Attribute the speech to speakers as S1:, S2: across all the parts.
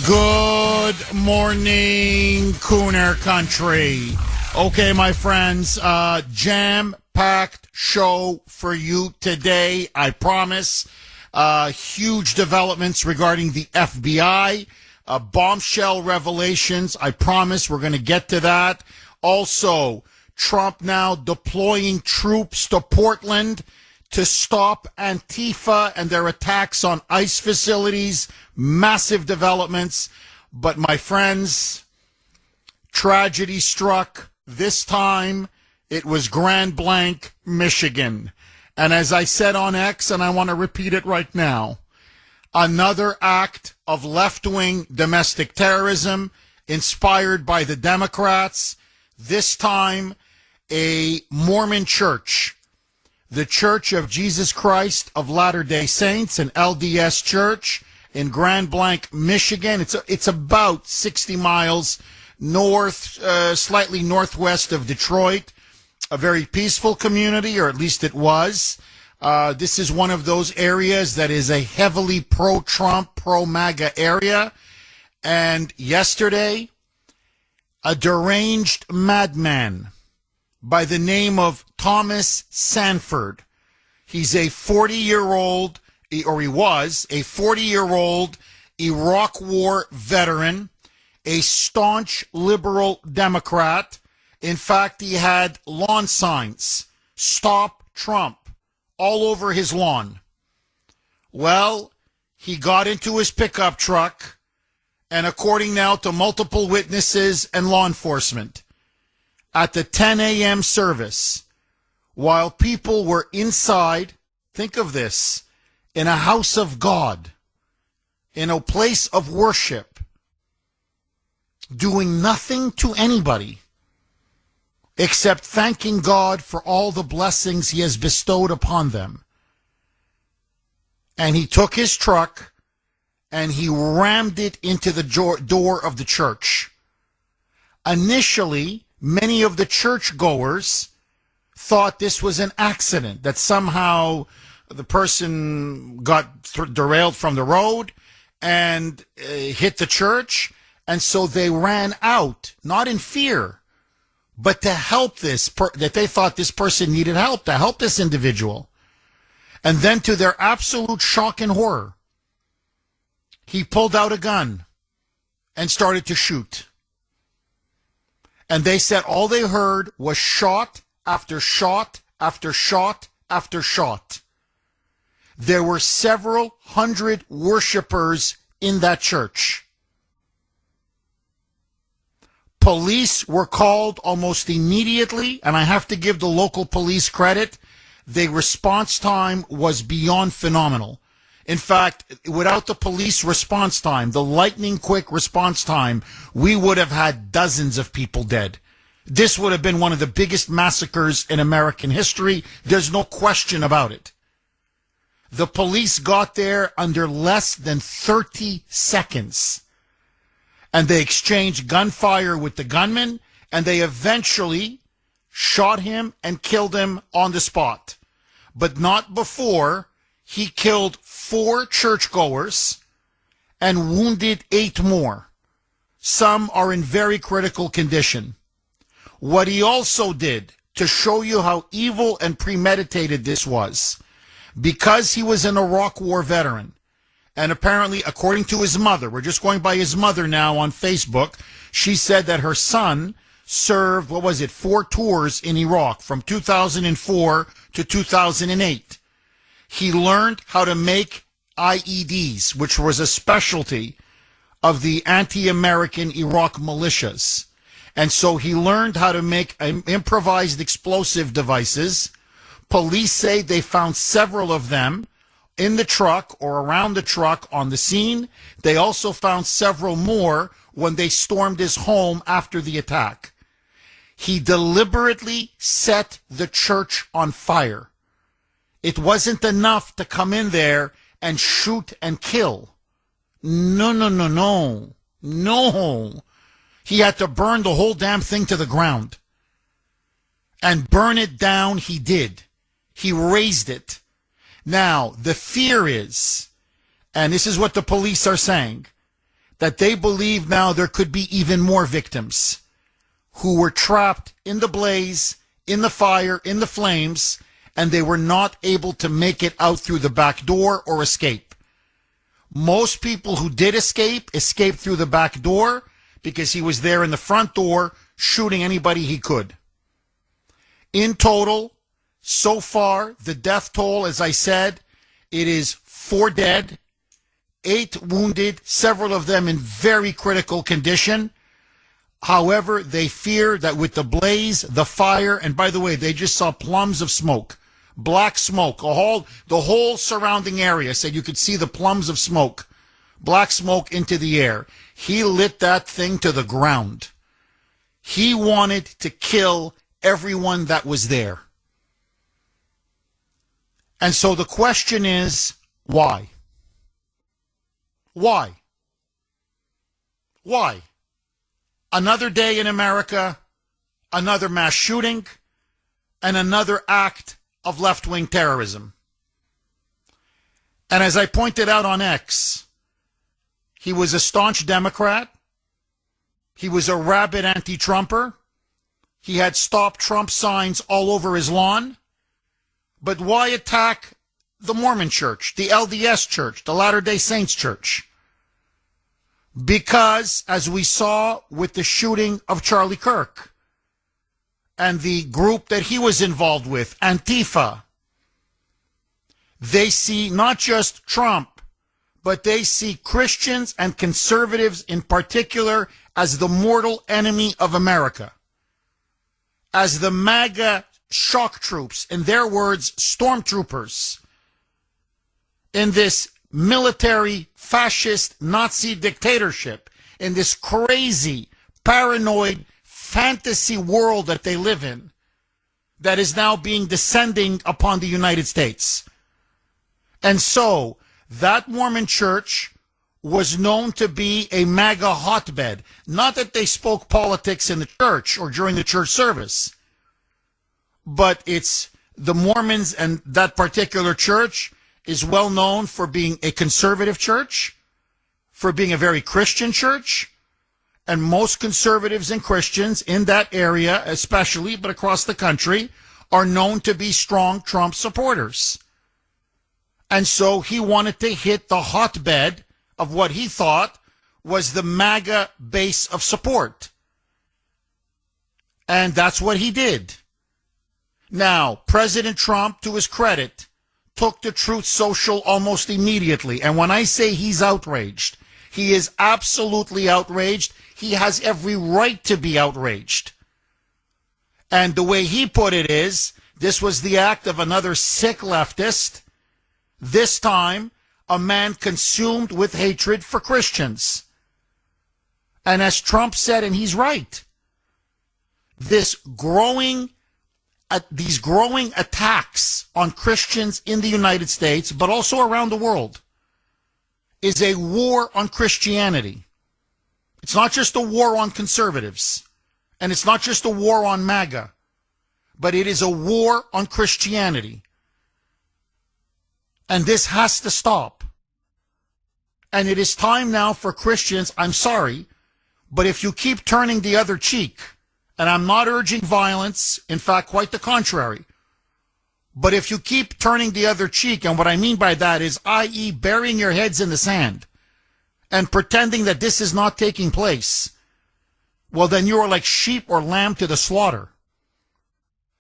S1: Good morning, Kuhner country. Okay, my friends, jam-packed show for you today, I promise. Huge developments regarding the FBI, bombshell revelations, I promise we're going to get to that. Also, Trump now deploying troops to Portland to stop Antifa and their attacks on ICE facilities. Massive developments. But my friends, tragedy struck. This time it was Grand Blanc, Michigan. And as I said on X, and I want to repeat it right now, another act of left-wing domestic terrorism inspired by the Democrats. This time a Mormon church, the Church of Jesus Christ of Latter-day Saints, an LDS church in Grand Blanc, Michigan. It's about 60 miles north, slightly northwest of Detroit. A very peaceful community, or at least it was. This is one of those areas that is a heavily pro-Trump, pro-MAGA area. And yesterday, a deranged madman by the name of Thomas Sanford. He's a 40-year-old, or he was a 40-year-old Iraq War veteran, a staunch liberal Democrat. In fact, he had lawn signs, "Stop Trump," all over his lawn. Well, he got into his pickup truck, and according now to multiple witnesses and law enforcement, at the 10 a.m. service, while people were inside, think of this, in a house of God, in a place of worship, doing nothing to anybody except thanking God for all the blessings he has bestowed upon them. And he took his truck and he rammed it into the door of the church. Initially, many of the churchgoers thought this was an accident, that somehow the person got derailed from the road and hit the church, and so they ran out, not in fear, but to help that they thought this person needed help, to help this individual. And then to their absolute shock and horror, he pulled out a gun and started to shoot. And they said all they heard was shot after shot after shot after shot. There were several hundred worshipers in that church. Police were called almost immediately, and I have to give the local police credit. The response time was beyond phenomenal. In fact, without the police response time, the lightning quick response time, we would have had dozens of people dead. This would have been one of the biggest massacres in American history. There's no question about it. The police got there under less than 30 seconds. And they exchanged gunfire with the gunman, and they eventually shot him and killed him on the spot. But not before he killed 4 churchgoers and wounded 8 more. Some are in very critical condition. What he also did, to show you how evil and premeditated this was, because he was an Iraq War veteran, and apparently, according to his mother, we're just going by his mother now on Facebook, she said that her son served, 4 tours in Iraq from 2004 to 2008. He learned how to make IEDs, which was a specialty of the anti-American Iraq militias. And so he learned how to make improvised explosive devices. Police say they found several of them in the truck or around the truck on the scene. They also found several more when they stormed his home after the attack. He deliberately set the church on fire. It wasn't enough to come in there and shoot and kill. No. He had to burn the whole damn thing to the ground. And burn it down he did. He raised it. Now, the fear is, and this is what the police are saying, that they believe now there could be even more victims who were trapped in the blaze, in the fire, in the flames, and they were not able to make it out through the back door or escape. Most people who did escape escaped through the back door because he was there in the front door shooting anybody he could. In total, so far, the death toll, as I said, it is 4 dead, 8 wounded, several of them in very critical condition. However, they fear that with the blaze, the fire, and by the way, they just saw plumes of smoke, black smoke, the whole surrounding area said you could see the plumes of smoke, black smoke into the air. He lit that thing to the ground. He wanted to kill everyone that was there. And so the question is, why? Why? Why? Another day in America, another mass shooting, and another act of left-wing terrorism. And as I pointed out on X, he was a staunch Democrat. He was a rabid anti-Trumper. He had Stop Trump signs all over his lawn. But why attack the Mormon Church, the LDS Church, the Latter-day Saints Church? Because, as we saw with the shooting of Charlie Kirk and the group that he was involved with, Antifa, they see not just Trump, but they see Christians and conservatives in particular as the mortal enemy of America, as the MAGA shock troops, in their words, stormtroopers, in this military, fascist, Nazi dictatorship, in this crazy, paranoid, fantasy world that they live in, that is now being descending upon the United States. And so, that Mormon church was known to be a MAGA hotbed. Not that they spoke politics in the church or during the church service, but it's the Mormons, and that particular church is well known for being a conservative church, for being a very Christian church, and most conservatives and Christians in that area, especially, but across the country, are known to be strong Trump supporters. And so he wanted to hit the hotbed of what he thought was the MAGA base of support. And that's what he did. Now, President Trump, to his credit, took to Truth Social almost immediately. And when I say he's outraged, he is absolutely outraged. He has every right to be outraged. And the way he put it is, this was the act of another sick leftist, this time a man consumed with hatred for Christians. And as Trump said, and he's right, these growing attacks on Christians in the United States, but also around the world, is a war on Christianity. It's not just a war on conservatives, and it's not just a war on MAGA, but it is a war on Christianity. And this has to stop. And it is time now for Christians, I'm sorry, but if you keep turning the other cheek, and I'm not urging violence, in fact, quite the contrary, but if you keep turning the other cheek, and what I mean by that is, i.e., burying your heads in the sand and pretending that this is not taking place, well, then you are like sheep or lamb to the slaughter.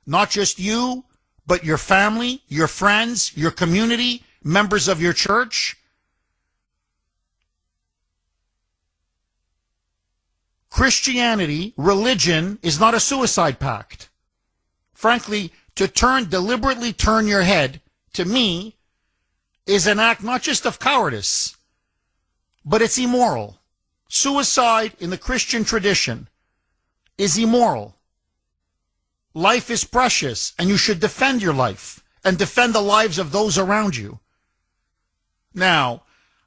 S1: Not just you, but your family, your friends, your community, members of your church. Christianity, religion, is not a suicide pact. Frankly, to deliberately turn your head, to me, is an act not just of cowardice, but it's immoral. Suicide in the Christian tradition is immoral. Life is precious, and you should defend your life and defend the lives of those around you. Now,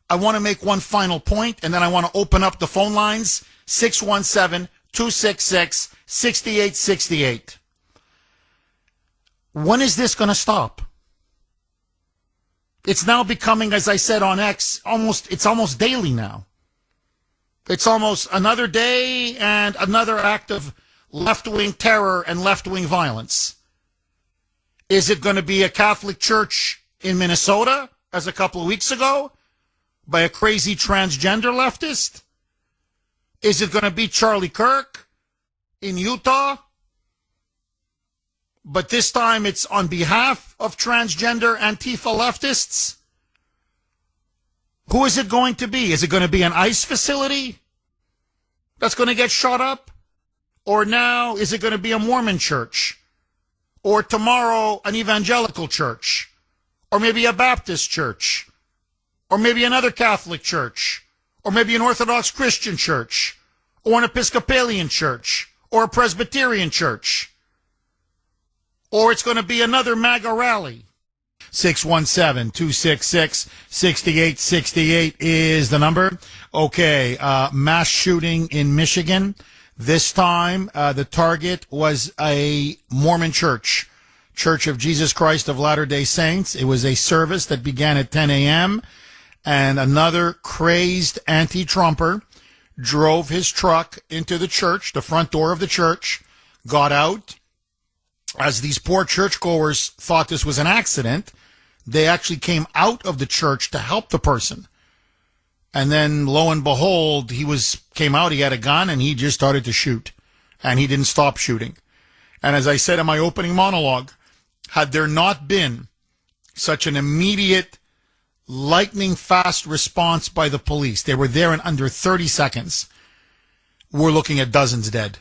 S1: I want to make one final point, and then I want to open up the phone lines, 617-266-6868. When is this going to stop? It's now becoming, as I said on X, it's almost daily now. It's almost another day and another act of left-wing terror and left-wing violence. Is it going to be a Catholic church in Minnesota, as a couple of weeks ago, by a crazy transgender leftist? Is it going to be Charlie Kirk in Utah? But this time it's on behalf of transgender Antifa leftists? Who is it going to be? Is it going to be an ICE facility that's going to get shot up? Or now is it going to be a Mormon church? Or tomorrow an evangelical church? Or maybe a Baptist church? Or maybe another Catholic church? Or maybe an Orthodox Christian church? Or an Episcopalian church? Or a Presbyterian church? Or it's going to be another MAGA rally? 617-266-6868 is the number. Okay, mass shooting in Michigan. This time, the target was a Mormon church, Church of Jesus Christ of Latter-day Saints. It was a service that began at 10 a.m., and another crazed anti-Trumper drove his truck into the church, the front door of the church, got out. As these poor churchgoers thought this was an accident, they actually came out of the church to help the person. And then, lo and behold, came out, he had a gun, and he just started to shoot. And he didn't stop shooting. And as I said in my opening monologue, had there not been such an immediate, lightning-fast response by the police, they were there in under 30 seconds, we're looking at dozens dead.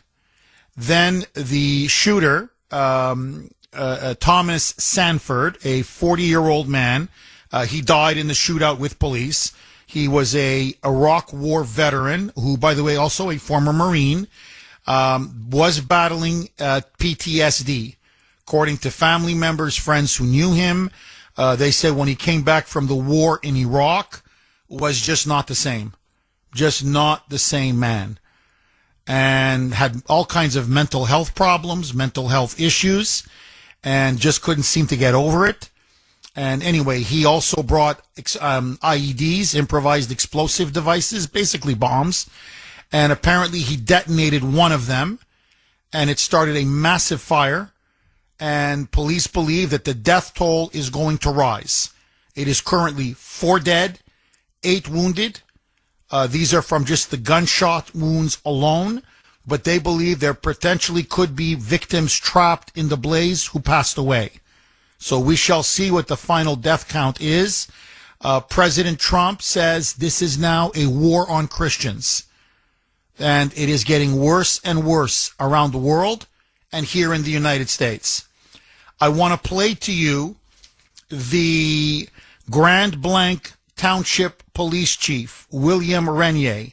S1: Then the shooter, Thomas Sanford, a 40-year-old man, he died in the shootout with police. He was a Iraq War veteran who, by the way, also a former Marine, was battling PTSD. According to family members, friends who knew him, they said when he came back from the war in Iraq, was just not the same. Just not the same man. And had all kinds of mental health problems, mental health issues, and just couldn't seem to get over it. And anyway, he also brought IEDs, improvised explosive devices, basically bombs. And apparently he detonated one of them, and it started a massive fire. And police believe that the death toll is going to rise. It is currently 4 dead, 8 wounded. These are from just the gunshot wounds alone, but they believe there potentially could be victims trapped in the blaze who passed away. So we shall see what the final death count is. President Trump says this is now a war on Christians, and it is getting worse and worse around the world and here in the United States. I want to play to you the Grand Blanc Township Police Chief, William Renier.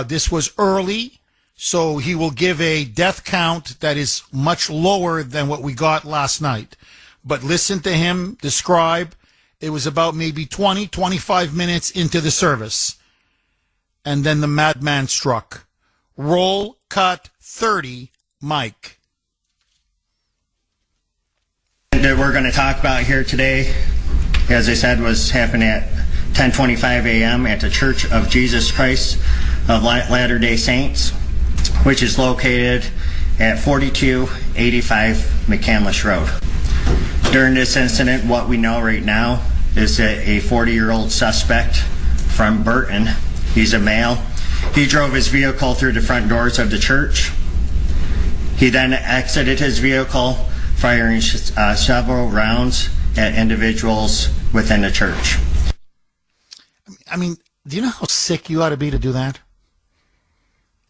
S1: This was early, so he will give a death count that is much lower than what we got last night. But listen to him describe. It was about maybe 20, 25 minutes into the service. And then the madman struck. Roll cut 30, Mike.
S2: That we're going to talk about here today, as I said, was happening at 10:25 a.m. at the Church of Jesus Christ of Latter-day Saints, which is located at 4285 McCandless Road. During this incident, what we know right now is that a 40-year-old suspect from Burton, he's a male, he drove his vehicle through the front doors of the church. He then exited his vehicle, firing several rounds at individuals within the church.
S1: I mean, do you know how sick you ought to be to do that?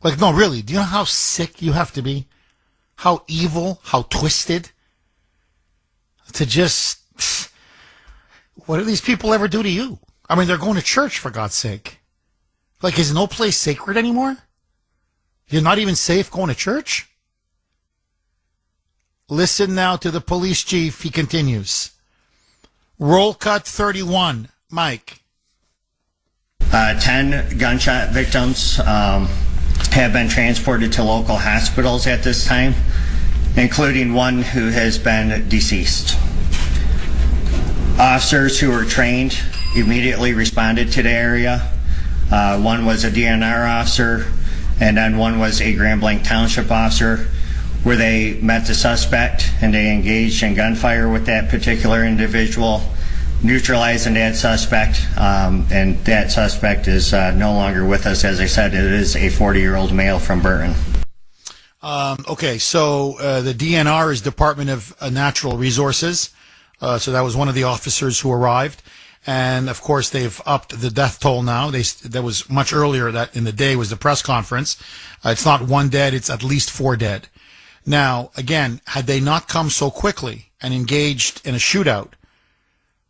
S1: Like, no, really, do you know how sick you have to be? How evil, how twisted? To just, what do these people ever do to you? I mean, they're going to church, for God's sake. Like, is no place sacred anymore? You're not even safe going to church? Listen now to the police chief. He continues. Roll cut 31, Mike.
S2: 10 gunshot victims have been transported to local hospitals at this time, including one who has been deceased. Officers who were trained immediately responded to the area. One was a DNR officer, and then one was a Grand Blanc Township officer, where they met the suspect and they engaged in gunfire with that particular individual, neutralizing that suspect, and that suspect is no longer with us. As I said, it is a 40-year-old male from Burton.
S1: Okay, so the DNR is Department of Natural Resources. So that was one of the officers who arrived. And, of course, they've upped the death toll now. That was much earlier that in the day was the press conference. It's not one dead, it's at least 4 dead. Now, again, had they not come so quickly and engaged in a shootout,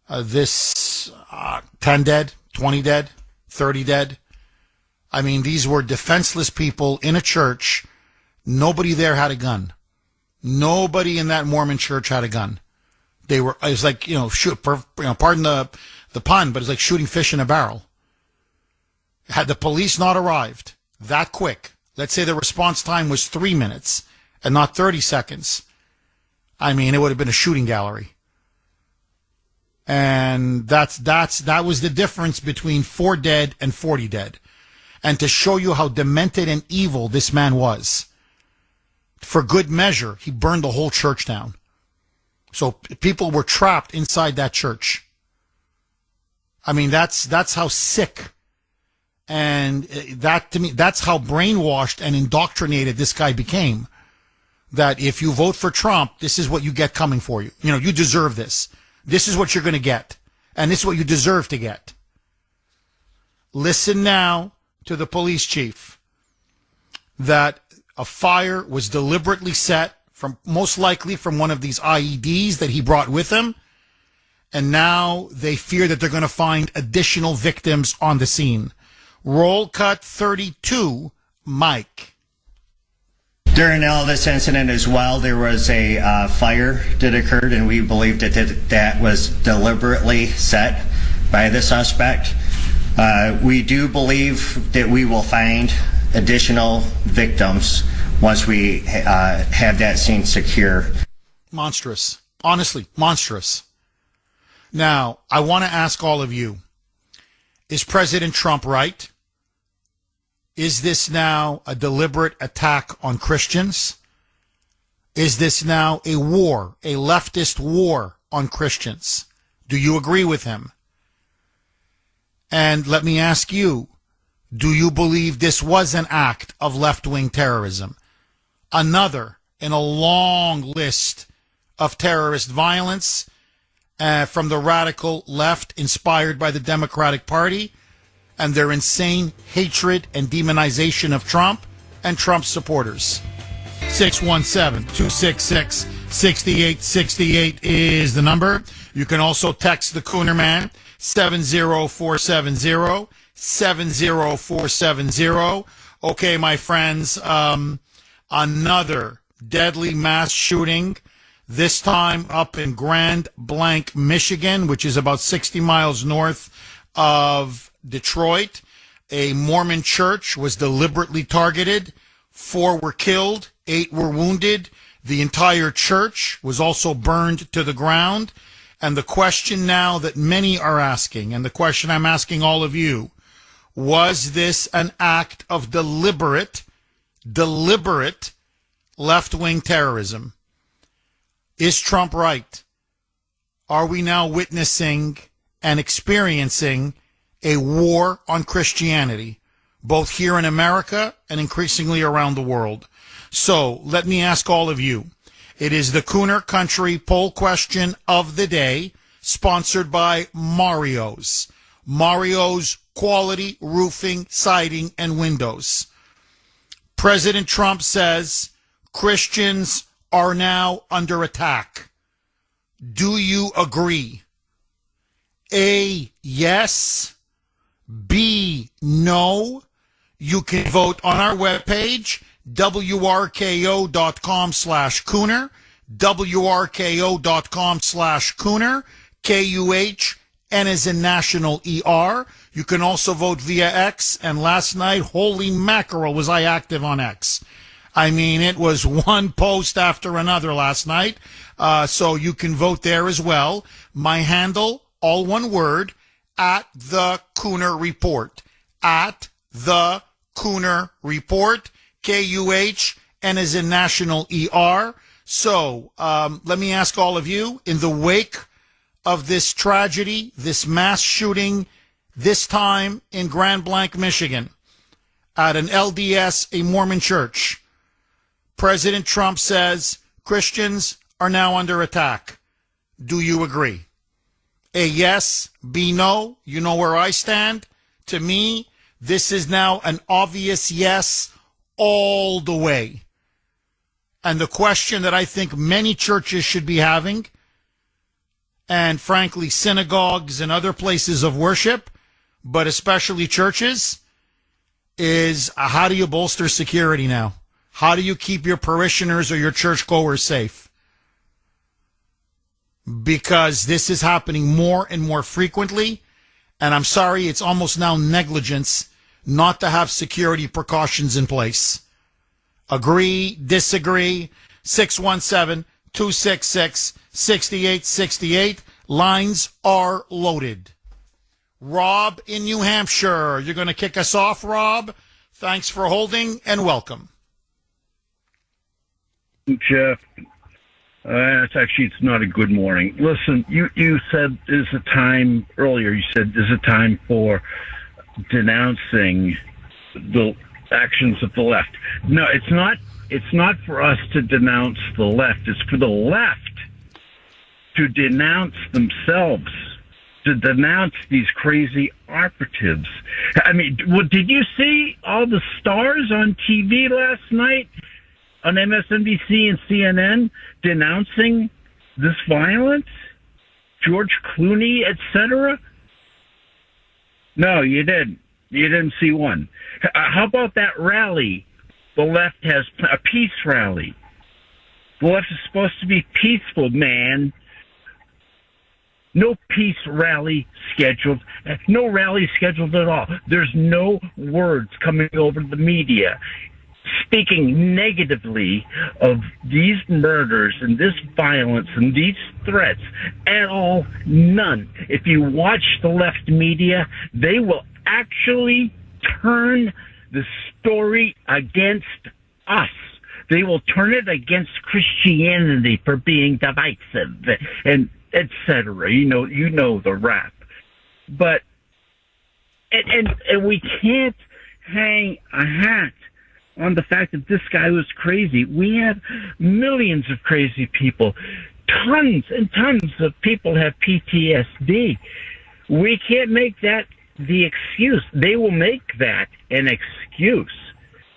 S1: 10 dead, 20 dead, 30 dead. I mean, these were defenseless people in a church. Nobody there had a gun. Nobody in that Mormon church had a gun. It was like, pardon the pun, but it's like shooting fish in a barrel. Had the police not arrived that quick, let's say the response time was 3 minutes and not 30 seconds, I mean, it would have been a shooting gallery. And that was the difference between 4 dead and 40 dead. And to show you how demented and evil this man was, for good measure, he burned the whole church down. So people were trapped inside that church. I mean, that's how sick, and that, to me, that's how brainwashed and indoctrinated this guy became. That if you vote for Trump, this is what you get coming for you. You know, you deserve this. This is what you're going to get. And this is what you deserve to get. Listen now to the police chief. That a fire was deliberately set, most likely from one of these IEDs that he brought with him. And now they fear that they're going to find additional victims on the scene. Roll cut 32, Mike.
S2: During all this incident as well, there was a fire that occurred, and we believe that was deliberately set by the suspect. We do believe that we will find additional victims once we have that scene secure.
S1: Monstrous. Honestly, monstrous. Now, I want to ask all of you, is President Trump right? Is this now a deliberate attack on Christians? Is this now a war, a leftist war on Christians? Do you agree with him? And let me ask you, do you believe this was an act of left-wing terrorism? Another in a long list of terrorist violence from the radical left inspired by the Democratic Party and their insane hatred and demonization of Trump and Trump's supporters. 617-266-6868 is the number. You can also text the Kuhner Man, 70470, 70470. Okay, my friends, another deadly mass shooting, this time up in Grand Blanc, Michigan, which is about 60 miles north of Detroit. A Mormon church was deliberately targeted. 4 were killed, 8 were wounded. The entire church was also burned to the ground. And the question now that many are asking, and the question I'm asking all of you, was this an act of deliberate left-wing terrorism? Is Trump right? Are we now witnessing and experiencing a war on Christianity, both here in America and increasingly around the world? So let me ask all of you. It is the Kuhner Country poll question of the day, sponsored by Mario's. Mario's quality roofing, siding, and windows. President Trump says Christians are now under attack. Do you agree? A, yes. B, no. You can vote on our webpage, wrko.com/Kuhner, wrko.com/Kuhner, Kuhn as in national ER. You can also vote via X, and last night, holy mackerel, was I active on X. I mean, it was one post after another last night, so you can vote there as well. My handle, all one word, @the Kuhner Report. at the Kuhner Report, Kuh, N as in national ER. So let me ask all of you, in the wake of this tragedy, this mass shooting, this time in Grand Blanc, Michigan, at an LDS, a Mormon church, President Trump says Christians are now under attack. Do you agree? A yes, B no. You know where I stand. To me, this is now an obvious yes all the way. And the question that I think many churches should be having, and frankly synagogues and other places of worship, but especially churches, is how do you bolster security now? How do you keep your parishioners or your churchgoers safe? Because this is happening more and more frequently, and I'm sorry, it's almost now negligence not to have security precautions in place. Agree, disagree, 617-266-6868. Lines are loaded. Rob in New Hampshire, you're going to kick us off, Rob. Thanks for holding and welcome.
S3: Jeff, it's not a good morning. Listen, you said there's a time earlier. You said there's a time for denouncing the actions of the left. No, it's not. It's not for us to denounce the left. It's for the left to denounce themselves, to denounce these crazy operatives. I mean, did you see all the stars on TV last night? On MSNBC and CNN denouncing this violence, George Clooney, etc. No, you didn't. You didn't see one. How about that rally? The left has a peace rally. The left is supposed to be peaceful, man. No peace rally scheduled. No rally scheduled at all. There's no words coming over the media speaking negatively of these murders and this violence and these threats at all. None. If you watch the left media, they will actually turn the story against us. They will turn it against Christianity for being divisive and etc. You know the rap. But and we can't hang a hat on the fact that this guy was crazy. We have millions of crazy people. Tons and tons of people have PTSD. We can't make that the excuse. They will make that an excuse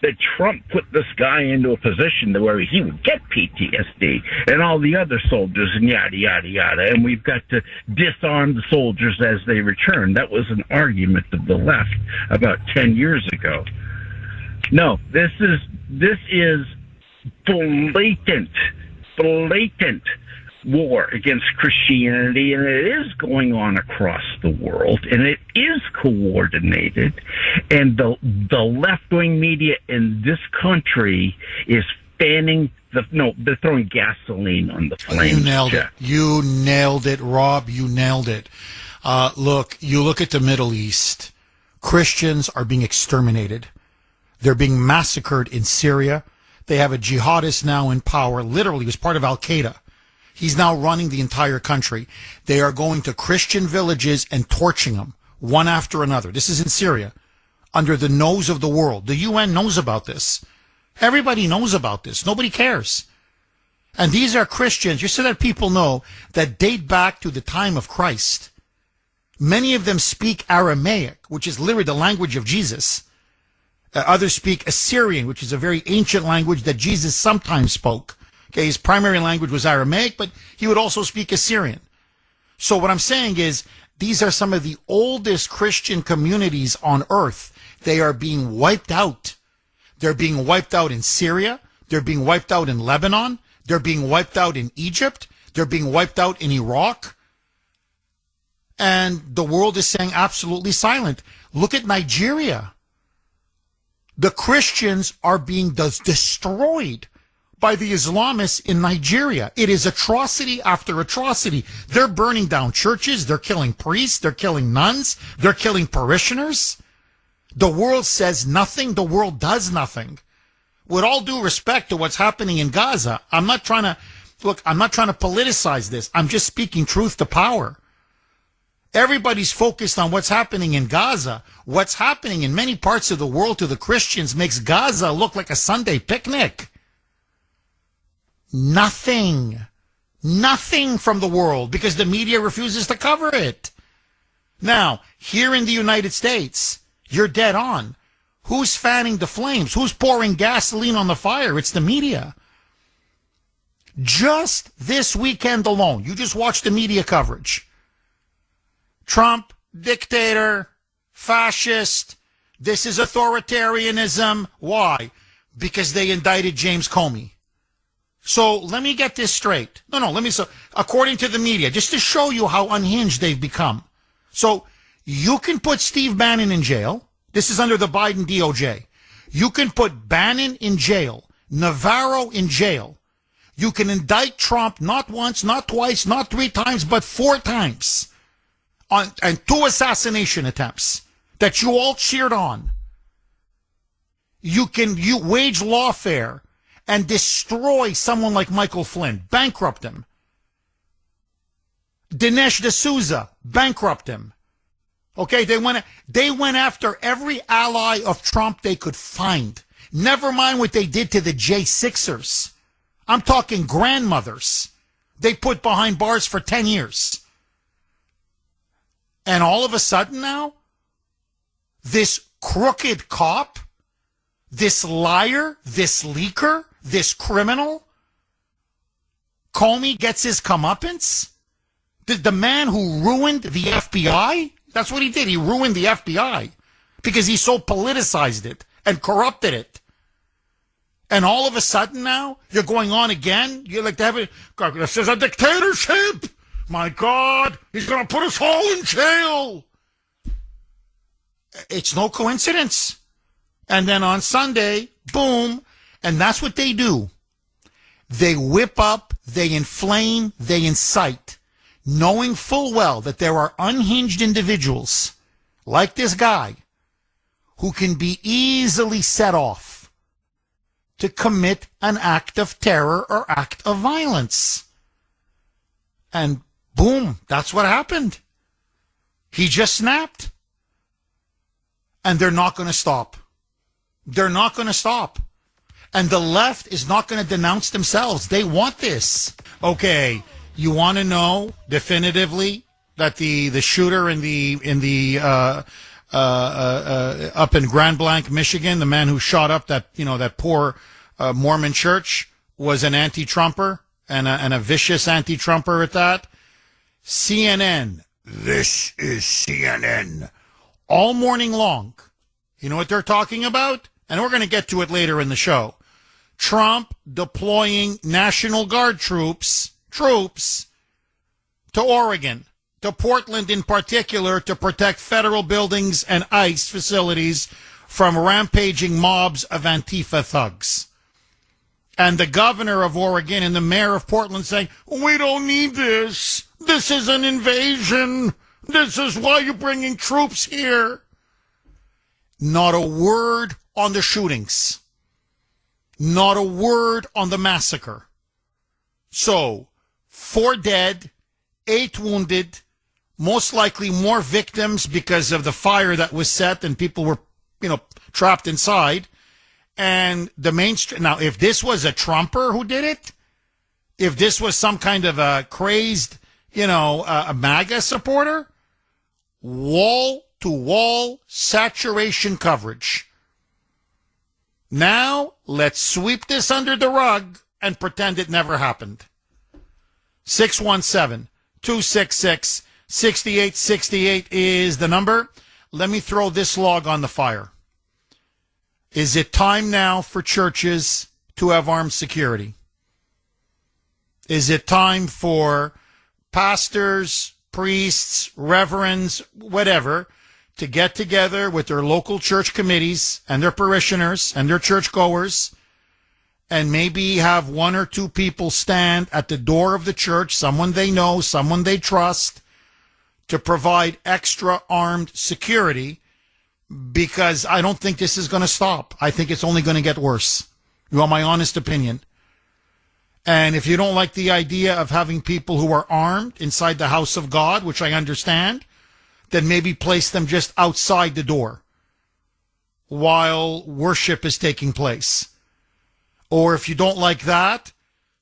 S3: that Trump put this guy into a position where he would get PTSD and all the other soldiers and yada, yada, yada. And we've got to disarm the soldiers as they return. That was an argument of the left about 10 years ago. No, this is blatant war against Christianity, and it is going on across the world, and it is coordinated, and the left-wing media in this country is they're throwing gasoline on the flames.
S1: You nailed it. You nailed it, Rob. You nailed it. Look at the Middle East. Christians are being exterminated. They're being massacred in Syria. They have a jihadist now in power. Literally, he was part of Al-Qaeda. He's now running the entire country. They are going to Christian villages and torching them one after another. This is in Syria, under the nose of the world. The UN knows about this. Everybody knows about this. Nobody cares. And these are Christians, just so that people know, that date back to the time of Christ. Many of them speak Aramaic, which is literally the language of Jesus. Others speak Assyrian, which is a very ancient language that Jesus sometimes spoke. Okay, his primary language was Aramaic, but he would also speak Assyrian. So what I'm saying is, these are some of the oldest Christian communities on earth. They are being wiped out. They're being wiped out in Syria. They're being wiped out in Lebanon. They're being wiped out in Egypt. They're being wiped out in Iraq. And the world is saying absolutely silent. Look at Nigeria. The Christians are being destroyed by the Islamists in Nigeria. It is atrocity after atrocity. They're burning down churches. They're killing priests. They're killing nuns. They're killing parishioners. The world says nothing. The world does nothing. With all due respect to what's happening in Gaza, I'm not trying to politicize this. I'm just speaking truth to power. Everybody's focused on what's happening in Gaza. What's happening in many parts of the world to the Christians makes Gaza look like a Sunday picnic. Nothing from the world because the media refuses to cover it. Now, here in the United States, you're dead on. Who's fanning the flames? Who's pouring gasoline on the fire? It's the media. Just this weekend alone, you just watch the media coverage. Trump, dictator, fascist. This is authoritarianism. Why? Because they indicted James Comey. So let me get this straight. According to the media, just to show you how unhinged they've become. So you can put Steve Bannon in jail. This is under the Biden DOJ. You can put Bannon in jail, Navarro in jail. You can indict Trump not once, not twice, not 3 times, but 4 times. And 2 assassination attempts that you all cheered on. You wage lawfare and destroy someone like Michael Flynn, bankrupt him. Dinesh D'Souza, bankrupt him. Okay, they went after every ally of Trump they could find. Never mind what they did to the J6ers. I'm talking grandmothers. They put behind bars for 10 years. And all of a sudden now, this crooked cop, this liar, this leaker, this criminal, Comey gets his comeuppance? The man who ruined the FBI? That's what he did. He ruined the FBI because he so politicized it and corrupted it. And all of a sudden now, you're going on again? You're like, this is a dictatorship. My God, he's going to put us all in jail. It's no coincidence. And then on Sunday, boom, and that's what they do. They whip up, they inflame, they incite, knowing full well that there are unhinged individuals like this guy who can be easily set off to commit an act of terror or act of violence. And boom, that's what happened. He just snapped. And they're not going to stop. They're not going to stop. And the left is not going to denounce themselves. They want this. Okay, you want to know definitively that the shooter in the up in Grand Blanc, Michigan, the man who shot up that poor Mormon church was an anti-Trumper and a vicious anti-Trumper at that? CNN. This is CNN. All morning long. You know what they're talking about? And we're going to get to it later in the show. Trump deploying National Guard troops to Oregon, to Portland in particular, to protect federal buildings and ICE facilities from rampaging mobs of Antifa thugs. And the governor of Oregon and the mayor of Portland saying, we don't need this. This is an invasion. This is why you're bringing troops here. Not a word on the shootings. Not a word on the massacre. So, 4 dead, 8 wounded, most likely more victims because of the fire that was set and people were, trapped inside. And the mainstream. Now, if this was a Trumper who did it, if this was some kind of a crazed, a MAGA supporter, wall-to-wall saturation coverage. Now, let's sweep this under the rug and pretend it never happened. 617-266-6868 is the number. Let me throw this log on the fire. Is it time now for churches to have armed security? Is it time for pastors, priests, reverends, whatever, to get together with their local church committees and their parishioners and their churchgoers and maybe have 1 or 2 people stand at the door of the church, someone they know, someone they trust, to provide extra armed security because I don't think this is going to stop. I think it's only going to get worse. You want my honest opinion? And if you don't like the idea of having people who are armed inside the house of God, which I understand, then maybe place them just outside the door while worship is taking place. Or if you don't like that,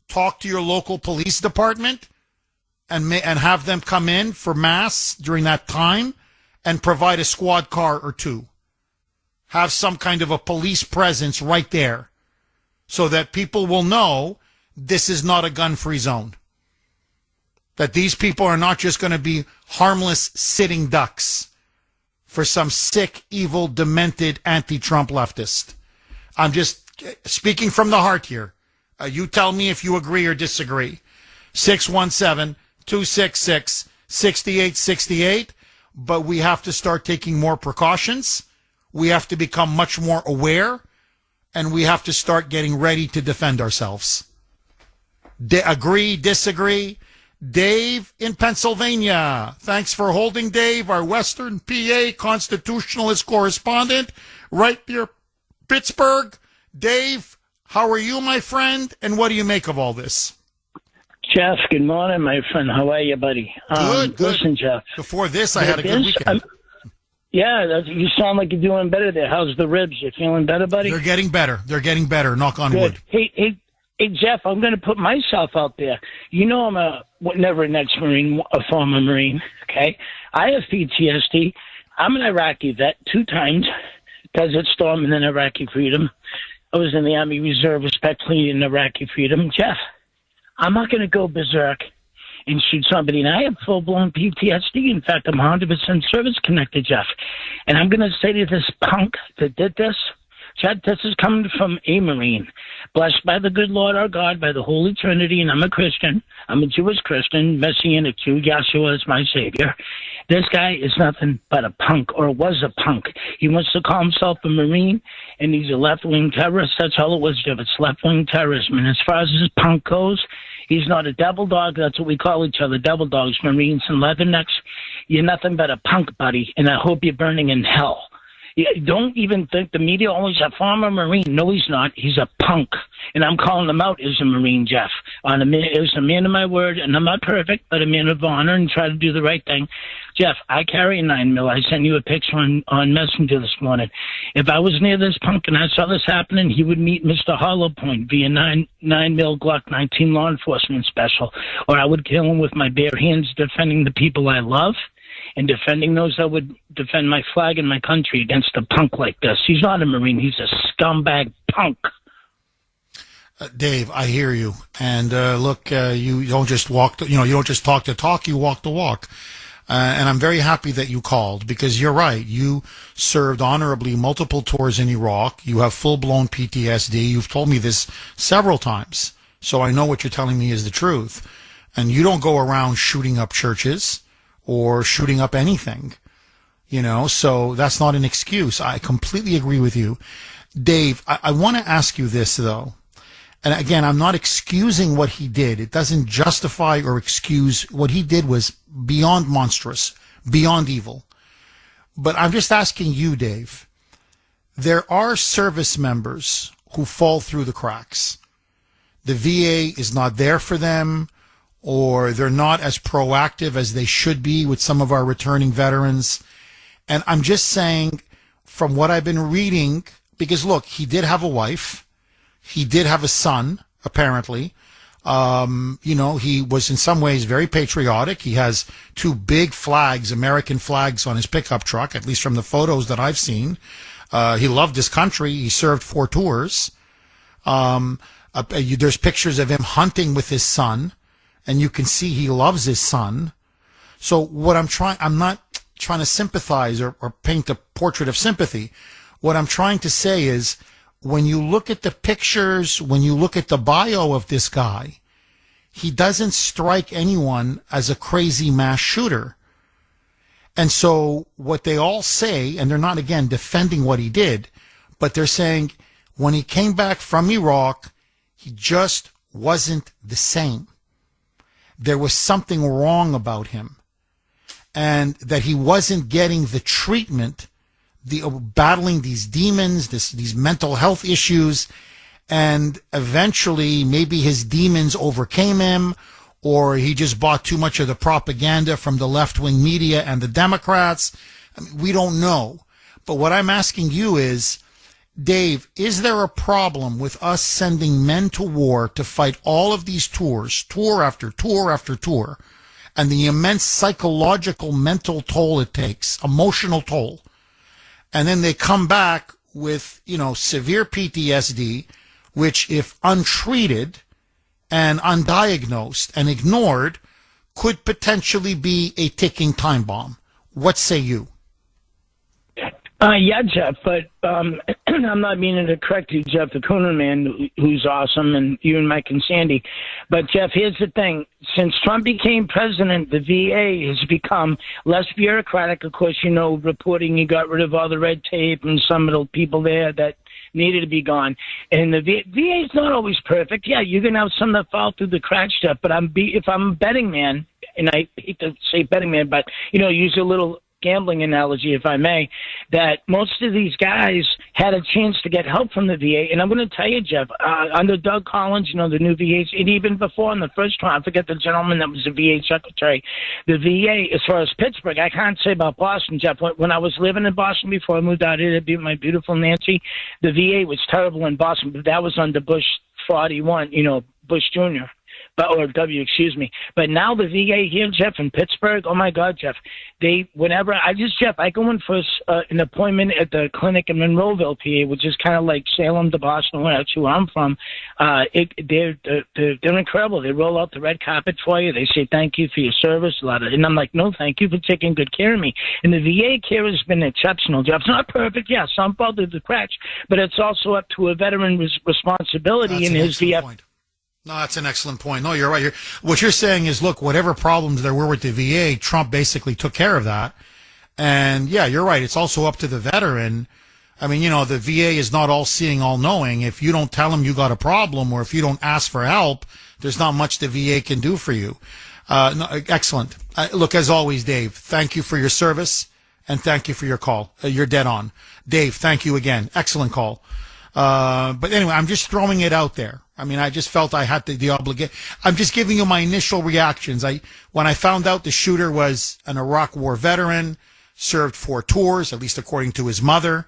S1: talk to your local police department and have them come in for mass during that time and provide a squad car or two. Have some kind of a police presence right there so that people will know this is not a gun-free zone. That these people are not just going to be harmless sitting ducks for some sick, evil, demented anti-Trump leftist. I'm just speaking from the heart here. You tell me if you agree or disagree. 617-266-6868. But we have to start taking more precautions. We have to become much more aware. And we have to start getting ready to defend ourselves. Agree, disagree? Dave in Pennsylvania. Thanks for holding, Dave, our Western PA constitutionalist correspondent right near Pittsburgh. Dave, how are you, my friend? And what do you make of all this?
S4: Jeff, good morning, my friend. How are you, buddy?
S1: Good.
S4: Listen, Jeff.
S1: Before this, I had a good weekend.
S4: You sound like you're doing better there. How's the ribs? You feeling better, buddy?
S1: They're getting better. Knock on wood.
S4: Hey, Jeff, I'm going to put myself out there. You know I'm never an ex-Marine, a former Marine, okay? I have PTSD. I'm an Iraqi vet 2 times, Desert Storm and then Iraqi Freedom. I was in the Army Reserve, respectfully, in Iraqi Freedom. Jeff, I'm not going to go berserk and shoot somebody. And I have full-blown PTSD. In fact, I'm 100% service-connected, Jeff. And I'm going to say to this punk that did this, Chad, this is coming from a Marine, blessed by the good Lord our God, by the Holy Trinity, and I'm a Christian. I'm a Jewish Christian, Messianic Jew. Yahshua is my Savior. This guy is nothing but a punk, or was a punk. He wants to call himself a Marine, and he's a left-wing terrorist. That's all it was, Jeff. It's left-wing terrorism. And as far as this punk goes, he's not a devil dog. That's what we call each other, devil dogs, Marines and leathernecks. You're nothing but a punk, buddy, and I hope you're burning in hell. Don't even think the media, oh, he's a former Marine. No, he's not. He's a punk. And I'm calling him out as a Marine, Jeff. As a man of my word, and I'm not perfect, but a man of honor and try to do the right thing. Jeff, I carry a 9mm. I sent you a picture on Messenger this morning. If I was near this punk and I saw this happening, he would meet Mr. Hollow Point via 9mm Glock 19 law enforcement special, or I would kill him with my bare hands defending the people I love and defending those that would defend my flag and my country against a punk like this. He's not a Marine. He's a scumbag punk.
S1: Dave, I hear you. And look, you don't just you don't just talk the talk, you walk the walk. And I'm very happy that you called, because you're right. You served honorably multiple tours in Iraq. You have full-blown PTSD. You've told me this several times. So I know what you're telling me is the truth. And you don't go around shooting up churches or shooting up anything, so that's not an excuse. I completely agree with you. Dave, I want to ask you this, though. And again, I'm not excusing what he did. It doesn't justify or excuse. What he did was beyond monstrous, beyond evil. But I'm just asking you, Dave, there are service members who fall through the cracks. The VA is not there for them, or they're not as proactive as they should be with some of our returning veterans. And I'm just saying, from what I've been reading, because look, he did have a wife. He did have a son, apparently. He was in some ways very patriotic. He has 2 big flags, American flags, on his pickup truck, at least from the photos that I've seen. He loved his country. He served 4 tours. There's pictures of him hunting with his son, and you can see he loves his son. So I'm not trying to sympathize or paint a portrait of sympathy. What I'm trying to say is, when you look at the pictures, when you look at the bio of this guy, he doesn't strike anyone as a crazy mass shooter. And so what they all say, and they're not, again, defending what he did, but they're saying when he came back from Iraq, he just wasn't the same. There was something wrong about him, and that he wasn't getting the treatment battling these demons, these mental health issues, and eventually maybe his demons overcame him, or he just bought too much of the propaganda from the left-wing media and the Democrats. I mean, we don't know. But what I'm asking you is, Dave, is there a problem with us sending men to war to fight all of these tours, tour after tour after tour, and the immense psychological, mental toll it takes, emotional toll, and then they come back with, severe PTSD, which if untreated and undiagnosed and ignored, could potentially be a ticking time bomb? What say you?
S4: Yeah, Jeff, but I'm not meaning to correct you, Jeff, the Kuhner man, who's awesome, and you and Mike and Sandy. But, Jeff, here's the thing. Since Trump became president, the VA has become less bureaucratic. Of course, reporting, he got rid of all the red tape and some of the people there that needed to be gone. And the VA is not always perfect. Yeah, you're going to have some that fall through the cracks, Jeff, but if I'm a betting man, and I hate to say betting man, but, use a little gambling analogy, if I may, that most of these guys had a chance to get help from the VA. And I'm going to tell you, Jeff, under Doug Collins, the new VA, and even before in the first trial, I forget the gentleman that was the VA secretary, the VA, as far as Pittsburgh, I can't say about Boston, Jeff. When I was living in Boston before I moved out here to be with my beautiful Nancy, the VA was terrible in Boston, but that was under Bush 41, Bush Jr., or W, excuse me. But now the VA here, Jeff, in Pittsburgh, oh my God, Jeff, Jeff, I go in for an appointment at the clinic in Monroeville, PA, which is kind of like Salem to Boston, that's where I'm from. They're incredible. They roll out the red carpet for you. They say thank you for your service, and I'm like, no, thank you for taking good care of me. And the VA care has been exceptional, Jeff. It's not perfect, yeah, some fall through the cracks, but it's also up to a veteran's responsibility in his VF.
S1: Point. No, that's an excellent point. No, you're right. What you're saying is, look, whatever problems there were with the VA, Trump basically took care of that. And yeah, you're right. It's also up to the veteran. I mean, the VA is not all seeing, all knowing. If you don't tell them you got a problem, or if you don't ask for help, there's not much the VA can do for you. No, excellent. Look, as always, Dave, thank you for your service and thank you for your call. You're dead on. Dave, thank you again. Excellent call. But anyway, I'm just throwing it out there. I mean, I just felt I had the obligation. I'm just giving you my initial reactions. When I found out the shooter was an Iraq War veteran, served 4 tours, at least according to his mother,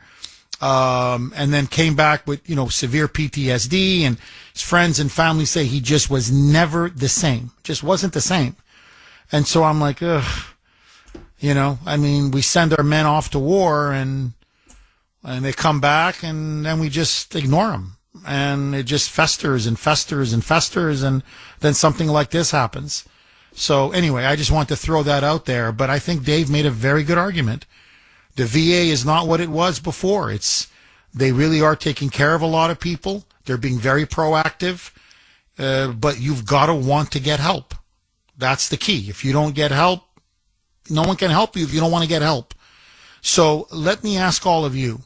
S1: and then came back with, severe PTSD, and his friends and family say he just was never the same. Just wasn't the same. And so I'm like, ugh, we send our men off to war and they come back and then we just ignore them. And it just festers and festers and festers, and then something like this happens. So anyway, I just want to throw that out there, but I think Dave made a very good argument. The VA is not what it was before. They really are taking care of a lot of people. They're being very proactive, but you've got to want to get help. That's the key. If you don't get help, no one can help you if you don't want to get help. So let me ask all of you,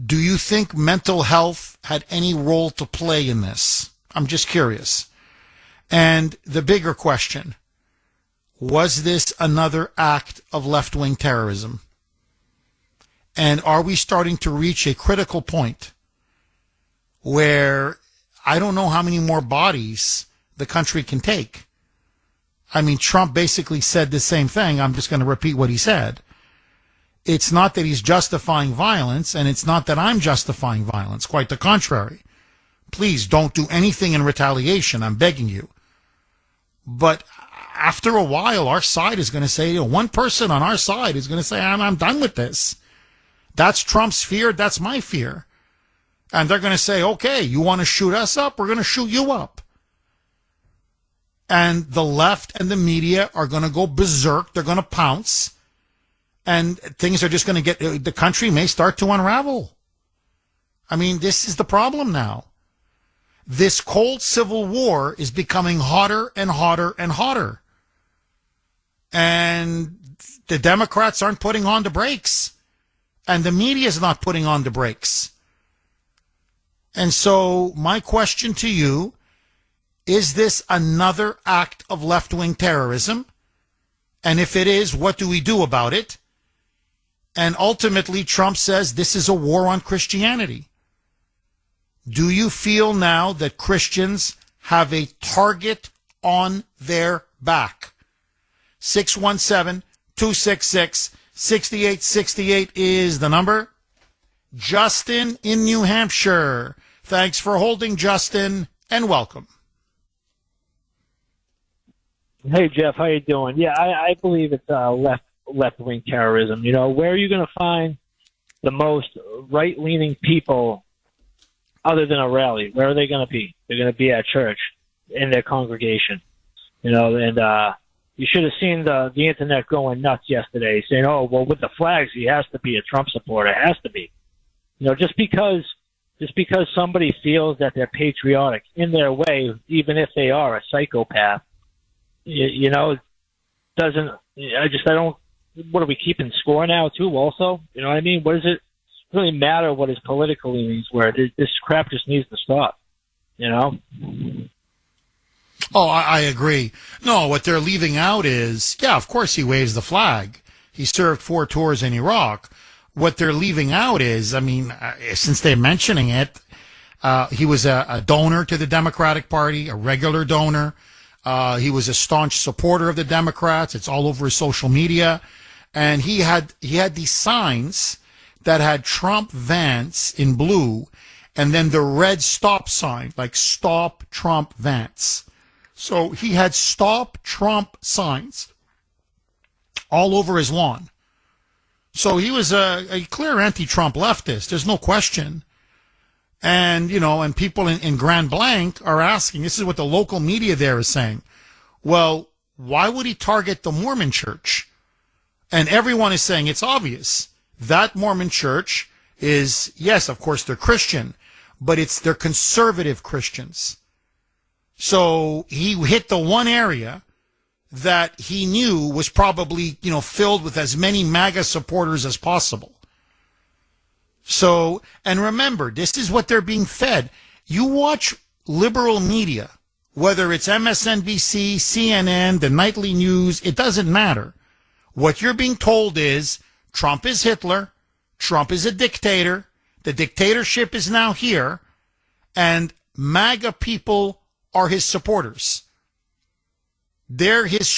S1: do you think mental health had any role to play in this? I'm just curious. And the bigger question, was this another act of left-wing terrorism? And are we starting to reach a critical point where I don't know how many more bodies the country can take? I mean, Trump basically said the same thing. I'm just going to repeat what he said. It's not that he's justifying violence, and it's not that I'm justifying violence. Quite the contrary. Please don't do anything in retaliation. I'm begging you. But after a while, our side is going to say, one person on our side is going to say, I'm done with this. That's Trump's fear. That's my fear. And they're going to say, okay, you want to shoot us up? We're going to shoot you up. And the left and the media are going to go berserk. They're going to pounce. And things are just going to the country may start to unravel. I mean, this is the problem now. This cold civil war is becoming hotter and hotter and hotter. And the Democrats aren't putting on the brakes. And the media is not putting on the brakes. And so my question to you, is this another act of left-wing terrorism? And if it is, what do we do about it? And ultimately, Trump says this is a war on Christianity. Do you feel now that Christians have a target on their back? 617-266-6868 is the number. Justin in New Hampshire. Thanks for holding, Justin, and welcome.
S5: Hey, Jeff, how you doing? Yeah, I believe it's left-wing terrorism. You know, where are you going to find the most right-leaning people other than a rally? Where are they going to be? They're going to be at church in their congregation. You know, and you should have seen the internet going nuts yesterday, saying, "Oh, well, with the flags, he has to be a Trump supporter. It has to be." You know, just because somebody feels that they're patriotic in their way, even if they are a psychopath, you know, doesn't. I don't. What are we keeping score now too? Also, you know what I mean? What does it really matter what his political leanings were? This crap just needs to stop. You know.
S1: Oh, I agree. No, what they're leaving out is, yeah, of course he waves the flag. He served 4 tours in Iraq. What they're leaving out is, I mean, since they're mentioning it, he was a donor to the Democratic Party, a regular donor. He was a staunch supporter of the Democrats. It's all over his social media. And he had these signs that had Trump Vance in blue and then the red stop sign, like Stop Trump Vance. So he had Stop Trump signs all over his lawn. So he was a clear anti-Trump leftist. There's no question. And, you know, and people in Grand Blanc are asking, this is what the local media there is saying, well, why would he target the Mormon church? And everyone is saying it's obvious. That Mormon church is, yes, of course, they're Christian, but they're conservative Christians. So he hit the one area that he knew was probably, you know, filled with as many MAGA supporters as possible. So, and remember, this is what they're being fed. You watch liberal media, whether it's MSNBC, CNN, the nightly news, it doesn't matter. What you're being told is Trump is Hitler, Trump is a dictator, the dictatorship is now here, and MAGA people are his supporters. They're his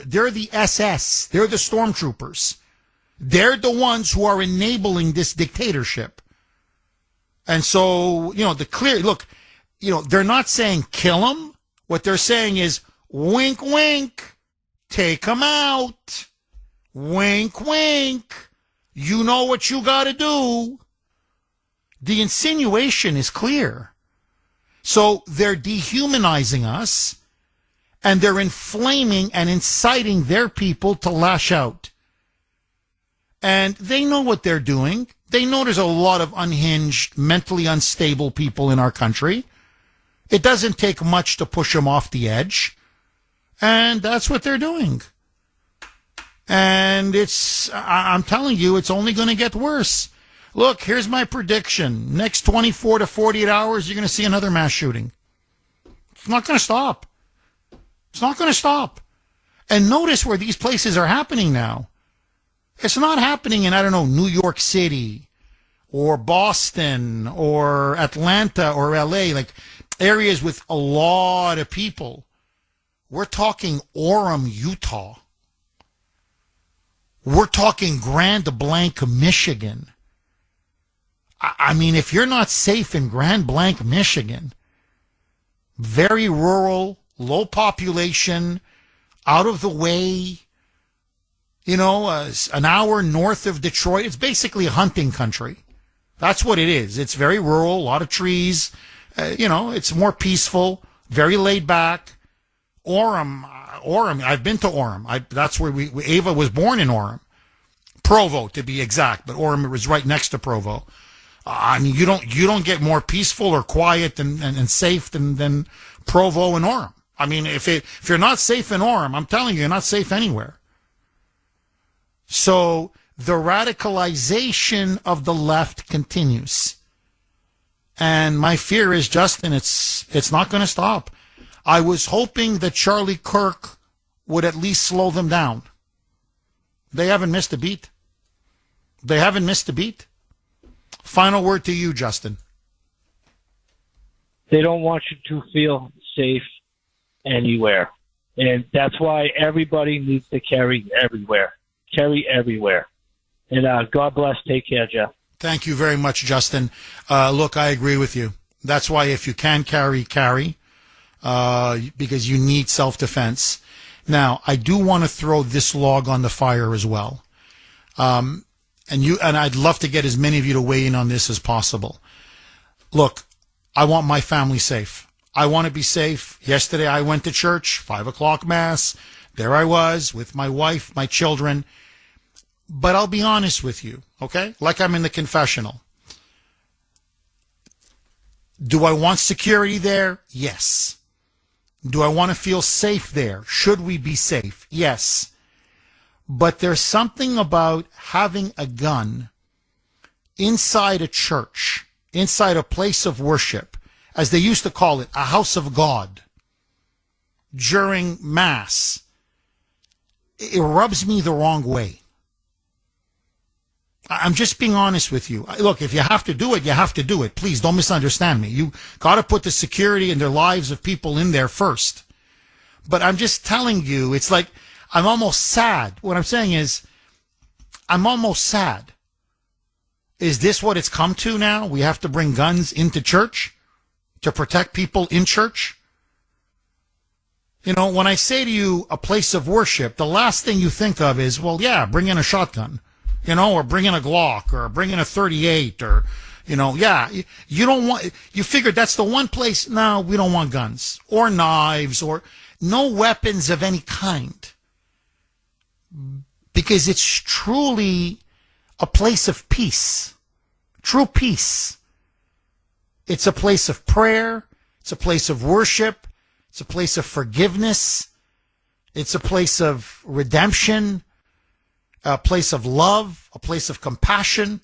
S1: they're the SS, they're the stormtroopers. They're the ones who are enabling this dictatorship. And so, you know, look, you know, they're not saying kill him. What they're saying is wink, wink, take him out. Wink, wink. You know what you got to do. The insinuation is clear. So they're dehumanizing us, and they're inflaming and inciting their people to lash out. And they know what they're doing. They know there's a lot of unhinged, mentally unstable people in our country. It doesn't take much to push them off the edge. And that's what they're doing. And I'm telling you, it's only going to get worse. Look, here's my prediction. Next 24 to 48 hours, you're going to see another mass shooting. It's not going to stop. It's not going to stop. And notice where these places are happening now. It's not happening in, I don't know, New York City or Boston or Atlanta or LA, like areas with a lot of people. We're talking Orem, Utah. We're talking Grand Blanc, Michigan. I mean, if you're not safe in Grand Blanc, Michigan, very rural, low population, out of the way, you know, an hour north of Detroit, it's basically a hunting country. That's what it is. It's very rural, a lot of trees, you know, it's more peaceful, very laid back. Orem, I've been to Orem. That's where Ava was born in Orem. Provo, to be exact, but Orem was right next to Provo. I mean, you don't get more peaceful or quiet and safe than Provo and Orem. I mean, if you're not safe in Orem, I'm telling you, you're not safe anywhere. So the radicalization of the left continues. And my fear is, Justin, it's not going to stop. I was hoping that Charlie Kirk would at least slow them down. They haven't missed a beat. They haven't missed a beat. Final word to you, Justin.
S5: They don't want you to feel safe anywhere. And that's why everybody needs to carry everywhere. Carry everywhere. And God bless. Take care, Jeff.
S1: Thank you very much, Justin. Look, I agree with you. That's why if you can carry, because you need self-defense. Now, I do want to throw this log on the fire as well. And I'd love to get as many of you to weigh in on this as possible. Look, I want my family safe. I want to be safe. Yesterday I went to church, 5 o'clock mass. There I was with my wife, my children. But I'll be honest with you, okay? Like I'm in the confessional. Do I want security there? Yes. Do I want to feel safe there? Should we be safe? Yes. But there's something about having a gun inside a church, inside a place of worship, as they used to call it, a house of God, during Mass. It rubs me the wrong way. I'm just being honest with you. Look, if you have to do it, you have to do it. Please don't misunderstand me. You got to put the security and their lives of people in there first. But I'm just telling you, it's like I'm almost sad. What I'm saying is I'm almost sad. Is this what it's come to now? We have to bring guns into church to protect people in church? You know, when I say to you a place of worship, the last thing you think of is, well, yeah, bring in a shotgun. You know, or bring in a Glock, or bring in a 38, or, you know, yeah, you don't want, you figured that's the one place, no, we don't want guns, or knives, or no weapons of any kind. Because it's truly a place of peace, true peace. It's a place of prayer, it's a place of worship, it's a place of forgiveness, it's a place of redemption, a place of love, a place of compassion.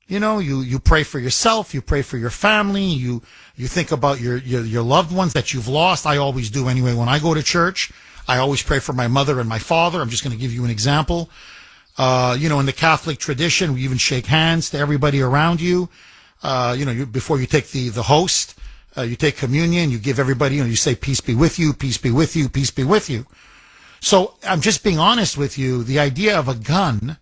S1: You know, you pray for yourself, you pray for your family, you think about your loved ones that you've lost. I always do anyway. When I go to church, I always pray for my mother and my father. I'm just going to give you an example. You know, in the Catholic tradition, we even shake hands to everybody around you. You know, before you take the host, you take communion, you give everybody, you know, you say, peace be with you, peace be with you, peace be with you. So I'm just being honest with you. The idea of a gun,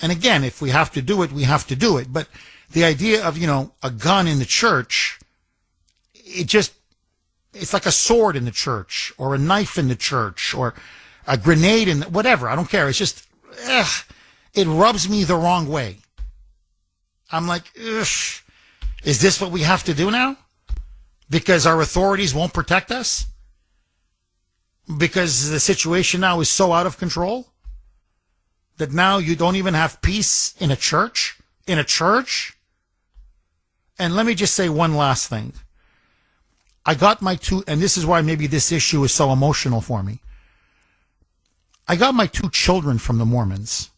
S1: and again, if we have to do it, we have to do it. But the idea of, you know, a gun in the church, it's like a sword in the church, or a knife in the church, or a grenade in whatever. I don't care. It's just, it rubs me the wrong way. I'm like, is this what we have to do now? Because our authorities won't protect us? Because the situation now is so out of control that now you don't even have peace in a church? In a church? And let me just say one last thing. I got my and this is why maybe this issue is so emotional for me. I got my 2 children from the Mormons.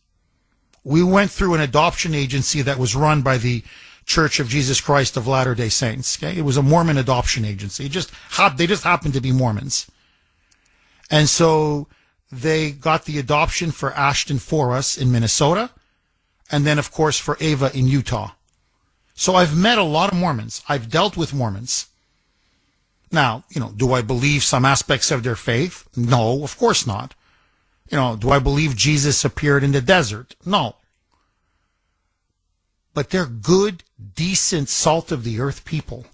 S1: We went through an adoption agency that was run by the Church of Jesus Christ of Latter-day Saints. Okay? It was a Mormon adoption agency. They just happened to be Mormons. And so they got the adoption for Ashton for us in Minnesota, and then, of course, for Ava in Utah. So I've met a lot of Mormons. I've dealt with Mormons. Now, you know, do I believe some aspects of their faith? No, of course not. You know, do I believe Jesus appeared in the desert? No. But they're good, decent, salt-of-the-earth people.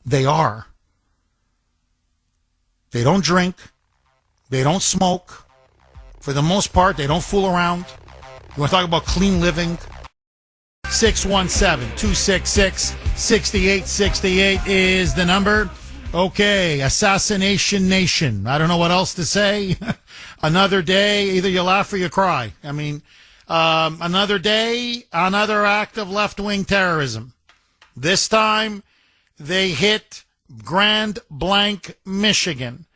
S1: They are. They don't drink. They don't smoke. For the most part, they don't fool around. You want to talk about clean living? 617-266-6868 is the number. Okay, Assassination Nation. I don't know what else to say. Another day, either you laugh or you cry. I mean, another day, another act of left-wing terrorism. This time, they hit Grand Blanc, Michigan.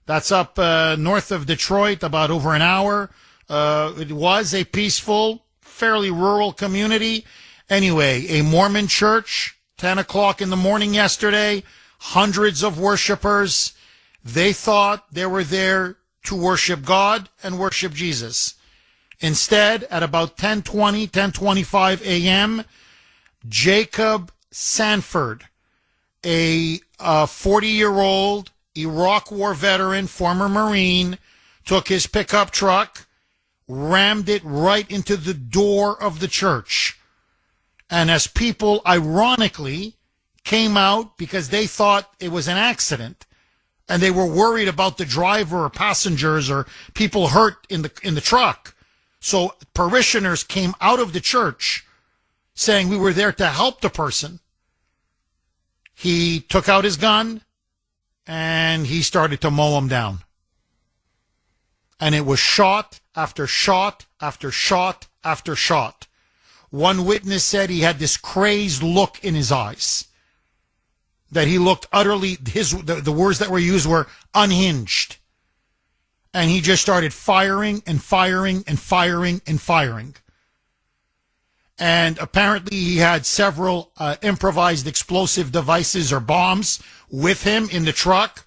S1: That's up north of Detroit, about over an hour. It was a peaceful, fairly rural community. Anyway, a Mormon church, 10 o'clock in the morning yesterday, hundreds of worshipers. They thought they were there to worship God and worship Jesus. Instead, at about 10:25 a.m., Jacob Sanford, a 40-year-old Iraq War veteran, former Marine, took his pickup truck, rammed it right into the door of the church. And as people, ironically, came out because they thought it was an accident, and they were worried about the driver or passengers or people hurt in the truck. So parishioners came out of the church saying we were there to help the person. He took out his gun and he started to mow him down. And it was shot after shot after shot after shot. One witness said he had this crazed look in his eyes, that he looked utterly, the words that were used were unhinged. And he just started firing and firing and firing and firing. And apparently he had several improvised explosive devices or bombs with him in the truck.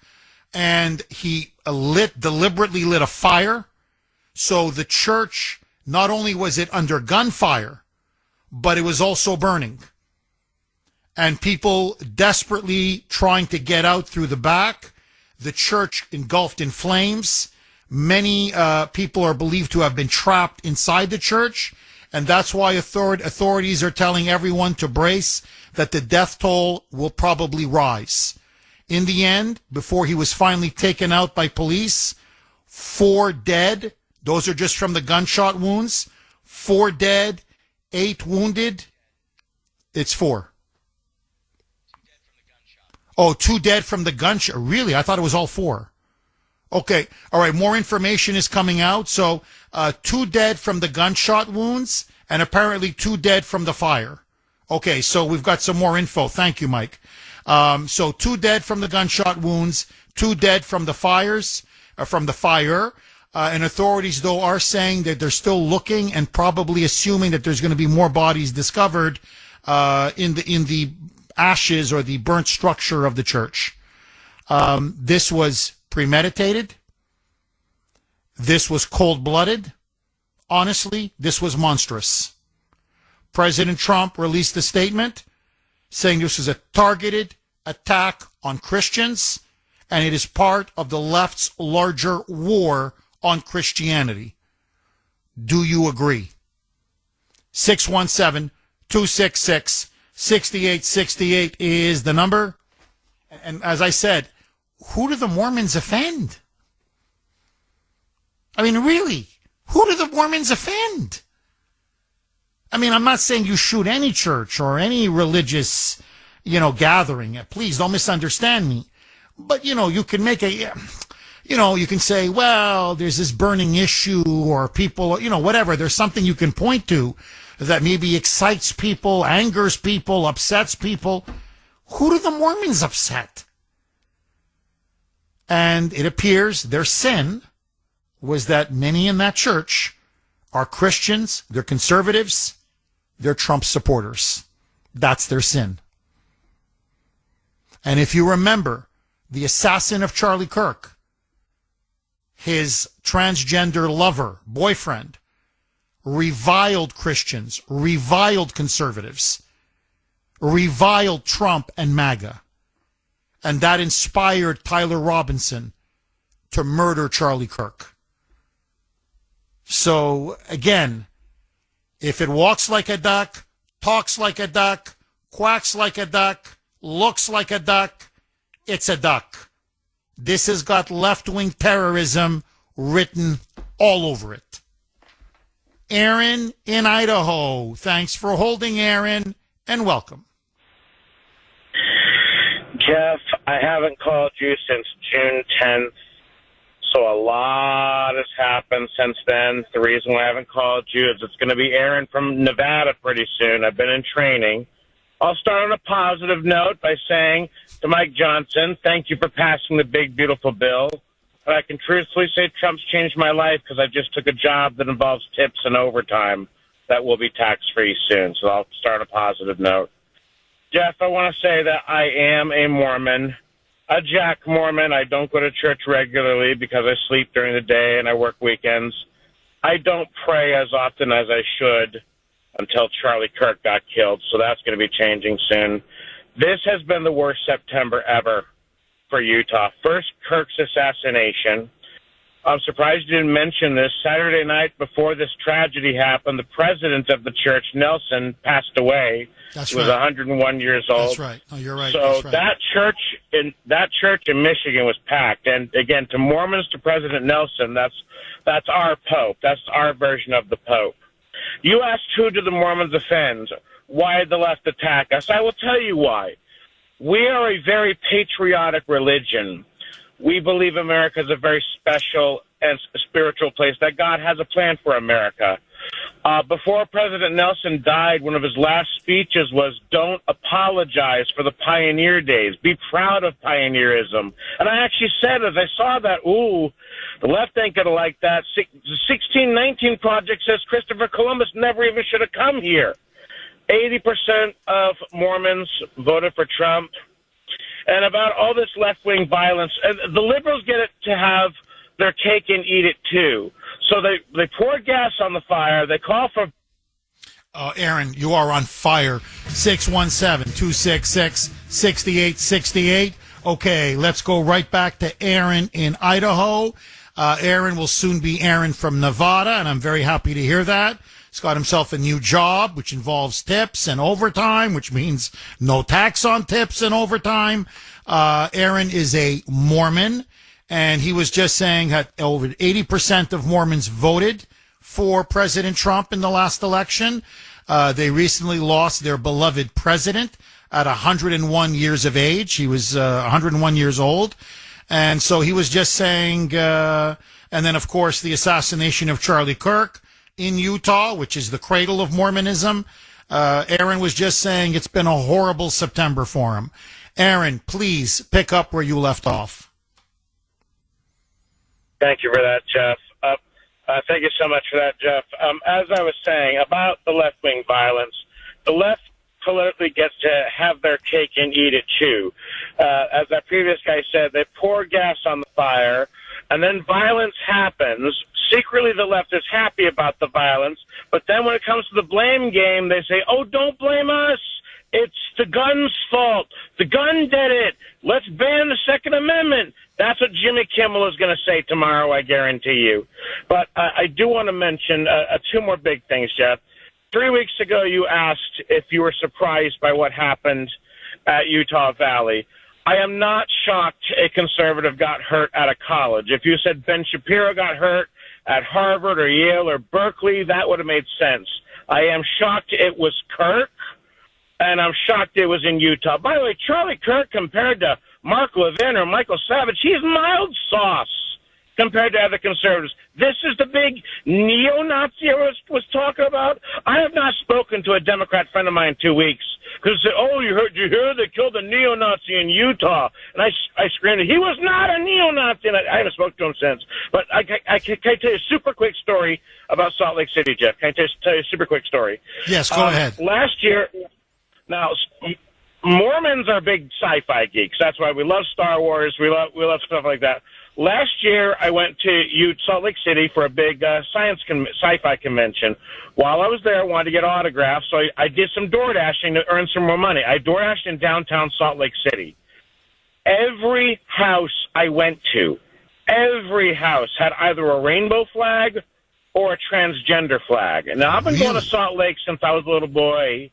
S1: And he deliberately lit a fire. So the church, not only was it under gunfire, but it was also burning. And people desperately trying to get out through the back. The church engulfed in flames. Many people are believed to have been trapped inside the church. And that's why authorities are telling everyone to brace, that the death toll will probably rise. In the end, before he was finally taken out by police, 4 dead. Those are just from the gunshot wounds. 4 dead, 8 wounded. It's 4. Oh, 2 dead from the gunshot. Really? I thought it was all 4. Okay. All right. More information is coming out. So 2 dead from the gunshot wounds and apparently 2 dead from the fire. Okay. So we've got some more info. Thank you, Mike. So 2 dead from the gunshot wounds, 2 dead from the fire. And authorities, though, are saying that they're still looking and probably assuming that there's going to be more bodies discovered in the ashes or the burnt structure of the church. This was premeditated. This was cold-blooded. Honestly, this was monstrous. President Trump released a statement saying this is a targeted attack on Christians, and it is part of the left's larger war on Christianity. Do you agree? 617-266-6868 is the number. And as I said, who do the Mormons offend? I mean, really, who do the Mormons offend? I mean, I'm not saying you shoot any church or any religious, gathering. Please don't misunderstand me. But, you can make you can say, well, there's this burning issue or people, whatever. There's something you can point to that maybe excites people, angers people, upsets people. Who do the Mormons upset? And it appears their sin was that many in that church are Christians, they're conservatives, they're Trump supporters. That's their sin. And if you remember, the assassin of Charlie Kirk, his transgender lover, boyfriend, reviled Christians, reviled conservatives, reviled Trump and MAGA. And that inspired Tyler Robinson to murder Charlie Kirk. So, again, if it walks like a duck, talks like a duck, quacks like a duck, looks like a duck, it's a duck. This has got left-wing terrorism written all over it. Aaron in Idaho. Thanks for holding, Aaron, and welcome.
S6: Jeff, I haven't called you since June 10th, so a lot has happened since then. The reason why I haven't called you is it's going to be Aaron from Nevada pretty soon. I've been in training. I'll start on a positive note by saying to Mike Johnson, thank you for passing the big, beautiful bill. But I can truthfully say Trump's changed my life because I just took a job that involves tips and overtime that will be tax-free soon. So I'll start a positive note. Jeff, I want to say that I am a Mormon, a Jack Mormon. I don't go to church regularly because I sleep during the day and I work weekends. I don't pray as often as I should until Charlie Kirk got killed, so that's going to be changing soon. This has been the worst September ever for Utah. First, Kirk's assassination. I'm surprised you didn't mention this. Saturday night before this tragedy happened, the president of the church, Nelson, passed away.
S1: That's
S6: he was
S1: right.
S6: 101 years old.
S1: That's right. Oh, you're right.
S6: So
S1: That's right.
S6: that church in Michigan was packed. And again, to Mormons, to President Nelson, that's our Pope. That's our version of the Pope. You asked who do the Mormons offend? Why did the left attack us? I will tell you why. We are a very patriotic religion. We believe America is a very special and spiritual place, that God has a plan for America. Before President Nelson died, one of his last speeches was, don't apologize for the pioneer days. Be proud of pioneerism. And I actually said, as I saw that, ooh, the left ain't going to like that. The 1619 Project says Christopher Columbus never even should have come here. 80% of Mormons voted for Trump. And about all this left-wing violence, the liberals get it to have their cake and eat it too. So they pour gas on the fire. They call for...
S1: Aaron, you are on fire. 617-266-6868. Okay, let's go right back to Aaron in Idaho. Aaron will soon be Aaron from Nevada, and I'm very happy to hear that. He's got himself a new job, which involves tips and overtime, which means no tax on tips and overtime. Aaron is a Mormon, and he was just saying that over 80% of Mormons voted for President Trump in the last election. They recently lost their beloved president at 101 years of age. He was 101 years old. And so he was just saying, and then, of course, the assassination of Charlie Kirk in Utah, which is the cradle of Mormonism. Aaron was just saying it's been a horrible September for him. Aaron, please pick up where you left off.
S6: Thank you for that, Jeff. Thank you so much for that, Jeff. As I was saying about the left-wing violence, the left politically gets to have their cake and eat it too. As that previous guy said, they pour gas on the fire, and then violence happens. Secretly, the left is happy about the violence, but then when it comes to the blame game, they say, oh, don't blame us. It's the gun's fault. The gun did it. Let's ban the Second Amendment. That's what Jimmy Kimmel is going to say tomorrow, I guarantee you. But I do want to mention two more big things, Jeff. 3 weeks ago, you asked if you were surprised by what happened at Utah Valley. I am not shocked a conservative got hurt at a college. If you said Ben Shapiro got hurt at Harvard or Yale or Berkeley, that would have made sense. I am shocked it was Kirk, and I'm shocked it was in Utah. By the way, Charlie Kirk compared to Mark Levin or Michael Savage, he's mild sauce compared to other conservatives. This is the big neo-Nazi I was talking about. I have not spoken to a Democrat friend of mine in 2 weeks because they said, oh, you hear they killed a neo-Nazi in Utah. And I screamed, he was not a neo-Nazi. And I haven't spoken to him since. But can I tell you a super quick story about Salt Lake City, Jeff? Can I tell you a super quick story?
S1: Yes, go ahead.
S6: Last year, now, Mormons are big sci-fi geeks. That's why we love Star Wars. We love stuff like that. Last year, I went to Salt Lake City for a big sci-fi convention. While I was there, I wanted to get autographs, so I did some door dashing to earn some more money. I door dashed in downtown Salt Lake City. Every house I went to, every house had either a rainbow flag or a transgender flag. Now, I've been going to Salt Lake since I was a little boy.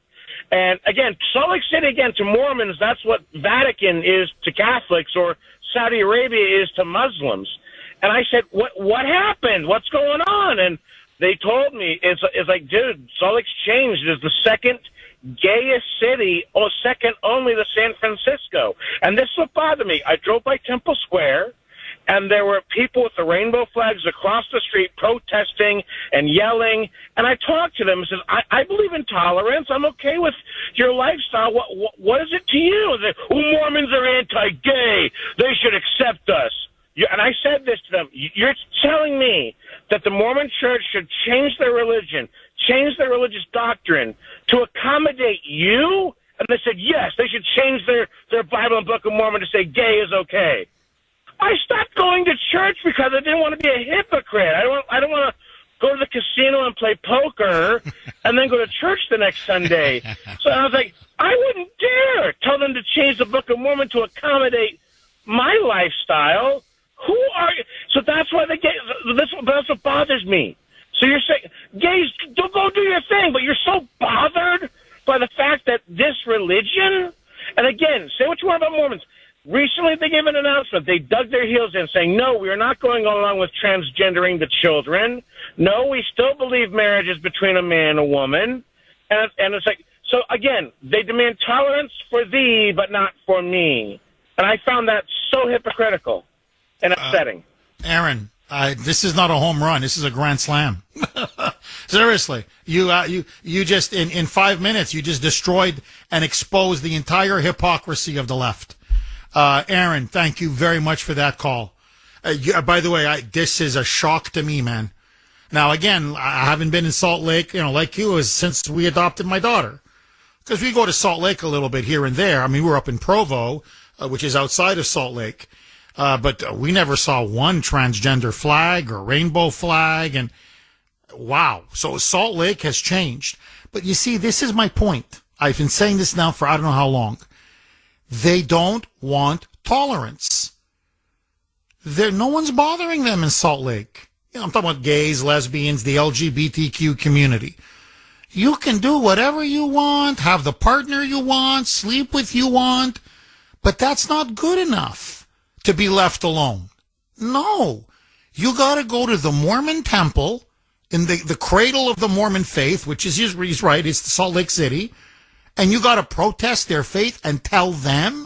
S6: And again, Salt Lake City, again, to Mormons, that's what Vatican is to Catholics or Saudi Arabia is to Muslims. And I said, what happened? What's going on? And they told me, it's like, dude, Salt Lake's changed. It's the second gayest city, or second only to San Francisco. And this is what bothered me. I drove by Temple Square, and there were people with the rainbow flags across the street protesting and yelling. And I talked to them and said, I believe in tolerance. I'm okay with your lifestyle. What is it to you? They, Mormons are anti-gay. They should accept us. And I said this to them. You're telling me that the Mormon church should change their religion, change their religious doctrine to accommodate you? And they said, yes, they should change their Bible and Book of Mormon to say gay is okay. I stopped going to church because I didn't want to be a hypocrite. I don't want to go to the casino and play poker, and then go to church the next Sunday. So I was like, I wouldn't dare tell them to change the Book of Mormon to accommodate my lifestyle. Who are you? So that's why that's what bothers me. So you're saying, gays, don't go do your thing, but you're so bothered by the fact that this religion, and again, say what you want about Mormons. Recently, they gave an announcement. They dug their heels in, saying, no, we are not going along with transgendering the children. No, we still believe marriage is between a man and a woman. And it's like, so again, they demand tolerance for thee, but not for me. And I found that so hypocritical and upsetting.
S1: Aaron, this is not a home run. This is a grand slam. Seriously, you just in 5 minutes you just destroyed and exposed the entire hypocrisy of the left. Aaron, thank you very much for that call. By the way, this is a shock to me, man. Now, again, I haven't been in Salt Lake, like you, since we adopted my daughter. Because we go to Salt Lake a little bit here and there. I mean, we're up in Provo, which is outside of Salt Lake. But we never saw one transgender flag or rainbow flag. And wow. So Salt Lake has changed. But you see, this is my point. I've been saying this now for I don't know how long. They don't want tolerance. No one's bothering them in Salt Lake. I'm talking about gays, lesbians, the LGBTQ community. You can do whatever you want, have the partner you want, sleep with you want, but that's not good enough to be left alone. No. You got to go to the Mormon temple in the cradle of the Mormon faith, which is, he's right, it's Salt Lake City, and you got to protest their faith and tell them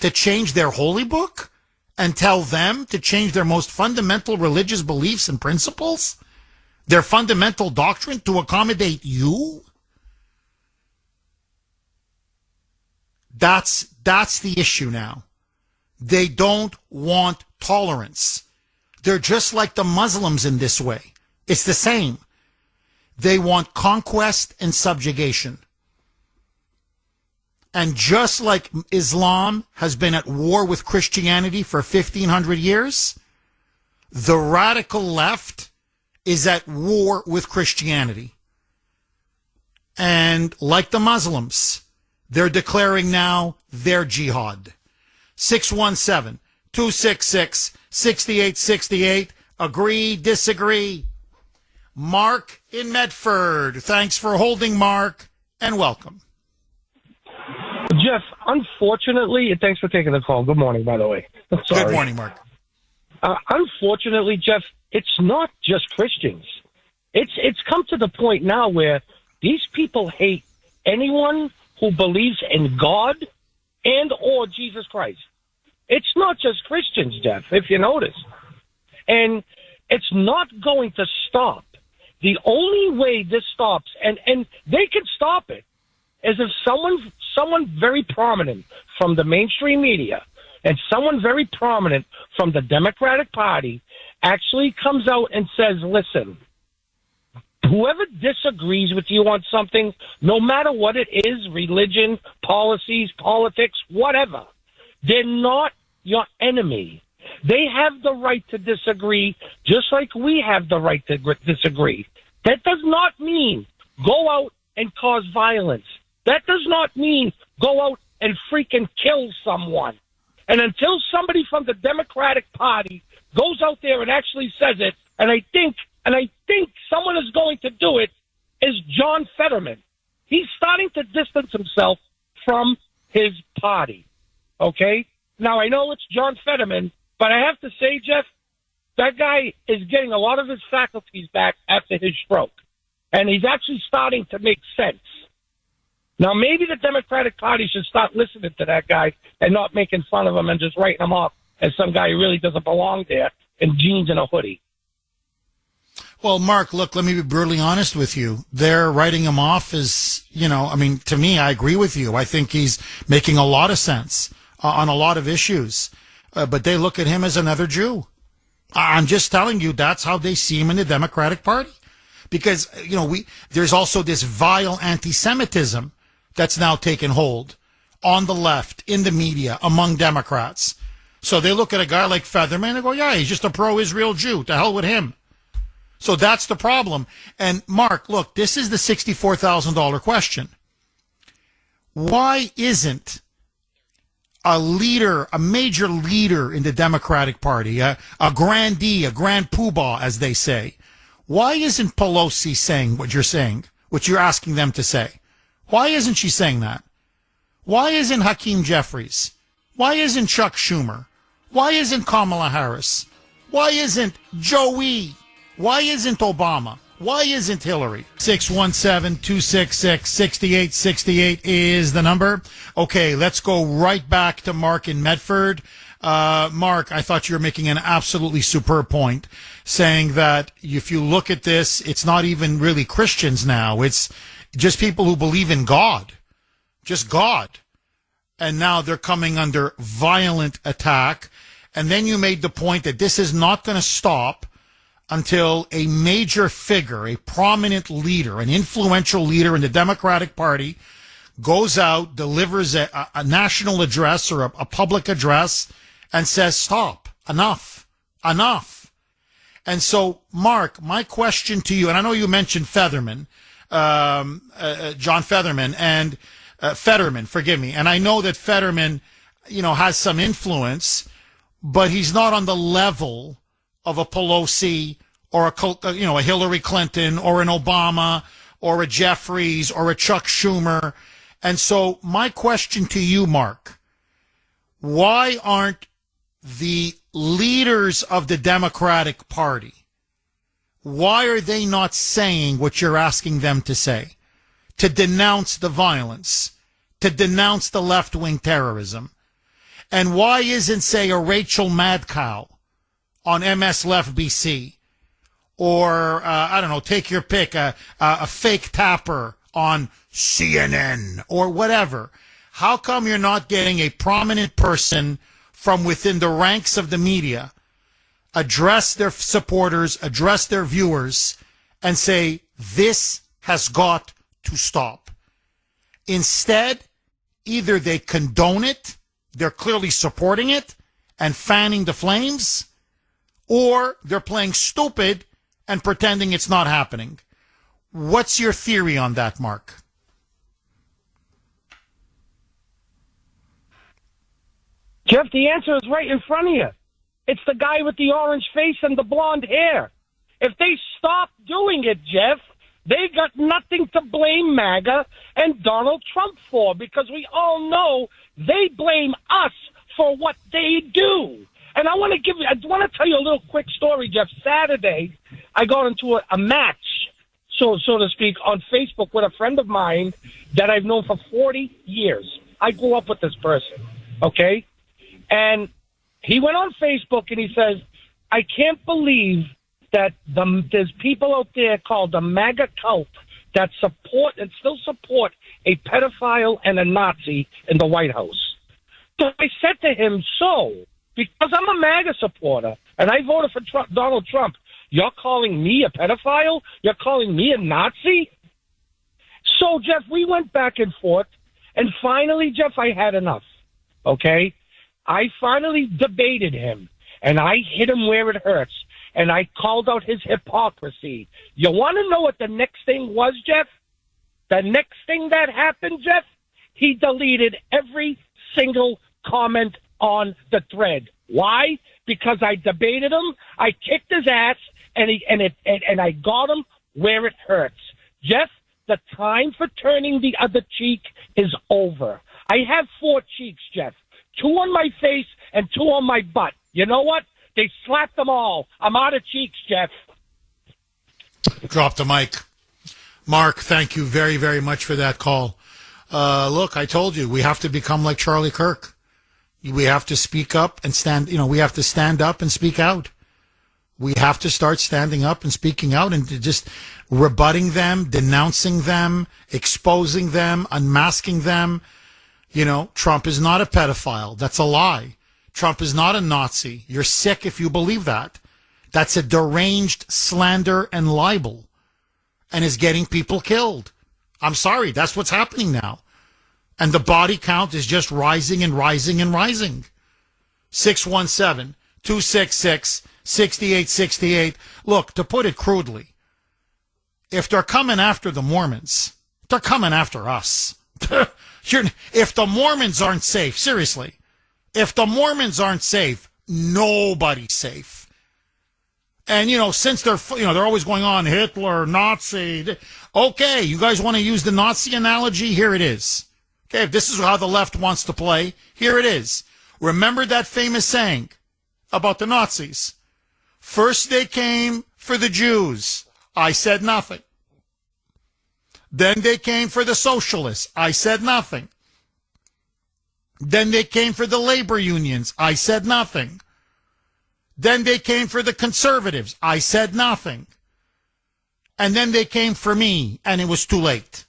S1: to change their holy book and tell them to change their most fundamental religious beliefs and principles, their fundamental doctrine to accommodate you. That's the issue now. They don't want tolerance. They're just like the Muslims in this way. It's the same. They want conquest and subjugation. And just like Islam has been at war with Christianity for 1,500 years, the radical left is at war with Christianity. And like the Muslims, they're declaring now their jihad. 617-266-6868. Agree, disagree. Mark in Medford. Thanks for holding, Mark, and welcome.
S7: Jeff, unfortunately, and thanks for taking the call. Good morning, by the way. Sorry.
S1: Good morning, Mark.
S7: Unfortunately, Jeff, it's not just Christians. It's come to the point now where these people hate anyone who believes in God and or Jesus Christ. It's not just Christians, Jeff, if you notice. And it's not going to stop. The only way this stops, and they can stop it, is if someone very prominent from the mainstream media and someone very prominent from the Democratic Party actually comes out and says, listen, whoever disagrees with you on something, no matter what it is, religion, policies, politics, whatever, they're not your enemy. They have the right to disagree, just like we have the right to disagree. That does not mean go out and cause violence. That does not mean go out and freaking kill someone. And until somebody from the Democratic Party goes out there and actually says it, and I think someone is going to do it, is John Fetterman. He's starting to distance himself from his party. Okay? Now, I know it's John Fetterman, but I have to say, Jeff, that guy is getting a lot of his faculties back after his stroke. And he's actually starting to make sense. Now, maybe the Democratic Party should start listening to that guy and not making fun of him and just writing him off as some guy who really doesn't belong there in jeans and a hoodie.
S1: Well, Mark, look, let me be brutally honest with you. They're writing him off as, to me, I agree with you. I think he's making a lot of sense on a lot of issues. But they look at him as another Jew. I'm just telling you, that's how they see him in the Democratic Party. Because, there's also this vile anti-Semitism that's now taken hold on the left, in the media, among Democrats. So they look at a guy like Featherman and go, yeah, he's just a pro-Israel Jew. To hell with him. So that's the problem. And Mark, look, this is the $64,000 question. Why isn't a leader, a major leader in the Democratic Party, a grandee, a grand poobah, as they say, why isn't Pelosi saying what you're saying, what you're asking them to say? Why isn't she saying that? Why isn't Hakeem Jeffries? Why isn't Chuck Schumer? Why isn't Kamala Harris? Why isn't Joey? Why isn't Obama? Why isn't Hillary? 617-266-6868 is the number. Okay, let's go right back to Mark in Medford. Mark, I thought you were making an absolutely superb point, saying that if you look at this, it's not even really Christians now. It's just people who believe in God. Just God. And now they're coming under violent attack. And then you made the point that this is not going to stop until a major figure, a prominent leader, an influential leader in the Democratic Party goes out, delivers a national address or a public address and says, stop, enough. And so, Mark, my question to you, and I know you mentioned Fetterman, John Fetterman, and Fetterman, forgive me. And I know that Fetterman, has some influence, but he's not on the level of a Pelosi or a Hillary Clinton or an Obama or a Jeffries or a Chuck Schumer. And so my question to you, Mark, why aren't the leaders of the Democratic Party, why are they not saying what you're asking them to say? To denounce the violence, to denounce the left-wing terrorism? And why isn't, say, a Rachel Madcow on MS Left BC, or, take your pick, a fake tapper on CNN or whatever? How come you're not getting a prominent person from within the ranks of the media address their supporters, address their viewers, and say, this has got to stop? Instead, either they condone it, they're clearly supporting it and fanning the flames, or they're playing stupid and pretending it's not happening. What's your theory on that, Mark?
S7: Jeff, the answer is right in front of you. It's the guy with the orange face and the blonde hair. If they stop doing it, Jeff, they got nothing to blame MAGA and Donald Trump for, because we all know they blame us for what they do. And I want to tell you a little quick story, Jeff. Saturday, I got into a match, so to speak, on Facebook with a friend of mine that I've known for 40 years. I grew up with this person, okay? And he went on Facebook and he says, I can't believe that there's people out there called the MAGA cult that support and still support a pedophile and a Nazi in the White House. So I said to him, because I'm a MAGA supporter and I voted for Donald Trump, you're calling me a pedophile? You're calling me a Nazi? So, Jeff, we went back and forth, and finally, Jeff, I had enough, okay? I finally debated him, and I hit him where it hurts, and I called out his hypocrisy. You want to know what the next thing was, Jeff? The next thing that happened, Jeff, he deleted every single comment on the thread. Why? Because I debated him, I kicked his ass, and I got him where it hurts. Jeff, the time for turning the other cheek is over. I have 4 cheeks, Jeff. 2 on my face and 2 on my butt. You know what? They slapped them all. I'm out of cheeks, Jeff.
S1: Drop the mic. Mark, thank you very, very much for that call. Look, I told you, we have to become like Charlie Kirk. We have to speak up and we have to stand up and speak out. We have to start standing up and speaking out and just rebutting them, denouncing them, exposing them, unmasking them. Trump is not a pedophile. That's a lie. Trump is not a Nazi. You're sick if you believe that. That's a deranged slander and libel and is getting people killed. I'm sorry. That's what's happening now. And the body count is just rising and rising and rising. 617-266 6868. Look, to put it crudely, if they're coming after the Mormons, they're coming after us. If the Mormons aren't safe, seriously, if the Mormons aren't safe, nobody's safe. And, since they're always going on Hitler, Nazi. Okay, you guys want to use the Nazi analogy? Here it is. Okay, if this is how the left wants to play, here it is. Remember that famous saying about the Nazis? First they came for the Jews. I said nothing. Then they came for the socialists. I said nothing. Then they came for the labor unions. I said nothing. Then they came for the conservatives. I said nothing. And then they came for me, and it was too late.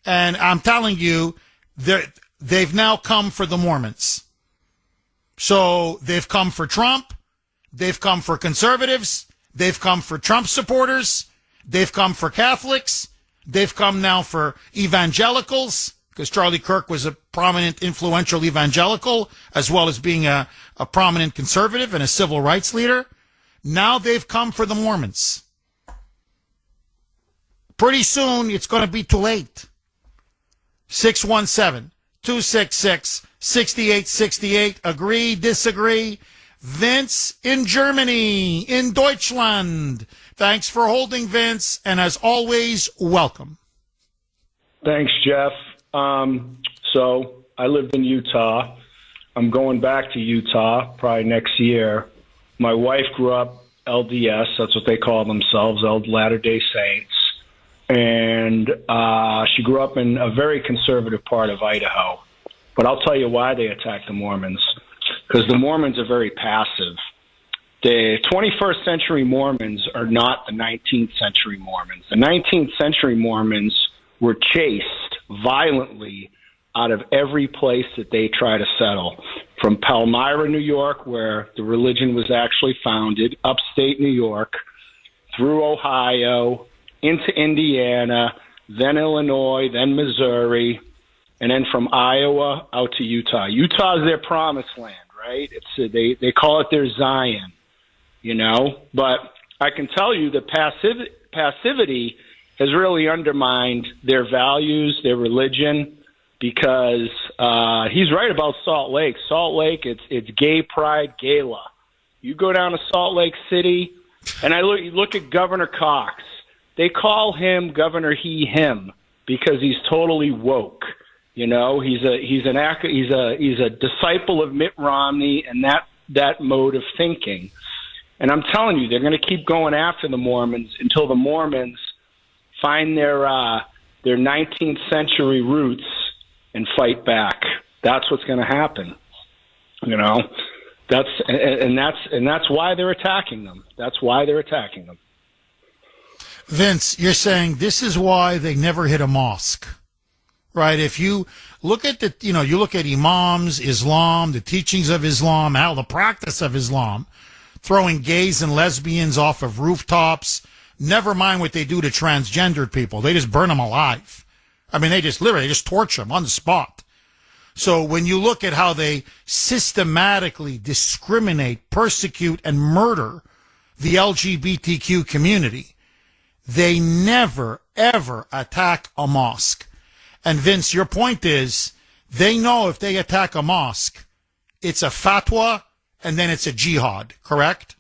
S1: And I'm telling you, they've now come for the Mormons. So they've come for Trump. They've come for conservatives. They've come for Trump supporters. They've come for Catholics. They've come now for evangelicals, because Charlie Kirk was a prominent, influential evangelical, as well as being a prominent conservative and a civil rights leader. Now they've come for the Mormons. Pretty soon, it's going to be too late. 617-266-6868. Agree, disagree? Vince in Germany, in Deutschland. Thanks for holding, Vince, and as always, welcome.
S8: Thanks, Jeff. So I lived in Utah. I'm going back to Utah probably next year. My wife grew up LDS. That's what they call themselves, Latter-day Saints. And she grew up in a very conservative part of Idaho. But I'll tell you why they attack the Mormons. Because the Mormons are very passive. The 21st century Mormons are not the 19th century Mormons. The 19th century Mormons were chased violently out of every place that they try to settle. From Palmyra, New York, where the religion was actually founded, upstate New York, through Ohio, into Indiana, then Illinois, then Missouri, and then from Iowa out to Utah. Utah is their promised land, right? They call it their Zion, But I can tell you that passivity has really undermined their values, their religion, because he's right about Salt Lake. Salt Lake, it's gay pride gala. You go down to Salt Lake City, and look at Governor Cox. They call him Governor him because he's totally woke. He's a disciple of Mitt Romney and that mode of thinking. And I'm telling you, they're going to keep going after the Mormons until the Mormons find their 19th century roots and fight back. That's what's going to happen. That's why they're attacking them. That's why they're attacking them.
S1: Vince, you're saying this is why they never hit a mosque, right? If you look at you look at imams, Islam, the teachings of Islam, how the practice of Islam, throwing gays and lesbians off of rooftops. Never mind what they do to transgendered people. They just burn them alive. I mean, they just torture them on the spot. So when you look at how they systematically discriminate, persecute, and murder the LGBTQ community, they never, ever attack a mosque. And Vince, your point is, they know if they attack a mosque, it's a fatwa, and then it's a jihad, correct?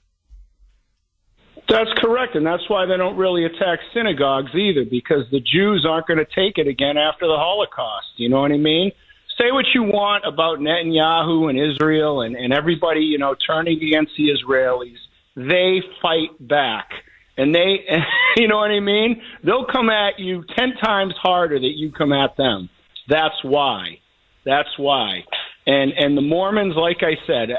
S8: That's correct, and that's why they don't really attack synagogues either, because the Jews aren't going to take it again after the Holocaust. You know what I mean? Say what you want about Netanyahu and Israel and everybody, turning against the Israelis. They fight back, and you know what I mean? They'll come at you 10 times harder than you come at them. That's why. And the Mormons, like I said,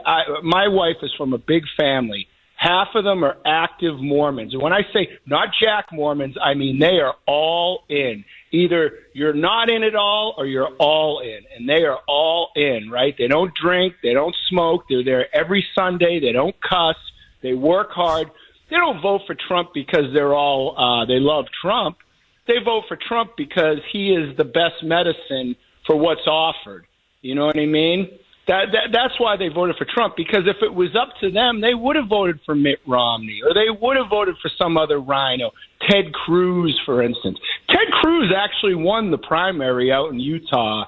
S8: my wife is from a big family. Half of them are active Mormons. And when I say not Jack Mormons, I mean they are all in. Either you're not in at all or you're all in. And they are all in, right? They don't drink. They don't smoke. They're there every Sunday. They don't cuss. They work hard. They don't vote for Trump because they love Trump. They vote for Trump because he is the best medicine for what's offered. You know what I mean? That's why they voted for Trump, because if it was up to them, they would have voted for Mitt Romney, or they would have voted for some other rhino, Ted Cruz, for instance. Ted Cruz actually won the primary out in Utah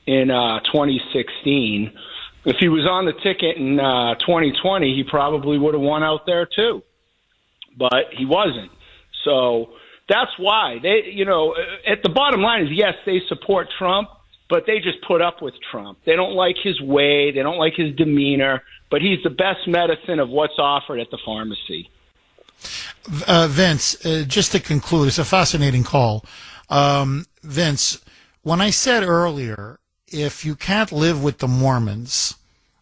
S8: in 2016. If he was on the ticket in 2020, he probably would have won out there too, but he wasn't. So that's why at the bottom line is, yes, they support Trump, but they just put up with Trump. They don't like his way. They don't like his demeanor, but he's the best medicine of what's offered at the pharmacy.
S1: Vince, just to conclude, it's a fascinating call. Vince, when I said earlier, if you can't live with the Mormons,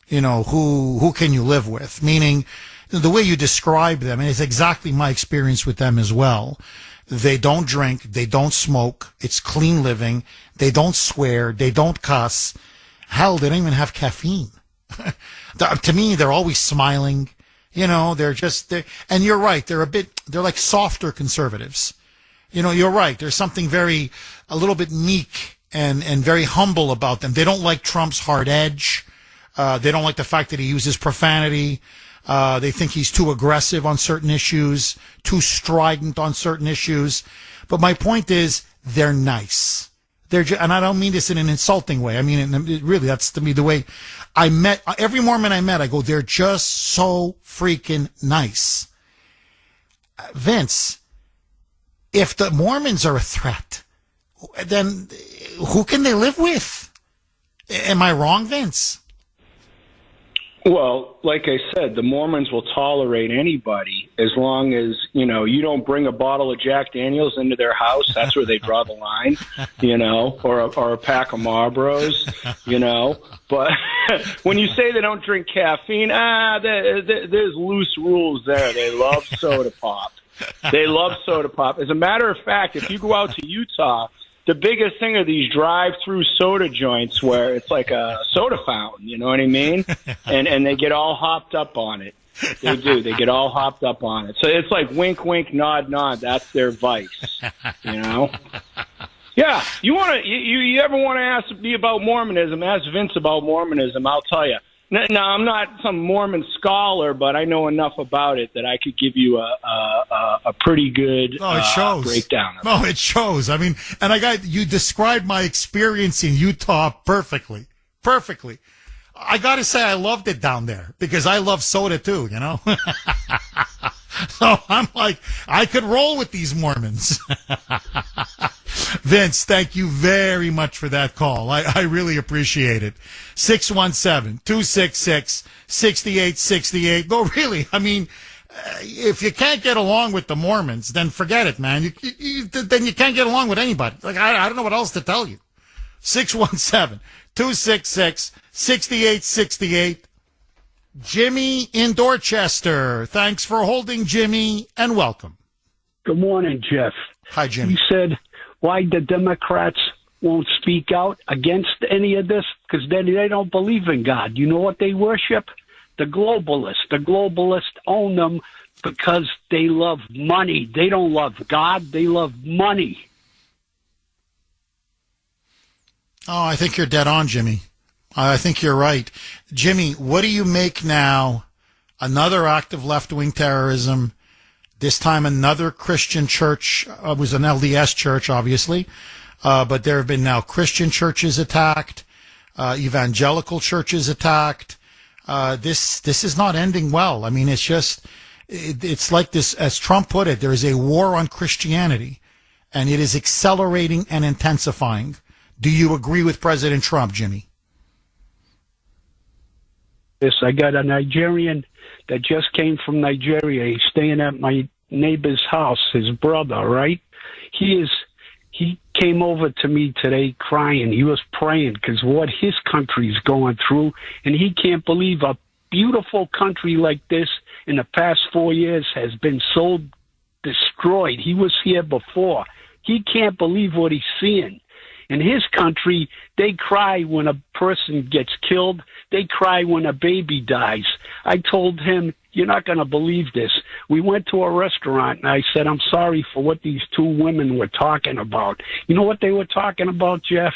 S1: who can you live with? Meaning, the way you describe them, and it's exactly my experience with them as well. They don't drink. They don't smoke. It's clean living. They don't swear. They don't cuss. Hell, they don't even have caffeine. To me, they're always smiling. They're and you're right. They're like softer conservatives. You're right. There's something a little bit meek and very humble about them. They don't like Trump's hard edge. They don't like the fact that he uses profanity. They think he's too aggressive on certain issues, too strident on certain issues. But my point is, they're nice. And I don't mean this in an insulting way. I mean, really, that's to me the way I met every Mormon I met. I go, they're just so freaking nice. Vince, if the Mormons are a threat, then who can they live with? Am I wrong, Vince?
S8: Well, like I said, the Mormons will tolerate anybody as long as, you don't bring a bottle of Jack Daniels into their house. That's where they draw the line, or a pack of Marlboros, But when you say they don't drink caffeine, there's loose rules there. They love soda pop. As a matter of fact, if you go out to Utah, the biggest thing are these drive-through soda joints where it's like a soda fountain, you know what I mean? And they get all hopped up on it. They do. They get all hopped up on it. So it's like wink, wink, nod, nod. That's their vice, Yeah. You ever want to ask me about Mormonism? Ask Vince about Mormonism. I'll tell you. Now, I'm not some Mormon scholar, but I know enough about it that I could give you a pretty good breakdown of it.
S1: No, it shows. I mean, and you described my experience in Utah perfectly. Perfectly. I got to say, I loved it down there because I love soda too, So I'm like, I could roll with these Mormons. Vince, thank you very much for that call. I really appreciate it. 617-266-6868. No, really, I mean, if you can't get along with the Mormons, then forget it, man. Then you can't get along with anybody. Like, I don't know what else to tell you. 617-266-6868. Jimmy in Dorchester. Thanks for holding, Jimmy, and welcome.
S9: Good morning, Jeff.
S1: Hi, Jimmy.
S9: You said why the Democrats won't speak out against any of this? Because they don't believe in God. You know what they worship? The globalists. The globalists own them because they love money. They don't love God. They love money.
S1: Oh, I think you're dead on, Jimmy. I think you're right. Jimmy, what do you make now? Another act of left-wing terrorism. This time another Christian church. It was an LDS church, obviously. But there have been now Christian churches attacked, evangelical churches attacked. This is not ending well. I mean, it's like this, as Trump put it, there is a war on Christianity, and it is accelerating and intensifying. Do you agree with President Trump, Jimmy?
S9: Yes, I got a Nigerian that just came from Nigeria. He's staying at my neighbor's house, his brother, right? He came over to me today crying. He was praying because what his country's going through, and he can't believe a beautiful country like this in the past 4 years has been so destroyed. He was here before. He can't believe what he's seeing. In his country, they cry when a person gets killed. They cry when a baby dies. I told him, you're not going to believe this. We went to a restaurant, and I said, I'm sorry for what these two women were talking about. You know what they were talking about, Jeff?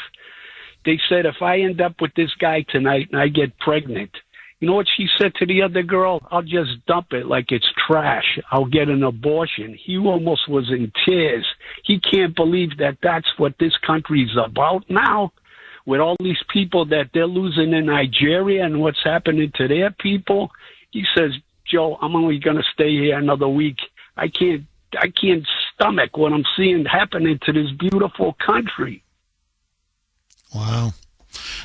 S9: They said, if I end up with this guy tonight and I get pregnant, you know what she said to the other girl? I'll just dump it like it's trash. I'll get an abortion. He almost was in tears. He can't believe that that's what this country's about now, with all these people that they're losing in Nigeria and what's happening to their people. He says, Joe, I'm only going to stay here another week. I can't stomach what I'm seeing happening to this beautiful country.
S1: Wow.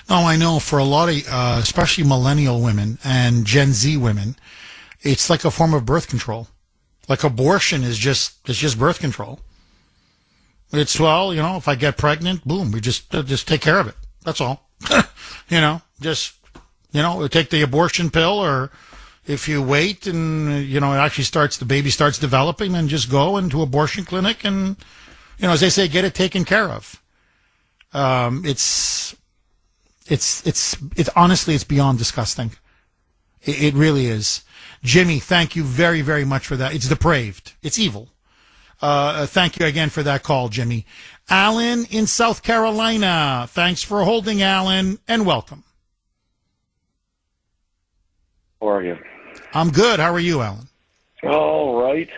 S1: No, I know for a lot of, especially millennial women and Gen Z women, it's like a form of birth control. Like abortion is just birth control. It's, well, you know, if I get pregnant, boom, we just take care of it. That's all. Take the abortion pill, or if you wait and, it actually the baby starts developing, then just go into abortion clinic and, as they say, get it taken care of. It's honestly, it's beyond disgusting. It really is. Jimmy, thank you very, very much for that. It's depraved. It's evil. Thank you again for that call, Jimmy. Alan in South Carolina. Thanks for holding, Alan, and welcome.
S10: How are you?
S1: I'm good. How are you, Alan?
S10: All right.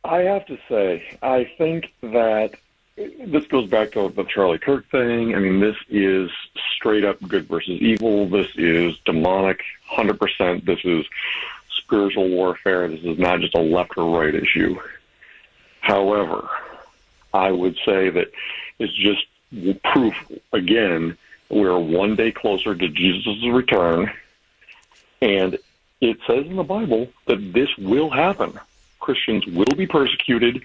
S10: I have to say, I think that this goes back to the Charlie Kirk thing. I mean, this is straight up good versus evil. This is demonic, 100%. This is spiritual warfare. This is not just a left or right issue. However, I would say that it's just proof, again, we're one day closer to Jesus' return, and it says in the Bible that this will happen. Christians will be persecuted.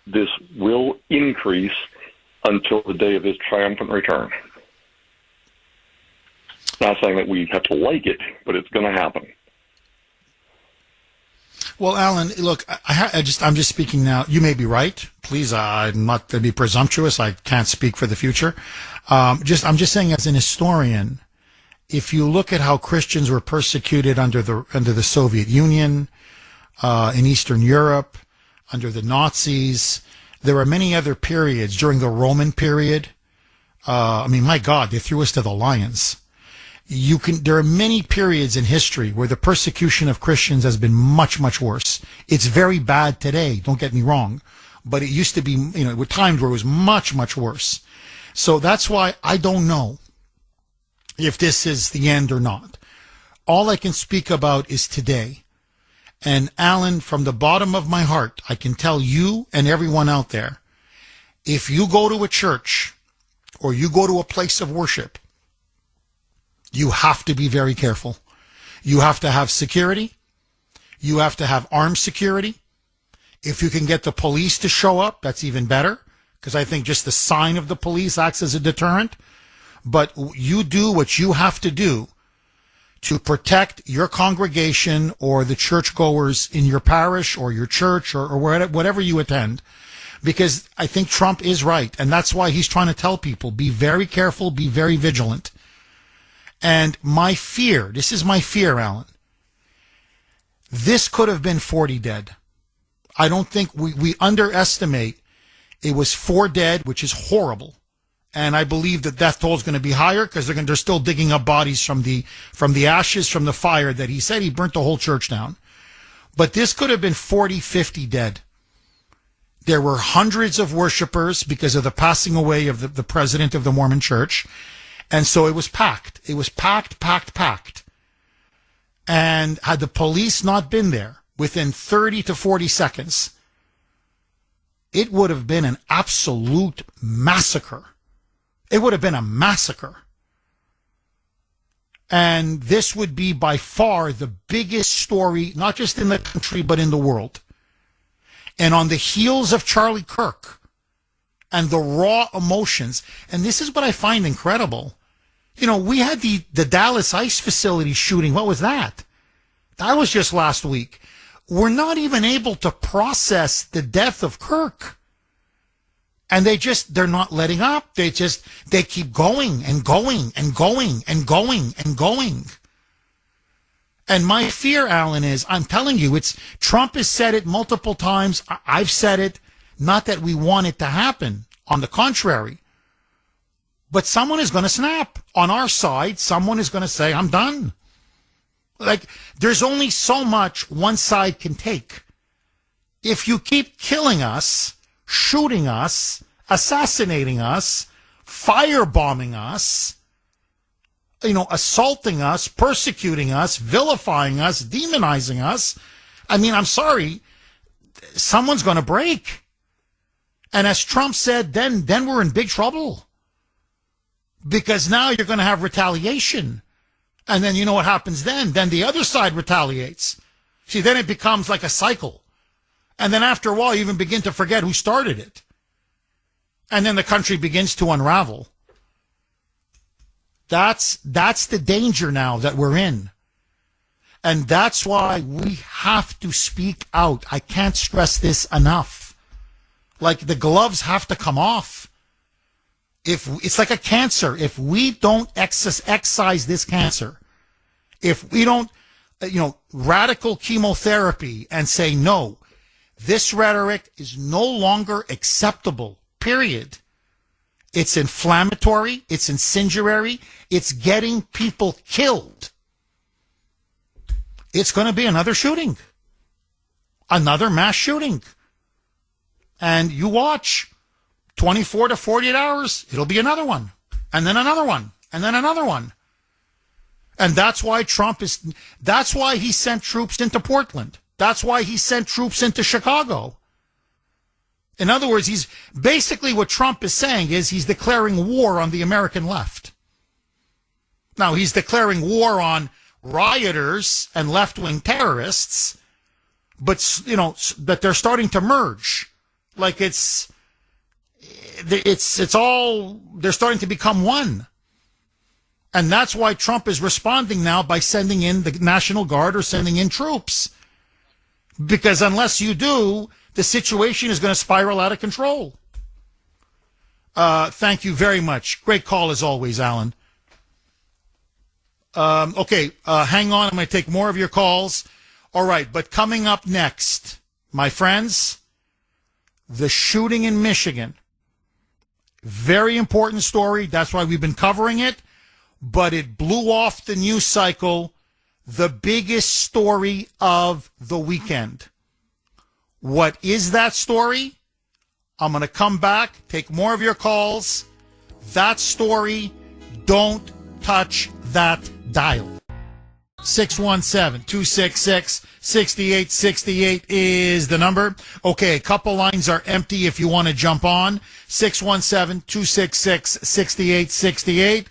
S10: This will increase until the day of his triumphant return. Not saying that we have to like it, but it's going to happen.
S1: Well, Alan, look, I'm just speaking now. You may be right. Please, I'm not going to be presumptuous. I can't speak for the future. I'm just saying, as an historian, if you look at how Christians were persecuted under the Soviet Union, in Eastern Europe, under the Nazis, there are many other periods during the Roman period. My God, they threw us to the lions. There are many periods in history where the persecution of Christians has been much, much worse. It's very bad today, don't get me wrong, but it used to be, with times where it was much, much worse. So that's why I don't know if this is the end or not. All I can speak about is today. And Alan, from the bottom of my heart, I can tell you and everyone out there, if you go to a church or you go to a place of worship, you have to be very careful. You have to have security. You have to have armed security. If you can get the police to show up, that's even better, because I think just the sign of the police acts as a deterrent. But you do what you have to do to protect your congregation or the churchgoers in your parish or your church or whatever you attend, because I think Trump is right. And that's why he's trying to tell people, be very careful, be very vigilant. And my fear, this is my fear, Alan, this could have been 40 dead. I don't think we underestimate. It was 4 dead, which is horrible. And I believe that death toll is going to be higher because they're still digging up bodies from the ashes from the fire that he said he burnt the whole church down. But this could have been 40, 50 dead. There were hundreds of worshipers because of the passing away of the president of the Mormon Church. And so it was packed. It was packed. And had the police not been there within 30 to 40 seconds, it would have been an absolute massacre. It would have been a massacre. And this would be by far the biggest story, not just in the country, but in the world. And on the heels of Charlie Kirk and the raw emotions, and this is what I find incredible. We had the Dallas ICE facility shooting. What was that? That was just last week. We're not even able to process the death of Kirk. And they're not letting up. They keep going and going and going and going and going. And my fear, Alan, is, I'm telling you, Trump has said it multiple times. I've said it. Not that we want it to happen. On the contrary. But someone is going to snap. On our side, someone is going to say, I'm done. Like, there's only so much one side can take. If you keep killing us, shooting us, assassinating us, firebombing us, assaulting us, persecuting us, vilifying us, demonizing us, I mean, I'm sorry, someone's going to break. And as Trump said, then we're in big trouble. Because now you're going to have retaliation. And then you know what happens then? Then the other side retaliates. See, then it becomes like a cycle. And then after a while, you even begin to forget who started it. And then the country begins to unravel. That's the danger now that we're in. And that's why we have to speak out. I can't stress this enough. Like, the gloves have to come off. It's like a cancer. If we don't excise this cancer, if we don't, radical chemotherapy and say, no, this rhetoric is no longer acceptable, period. It's inflammatory. It's incendiary. It's getting people killed. It's going to be another shooting, another mass shooting. And you watch 24 to 48 hours, it'll be another one, and then another one, and then another one. And that's why that's why he sent troops into Portland. That's why he sent troops into Chicago. In other words, he's basically what Trump is saying is he's declaring war on the American left. Now, he's declaring war on rioters and left-wing terrorists, but, that they're starting to merge. Like it's all, they're starting to become one. And that's why Trump is responding now by sending in the National Guard or sending in troops. Because unless you do, the situation is going to spiral out of control. Thank you very much. Great call as always, Alan. Okay, hang on. I'm going to take more of your calls. All right, but coming up next, my friends, the shooting in Michigan. Very important story. That's why we've been covering it. But it blew off the news cycle. The biggest story of the weekend. What is that story? I'm going to come back, take more of your calls. That story, don't touch that dial. 617-266-6868 is the number. Okay, a couple lines are empty if you want to jump on. 617-266-6868.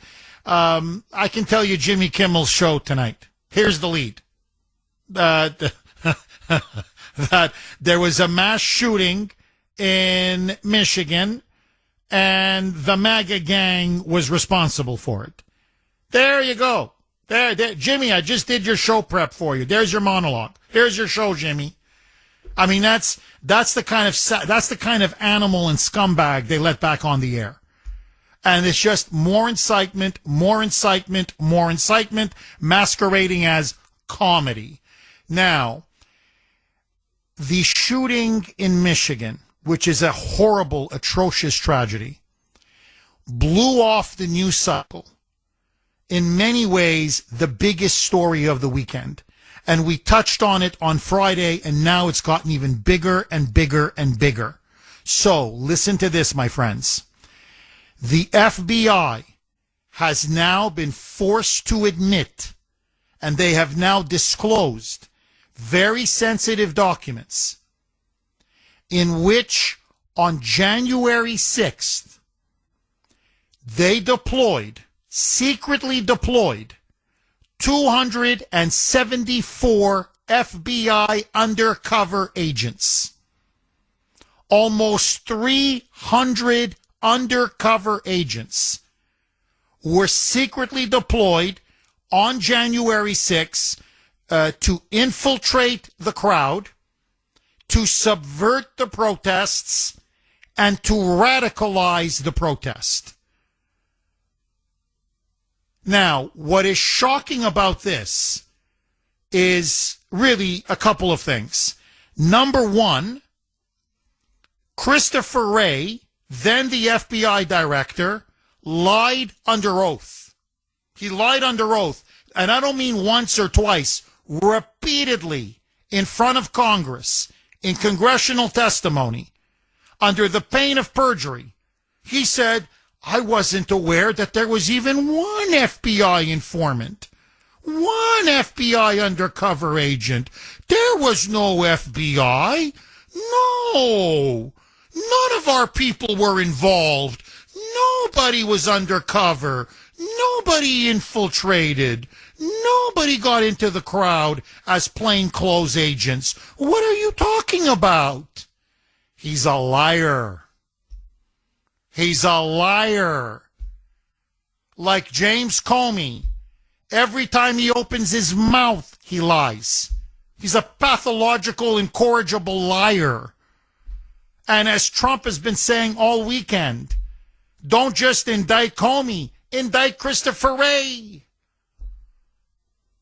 S1: I can tell you Jimmy Kimmel's show tonight. Here's the lead. That there was a mass shooting in Michigan, and the MAGA gang was responsible for it. There you go. There, Jimmy, I just did your show prep for you. There's your monologue. There's your show, Jimmy. I mean, that's the kind of animal and scumbag they let back on the air. And it's just more incitement, masquerading as comedy. Now, the shooting in Michigan, which is a horrible, atrocious tragedy, blew off the news cycle. In many ways, the biggest story of the weekend. And we touched on it on Friday, and now it's gotten even bigger and bigger and bigger. So, listen to this, my friends. The FBI has now been forced to admit, and they have now disclosed, very sensitive documents in which on January 6th, they secretly deployed 274 FBI undercover agents. Almost 300 undercover agents were secretly deployed on January 6th to infiltrate the crowd, to subvert the protests, and to radicalize the protest. Now, what is shocking about this is really a couple of things. Number one, Christopher Wray, then the FBI director, lied under oath. He lied under oath. And I don't mean once or twice, repeatedly in front of Congress, in congressional testimony, under the pain of perjury. He said, I wasn't aware that there was even one FBI informant, one FBI undercover agent. There was no FBI. No. None of our people were involved. Nobody was undercover. Nobody infiltrated. Nobody got into the crowd as plainclothes agents. What are you talking about? He's a liar. He's a liar. Like James Comey, every time he opens his mouth, he lies. He's a pathological, incorrigible liar. And as Trump has been saying all weekend, don't just indict Comey, indict Christopher Wray.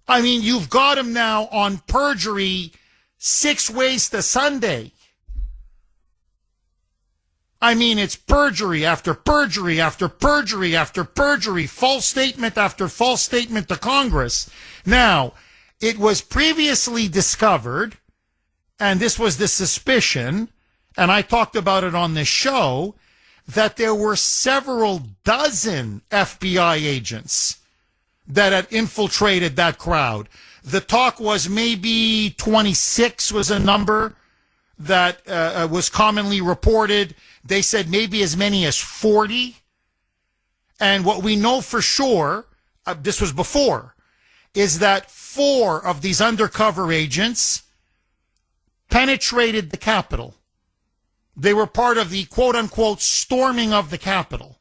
S1: I mean, you've got him now on perjury 6 ways to Sunday. I mean, it's perjury after perjury after perjury after perjury, false statement after false statement to Congress. Now, it was previously discovered, and this was the suspicion, and I talked about it on this show, that there were several dozen FBI agents that had infiltrated that crowd. The talk was maybe 26 was a number that was commonly reported. They said maybe as many as 40. And what we know for sure, this was before, is that 4 of these undercover agents penetrated the Capitol. They were part of the quote-unquote storming of the Capitol.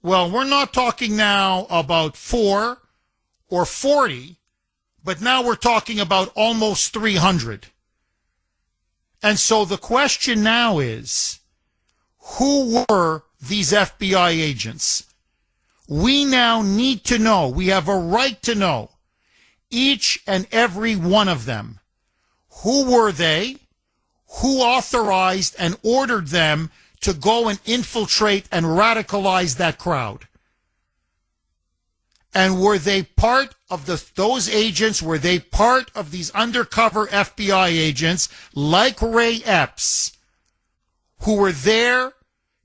S1: Well, we're not talking now about 4 or 40, but now we're talking about almost 300. And so the question now is, who were these FBI agents? We now need to know, we have a right to know, each and every one of them. Who were they? Who authorized and ordered them to go and infiltrate and radicalize that crowd? And were they part of those agents, were they part of these undercover FBI agents like Ray Epps, who were there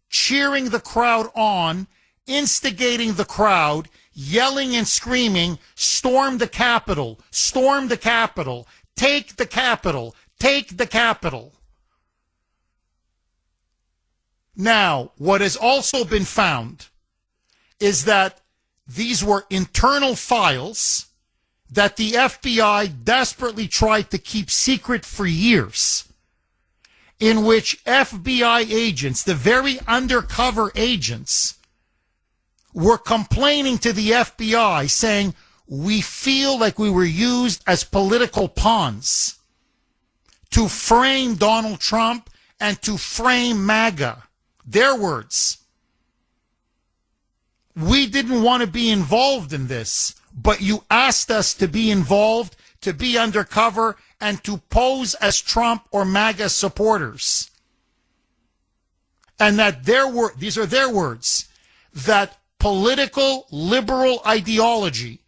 S1: cheering the crowd on, instigating the crowd, yelling and screaming, storm the Capitol, take the Capitol, take the Capitol. Now, what has also been found is that these were internal files that the FBI desperately tried to keep secret for years, in which FBI agents, the very undercover agents, were complaining to the FBI saying, we feel like we were used as political pawns to frame Donald Trump and to frame MAGA. Their words. We didn't want to be involved in this, but you asked us to be involved, to be undercover, and to pose as Trump or MAGA supporters. And that these are their words, that political liberal ideology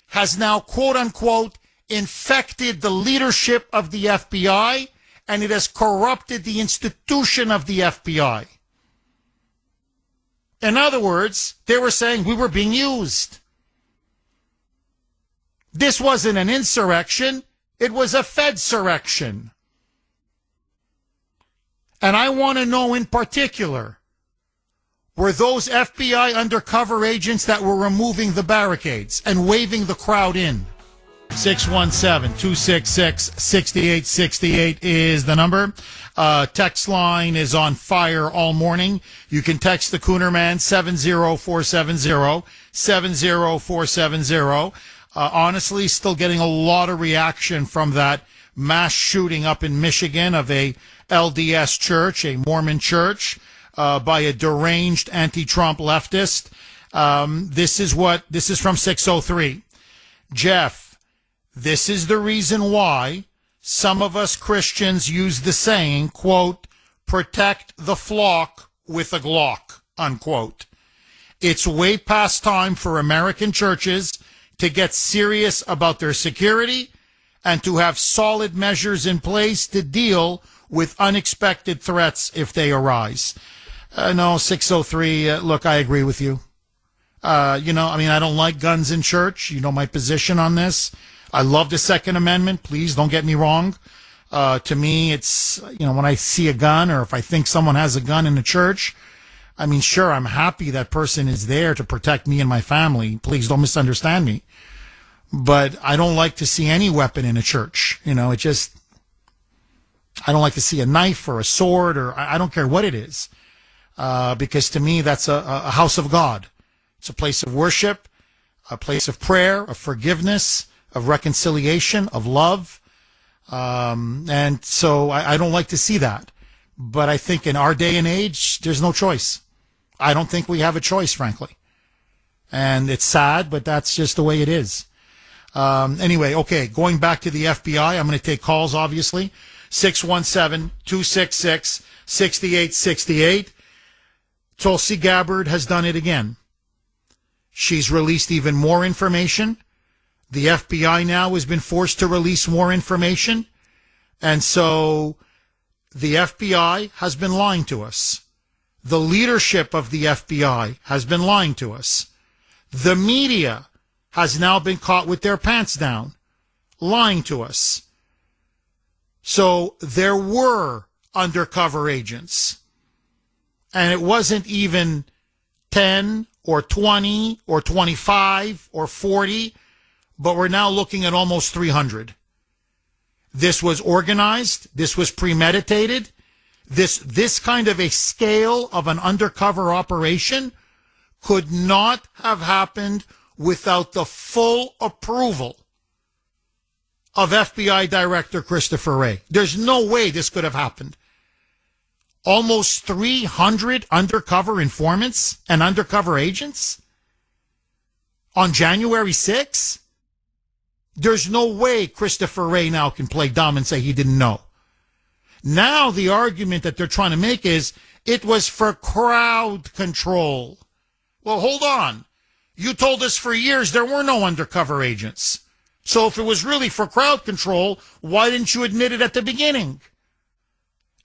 S1: has now, quote unquote, infected the leadership of the FBI, and it has corrupted the institution of the FBI. In other words, they were saying we were being used. This wasn't an insurrection. It was a Fedsurrection. And I want to know in particular, were those FBI undercover agents that were removing the barricades and waving the crowd in? 617-266-6868 is the number. Text line is on fire all morning. You can text the Kuhner Man 70470, 70470. Honestly, still getting a lot of reaction from that mass shooting up in Michigan of a LDS church, a Mormon church, by a deranged anti-Trump leftist. This is from 603. Jeff, this is the reason why some of us Christians use the saying, quote, protect the flock with a Glock, unquote. It's way past time for American churches to get serious about their security and to have solid measures in place to deal with unexpected threats if they arise. No, 603, look, I agree with you. I don't like guns in church. You know my position on this. I love the Second Amendment. Please don't get me wrong. To me, it's, when I see a gun or if I think someone has a gun in the church, I mean, sure, I'm happy that person is there to protect me and my family. Please don't misunderstand me. But I don't like to see any weapon in a church. I don't like to see a knife or a sword or I don't care what it is. Because to me, that's a house of God. It's a place of worship, a place of prayer, of forgiveness, of reconciliation, of love. And so I don't like to see that. But I think in our day and age, there's no choice. I don't think we have a choice, frankly. And it's sad, but that's just the way it is. Anyway, okay, going back to the FBI, I'm going to take calls, obviously. 617-266-6868. Tulsi Gabbard has done it again. She's released even more information. The FBI now has been forced to release more information. And so the FBI has been lying to us. The leadership of the FBI has been lying to us. The media has now been caught with their pants down, lying to us. So there were undercover agents. And it wasn't even 10 or 20 or 25 or 40, but we're now looking at almost 300. This was organized. This was premeditated. This kind of a scale of an undercover operation could not have happened without the full approval of FBI Director Christopher Wray. There's no way this could have happened. Almost 300 undercover informants and undercover agents on January 6th? There's no way Christopher Wray now can play dumb and say he didn't know. Now the argument that they're trying to make is it was for crowd control. Well, hold on. You told us for years there were no undercover agents. So if it was really for crowd control, why didn't you admit it at the beginning?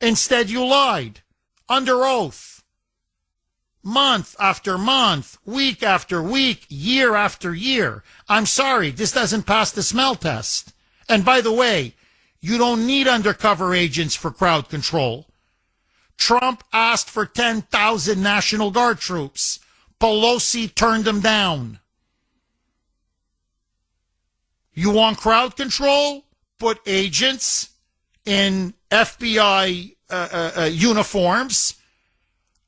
S1: Instead, you lied under oath. Month after month, week after week, year after year. I'm sorry, this doesn't pass the smell test. And by the way, you don't need undercover agents for crowd control. Trump asked for 10,000 National Guard troops. Pelosi turned them down. You want crowd control? Put agents in FBI uniforms,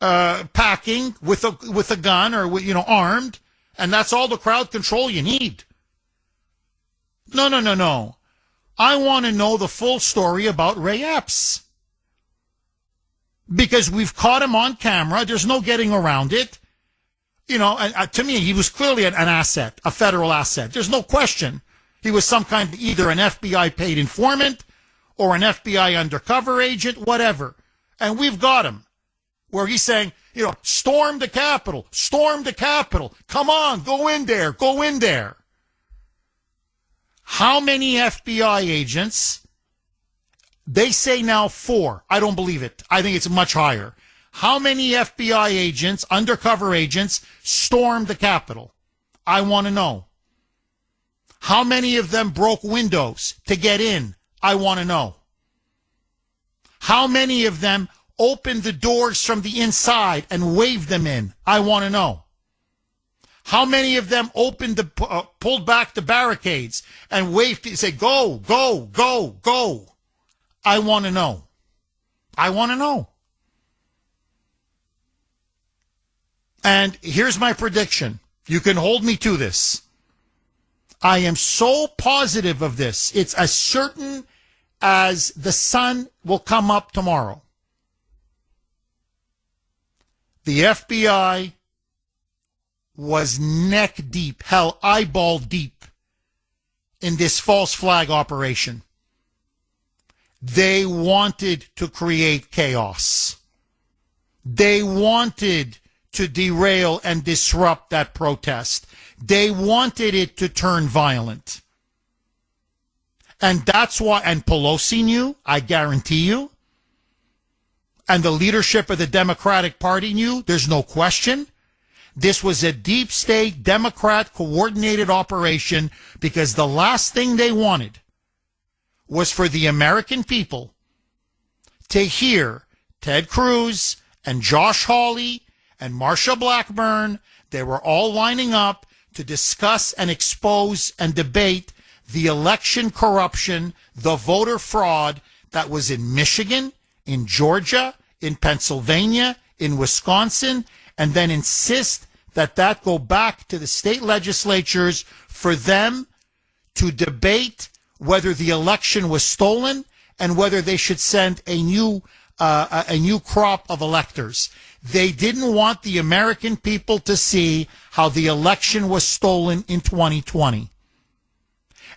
S1: packing with a gun or armed, and that's all the crowd control you need. No. I want to know the full story about Ray Epps. Because we've caught him on camera. There's no getting around it. To me, he was clearly an asset, a federal asset. There's no question. He was some kind of either an FBI paid informant or an FBI undercover agent, whatever. And we've got him. Where he's saying, storm the Capitol, come on, go in there. How many FBI agents? They say now 4. I don't believe it. I think it's much higher. How many FBI agents, undercover agents, stormed the Capitol? I want to know. How many of them broke windows to get in? I want to know. How many of them opened the doors from the inside and waved them in? I want to know. How many of them pulled back the barricades and waved to say, go, go, go, go? I want to know. I want to know. And here's my prediction. You can hold me to this. I am so positive of this. It's as certain as the sun will come up tomorrow. The FBI was neck deep, hell, eyeball deep in this false flag operation. They wanted to create chaos. They wanted to derail and disrupt that protest. They wanted it to turn violent. And that's why, and Pelosi knew, I guarantee you, and the leadership of the Democratic Party knew, there's no question. This was a deep state Democrat coordinated operation because the last thing they wanted was for the American people to hear Ted Cruz and Josh Hawley and Marsha Blackburn. They were all lining up to discuss and expose and debate the election corruption, the voter fraud that was in Michigan, in Georgia, in Pennsylvania, in Wisconsin, and then insist that go back to the state legislatures for them to debate whether the election was stolen and whether they should send a new crop of electors. They didn't want the American people to see how the election was stolen in 2020.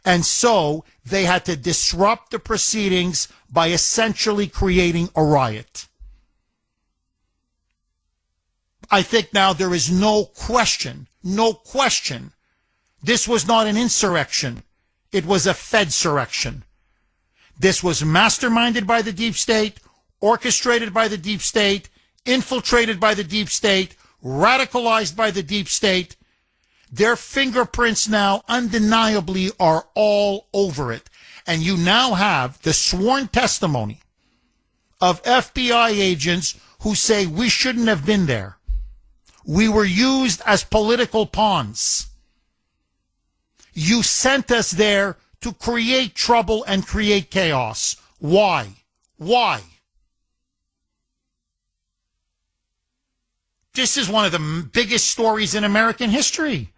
S1: And so they had to disrupt the proceedings by essentially creating a riot. I think now there is no question, this was not an insurrection. It was a Fedsurrection. This was masterminded by the deep state, orchestrated by the deep state, infiltrated by the deep state, radicalized by the deep state. Their fingerprints now undeniably are all over it. And you now have the sworn testimony of FBI agents who say we shouldn't have been there. We were used as political pawns. You sent us there to create trouble and create chaos. Why? Why? This is one of the biggest stories in American history.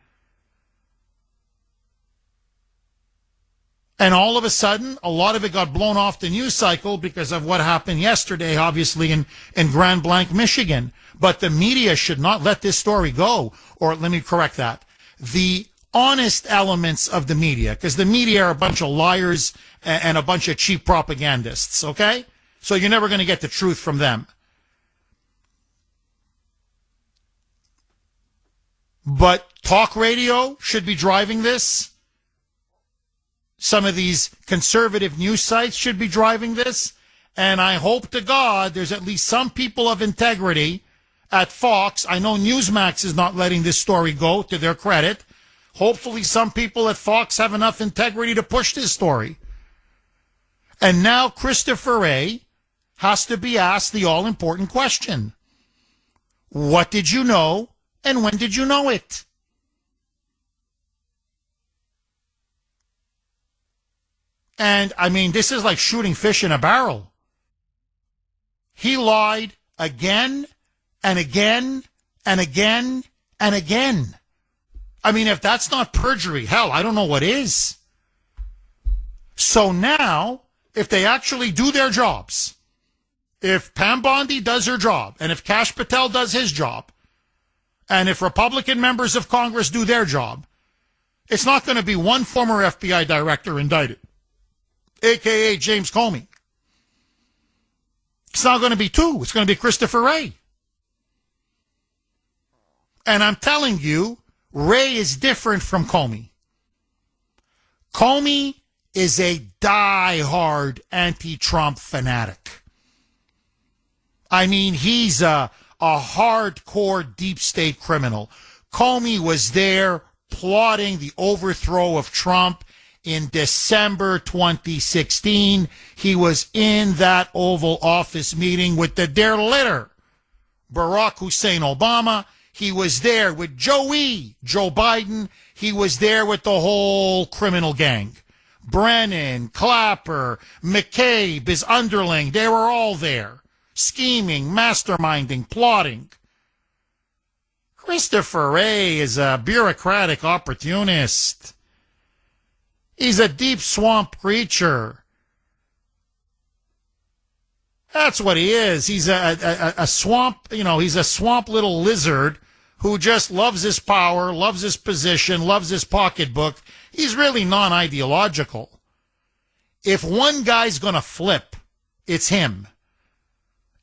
S1: And all of a sudden, a lot of it got blown off the news cycle because of what happened yesterday, obviously, in Grand Blanc, Michigan. But the media should not let this story go. Or let me correct that. The honest elements of the media, because the media are a bunch of liars and a bunch of cheap propagandists, okay? So you're never going to get the truth from them. But talk radio should be driving this. Some of these conservative news sites should be driving this. And I hope to God there's at least some people of integrity at Fox. I know Newsmax is not letting this story go, to their credit. Hopefully some people at Fox have enough integrity to push this story. And now Christopher Wray has to be asked the all-important question. What did you know, and when did you know it? And, I mean, this is like shooting fish in a barrel. He lied again and again and again and again. I mean, if that's not perjury, hell, I don't know what is. So now, if they actually do their jobs, if Pam Bondi does her job, and if Kash Patel does his job, and if Republican members of Congress do their job, it's not going to be one former FBI director indicted, a.k.a. James Comey. It's not going to be two. It's going to be Christopher Wray. And I'm telling you, Wray is different from Comey. Comey is a die-hard anti-Trump fanatic. I mean, he's a hardcore deep state criminal. Comey was there plotting the overthrow of Trump in December 2016. He was in that Oval Office meeting with the derelitter, Barack Hussein Obama. He was there with Joe Biden. He was there with the whole criminal gang. Brennan, Clapper, McCabe, his underling, they were all there. Scheming, masterminding, plotting. Christopher Wray is a bureaucratic opportunist. He's a deep swamp creature. That's what he is. He's a swamp, he's a swamp little lizard who just loves his power, loves his position, loves his pocketbook. He's really non-ideological. If one guy's going to flip, it's him.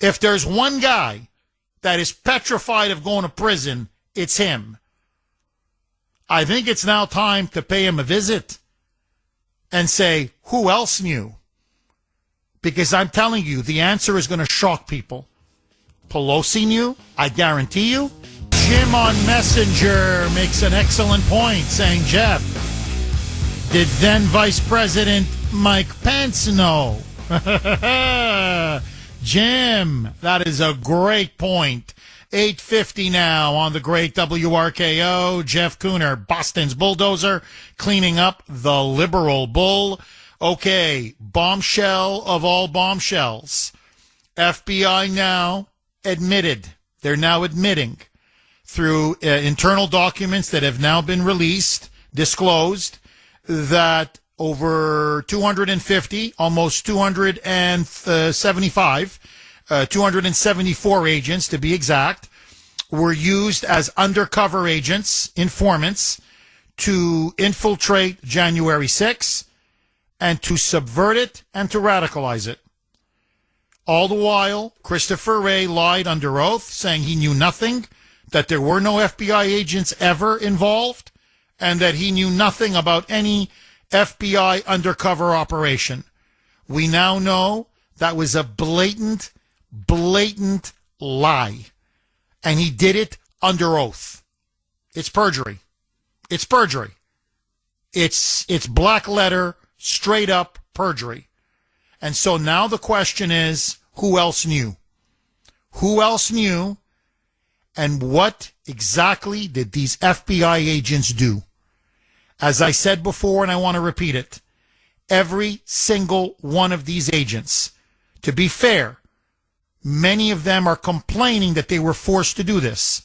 S1: If there's one guy that is petrified of going to prison, it's him. I think it's now time to pay him a visit and say, who else knew? Because I'm telling you, the answer is going to shock people. Pelosi knew, I guarantee you. Jim on Messenger makes an excellent point, saying, Jeff, did then Vice President Mike Pence know? Jim, that is a great point. 8:50 now on the great WRKO. Jeff Kuhner, Boston's bulldozer, cleaning up the liberal bull. Okay, bombshell of all bombshells. FBI now admitted, they're now admitting through internal documents that have now been released, disclosed, that over 250, almost 275, 274 agents to be exact, were used as undercover agents, informants, to infiltrate January 6th and to subvert it and to radicalize it. All the while, Christopher Wray lied under oath, saying he knew nothing, that there were no FBI agents ever involved, and that he knew nothing about any FBI undercover operation. We now know that was a blatant lie. And he did it under oath. It's perjury. It's perjury. It's black letter, straight up perjury. And so now the question is, who else knew? Who else knew? And what exactly did these FBI agents do? As I said before, and I want to repeat it, every single one of these agents, to be fair, many of them are complaining that they were forced to do this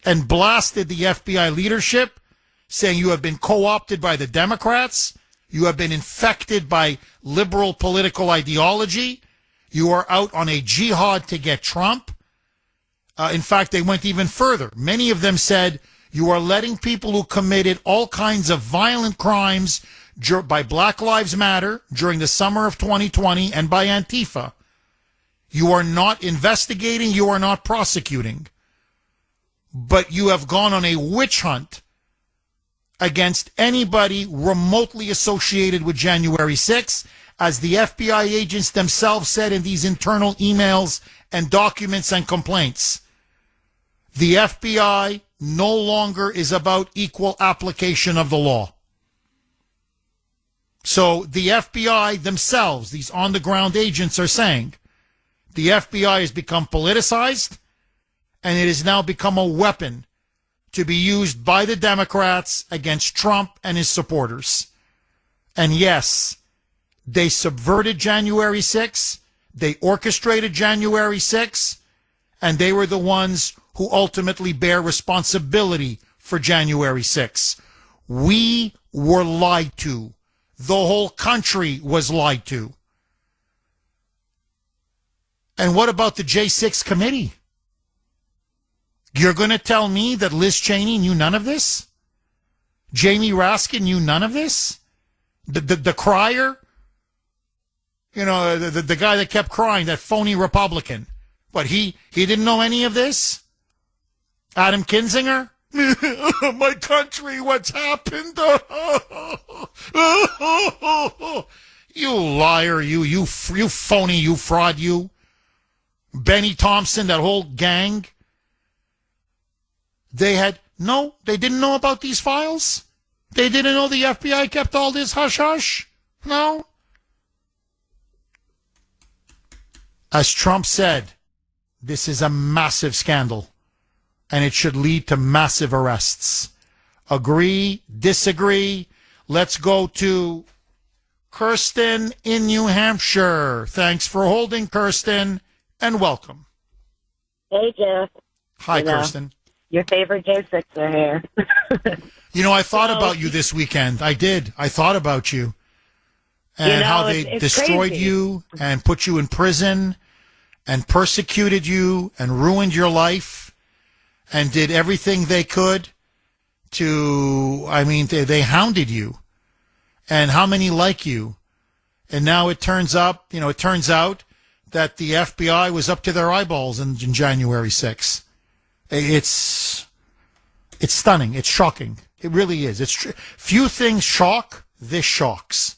S1: and blasted the FBI leadership, saying you have been co-opted by the Democrats, you have been infected by liberal political ideology, you are out on a jihad to get Trump. In fact, they went even further. Many of them said, you are letting people who committed all kinds of violent crimes by Black Lives Matter during the summer of 2020 and by Antifa. You are not investigating, you are not prosecuting. But you have gone on a witch hunt against anybody remotely associated with January 6th, as the FBI agents themselves said in these internal emails and documents and complaints. The FBI no longer is about equal application of the law. So the FBI themselves, these on-the-ground agents, are saying the FBI has become politicized, and it has now become a weapon to be used by the Democrats against Trump and his supporters. And yes, they subverted January 6th, they orchestrated January 6th, and they were the ones who ultimately bear responsibility for January 6th. We were lied to. The whole country was lied to. And what about the J6 committee? You're going to tell me that Liz Cheney knew none of this? Jamie Raskin knew none of this? The crier? You know, the guy that kept crying, that phony Republican. What, he didn't know any of this? Adam Kinzinger? My country, what's happened? You liar, you phony, you fraud, you. Benny Thompson, that whole gang. They didn't know about these files? They didn't know the FBI kept all this hush-hush? No? As Trump said, this is a massive scandal, and it should lead to massive arrests. Agree, disagree? Let's go to Kirsten in New Hampshire. Thanks for holding, Kirsten, and welcome.
S11: Hey, Jeff.
S1: Hi, Kirsten.
S11: Your favorite J6 are here.
S1: You know, I thought about you this weekend. I did. I thought about you. And how they destroyed
S11: crazy.
S1: you and put you in prison and persecuted you and ruined your life and did everything they could to, I mean, they hounded you. And how many like you? And now it turns out that the FBI was up to their eyeballs in January 6th. It's stunning. It's shocking. It really is. Few things shock. This shocks.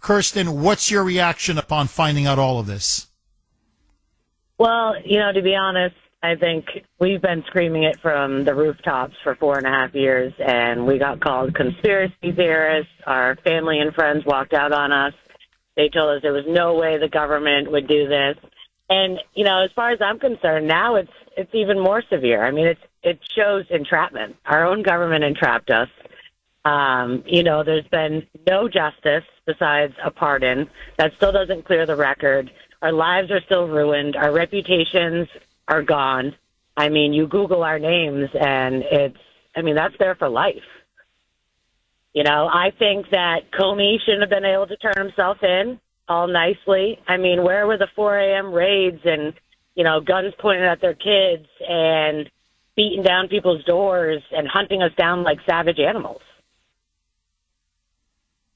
S1: Kirsten, what's your reaction upon finding out all of this?
S11: Well, to be honest, I think we've been screaming it from the rooftops for 4.5 years, and we got called conspiracy theorists. Our family and friends walked out on us. They told us there was no way the government would do this. And, as far as I'm concerned, now it's even more severe. I mean, it shows entrapment. Our own government entrapped us. There's been no justice besides a pardon. That still doesn't clear the record. Our lives are still ruined. Our reputations are gone. I mean, you Google our names, and that's there for life. I think that Comey shouldn't have been able to turn himself in all nicely. I mean, where were the 4 a.m. raids and, guns pointed at their kids and beating down people's doors and hunting us down like savage animals?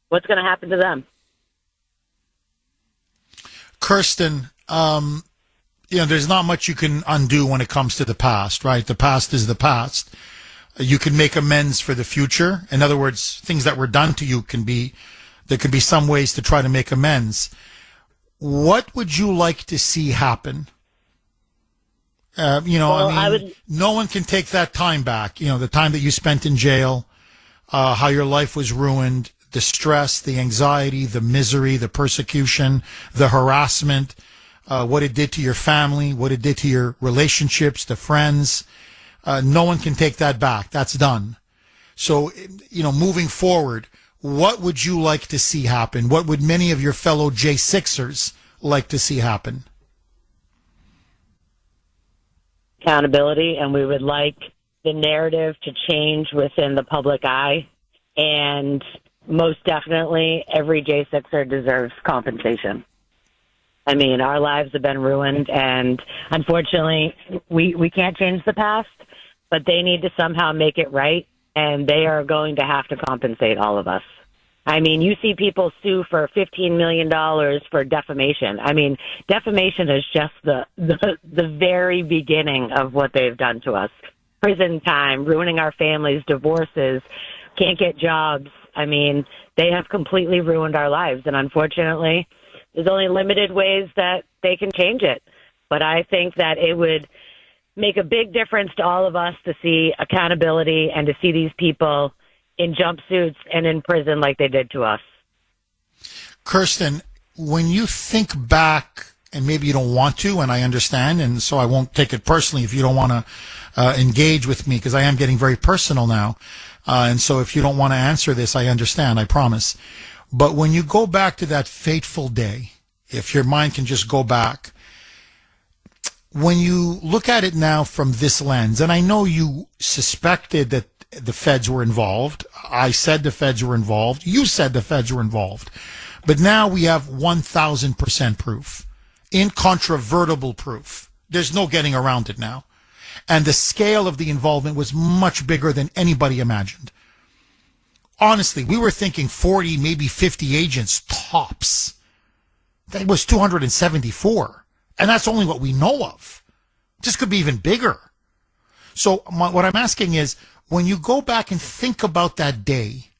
S11: What's going to happen to them?
S1: Kirsten, there's not much you can undo when it comes to the past, right? The past is the past. You can make amends for the future. In other words, things that were done to you there could be some ways to try to make amends. What would you like to see happen? No one can take that time back. The time that you spent in jail, how your life was ruined, the stress, the anxiety, the misery, the persecution, the harassment, what it did to your family, what it did to your relationships, the friends. No one can take that back. That's done. So, moving forward, what would you like to see happen? What would many of your fellow J6ers like to see happen?
S11: Accountability, and we would like the narrative to change within the public eye. And most definitely, every J6er deserves compensation. I mean, our lives have been ruined, and unfortunately, we can't change the past, but they need to somehow make it right, and they are going to have to compensate all of us. I mean, you see people sue for $15 million for defamation. I mean, defamation is just the very beginning of what they've done to us. Prison time, ruining our families, divorces, can't get jobs. I mean, they have completely ruined our lives, and unfortunately, there's only limited ways that they can change it. But I think that it would make a big difference to all of us to see accountability and to see these people in jumpsuits and in prison like they did to us.
S1: Kirsten, when you think back, and maybe you don't want to, and I understand, and so I won't take it personally if you don't want to engage with me, because I am getting very personal now. And so if you don't want to answer this, I understand, I promise. But when you go back to that fateful day, if your mind can just go back, when you look at it now from this lens, and I know you suspected that the feds were involved. I said the feds were involved. You said the feds were involved. But now we have 1,000% proof, incontrovertible proof. There's no getting around it now. And the scale of the involvement was much bigger than anybody imagined. Honestly, we were thinking 40, maybe 50 agents tops. That was 274. And that's only what we know of. This could be even bigger. So what I'm asking is, when you go back and think about that day,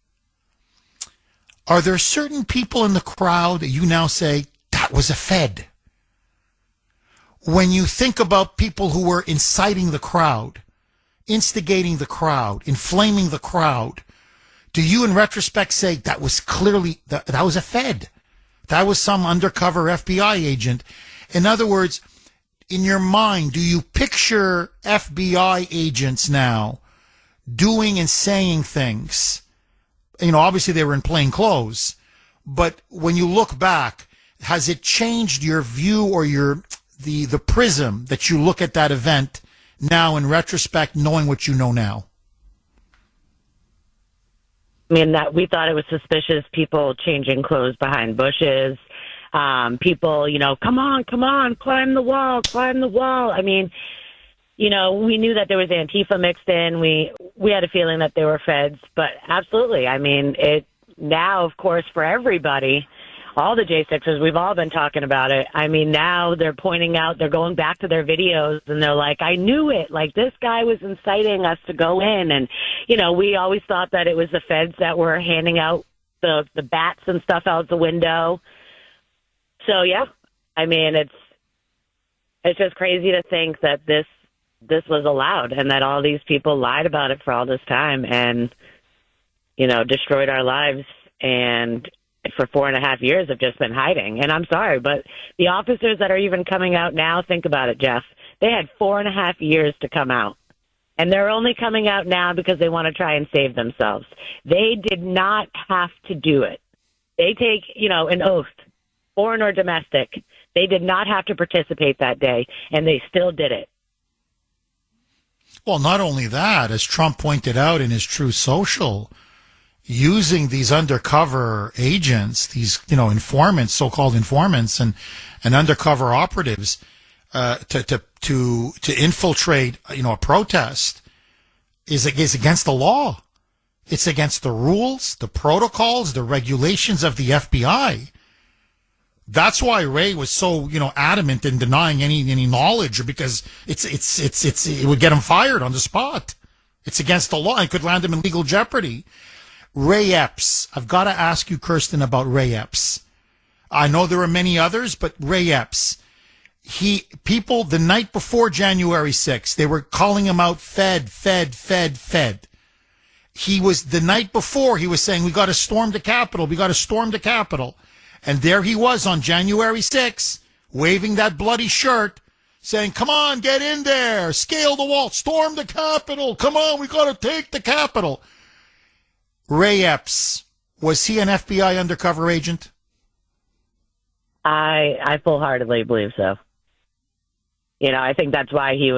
S1: are there certain people in the crowd that you now say, that was a Fed? When you think about people who were inciting the crowd, instigating the crowd, inflaming the crowd, do you in retrospect say that was clearly, that was a Fed? That was some undercover FBI agent? In other words, in your mind, do you picture FBI agents now doing and saying things? Obviously they were in plain clothes, but when you look back, has it changed your view or the prism that you look at that event now in retrospect, knowing what you know now?
S11: I mean, that we thought it was suspicious, people changing clothes behind bushes, people, come on, climb the wall. I mean, we knew that there was Antifa mixed in. We had a feeling that they were feds, but absolutely. I mean, it now, of course, for everybody, all the J6ers, we've all been talking about it. I mean, now they're pointing out, they're going back to their videos and they're like, I knew it. Like, this guy was inciting us to go in. And, you know, we always thought that it was the feds that were handing out the bats and stuff out the window. So, yeah, I mean, it's just crazy to think that this was allowed and that all these people lied about it for all this time and, you know, destroyed our lives, and for 4.5 years have just been hiding. And I'm sorry, but the officers that are even coming out now, think about it, Jeff. They had 4.5 years to come out. And they're only coming out now because they want to try and save themselves. They did not have to do it. They take, you know, an oath, foreign or domestic. They did not have to participate that day, and they still did it.
S1: Well, not only that, as Trump pointed out in his Truth Social, using these undercover agents, these, you know, informants, so-called informants and undercover operatives, to infiltrate, you know, a protest is against the law. It's against the rules, the protocols, the regulations of the FBI. That's why Ray was so, you know, adamant in denying any knowledge, because it would get him fired on the spot. It's against the law and could land him in legal jeopardy. Ray Epps. I've got to ask you, Kirsten, about Ray Epps. I know there are many others, but Ray Epps. People the night before January 6th, they were calling him out, Fed. He was, the night before, he was saying, we got to storm the Capitol. And there he was on January 6th, waving that bloody shirt, saying, come on, get in there, scale the wall, storm the Capitol, come on, we got to take the Capitol. Ray Epps, was he an FBI undercover agent?
S11: I full-heartedly believe so. You know, I think that's why he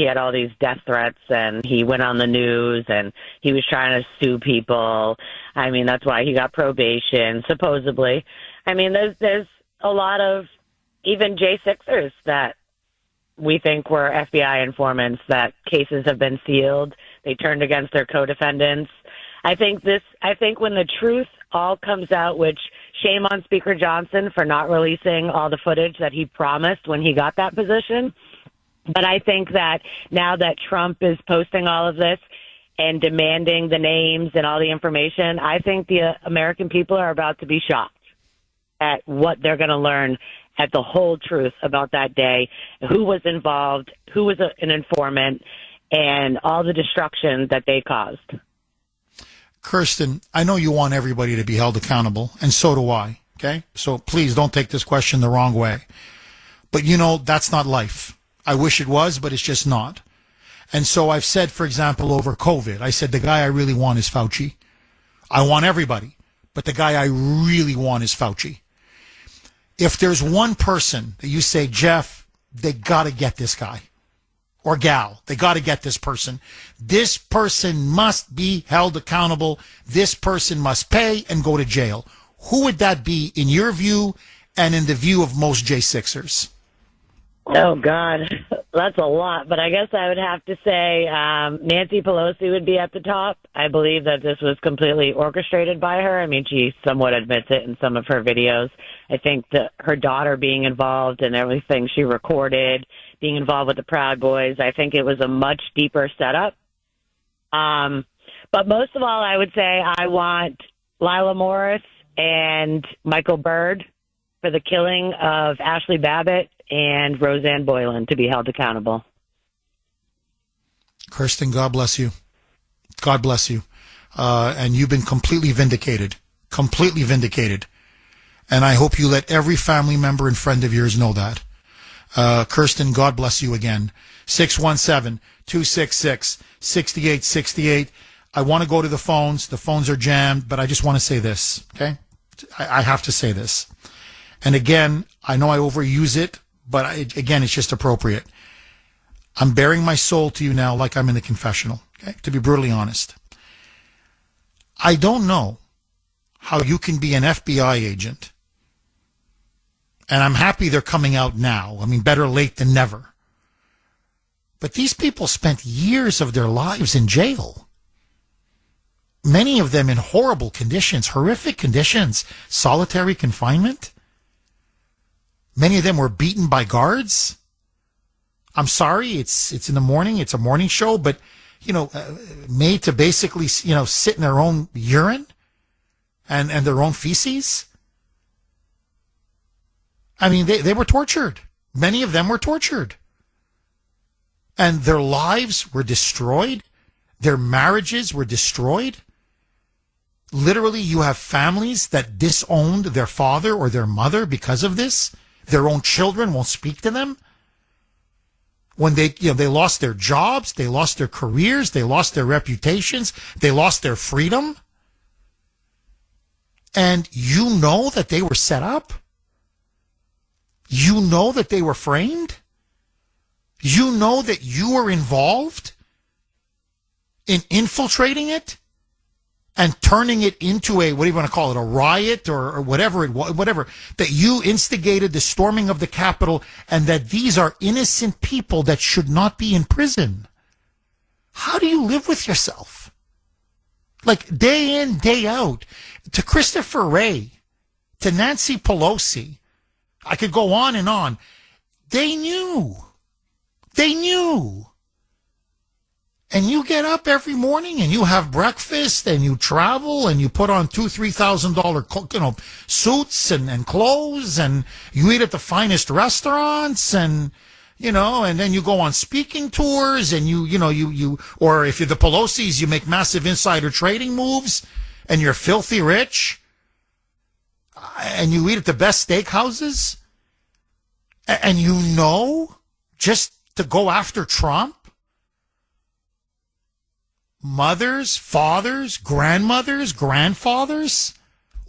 S11: had all these death threats and he went on the news and he was trying to sue people. I mean, that's why he got probation, supposedly. I mean, there's a lot of even J6ers that we think were FBI informants, that cases have been sealed. They turned against their co-defendants. I think when the truth all comes out, which shame on Speaker Johnson for not releasing all the footage that he promised when he got that position. But I think that now that Trump is posting all of this and demanding the names and all the information, I think the American people are about to be shocked at what they're going to learn, at the whole truth about that day, who was involved, who was an informant, and all the destruction that they caused.
S1: Kirsten, I know you want everybody to be held accountable, and so do I, okay? So please don't take this question the wrong way. But, you know, that's not life. I wish it was, but it's just not. And so I've said, for example, over COVID, I said the guy I really want is Fauci. I want everybody, but the guy I really want is Fauci. If there's one person that you say, Jeff, they got to get this guy, or gal, they got to get this person. This person must be held accountable. This person must pay and go to jail. Who would that be in your view and in the view of most J6ers?
S11: Oh, God, that's a lot. But I guess I would have to say Nancy Pelosi would be at the top. I believe that this was completely orchestrated by her. I mean, she somewhat admits it in some of her videos. I think that her daughter being involved in everything she recorded, being involved with the Proud Boys, I think it was a much deeper setup. But most of all, I would say I want Lila Morris and Michael Byrd for the killing of Ashley Babbitt and Roseanne Boylan to be held accountable.
S1: Kirsten, God bless you. God bless you. And you've been completely vindicated. Completely vindicated. And I hope you let every family member and friend of yours know that. Kirsten, God bless you again. 617-266-6868. I want to go to the phones. The phones are jammed, but I just want to say this, okay? I have to say this. And again, I know I overuse it, but again, it's just appropriate. I'm bearing my soul to you now like I'm in the confessional, okay? To be brutally honest. I don't know how you can be an FBI agent, and I'm happy they're coming out now. I mean, better late than never. But these people spent years of their lives in jail. Many of them in horrible conditions, horrific conditions, solitary confinement. Many of them were beaten by guards. I'm sorry, it's in the morning, it's a morning show, but, made to basically, sit in their own urine and their own feces. I mean, they were tortured. Many of them were tortured. And their lives were destroyed. Their marriages were destroyed. Literally, you have families that disowned their father or their mother because of this. Their own children won't speak to them. When they lost their jobs, they lost their careers, they lost their reputations, they lost their freedom. And you know that they were set up. You know that they were framed. You know that you were involved in infiltrating it and turning it into a, what do you want to call it, a riot or whatever it was, whatever, that you instigated the storming of the Capitol and that these are innocent people that should not be in prison. How do you live with yourself? Like day in, day out, to Christopher Wray, to Nancy Pelosi, I could go on and on. They knew. They knew. And you get up every morning and you have breakfast and you travel and you put on $2,000-$3,000, suits and clothes and you eat at the finest restaurants and, and then you go on speaking tours and you, or if you're the Pelosi's, you make massive insider trading moves and you're filthy rich and you eat at the best steakhouses and just to go after Trump. Mothers, fathers, grandmothers, grandfathers,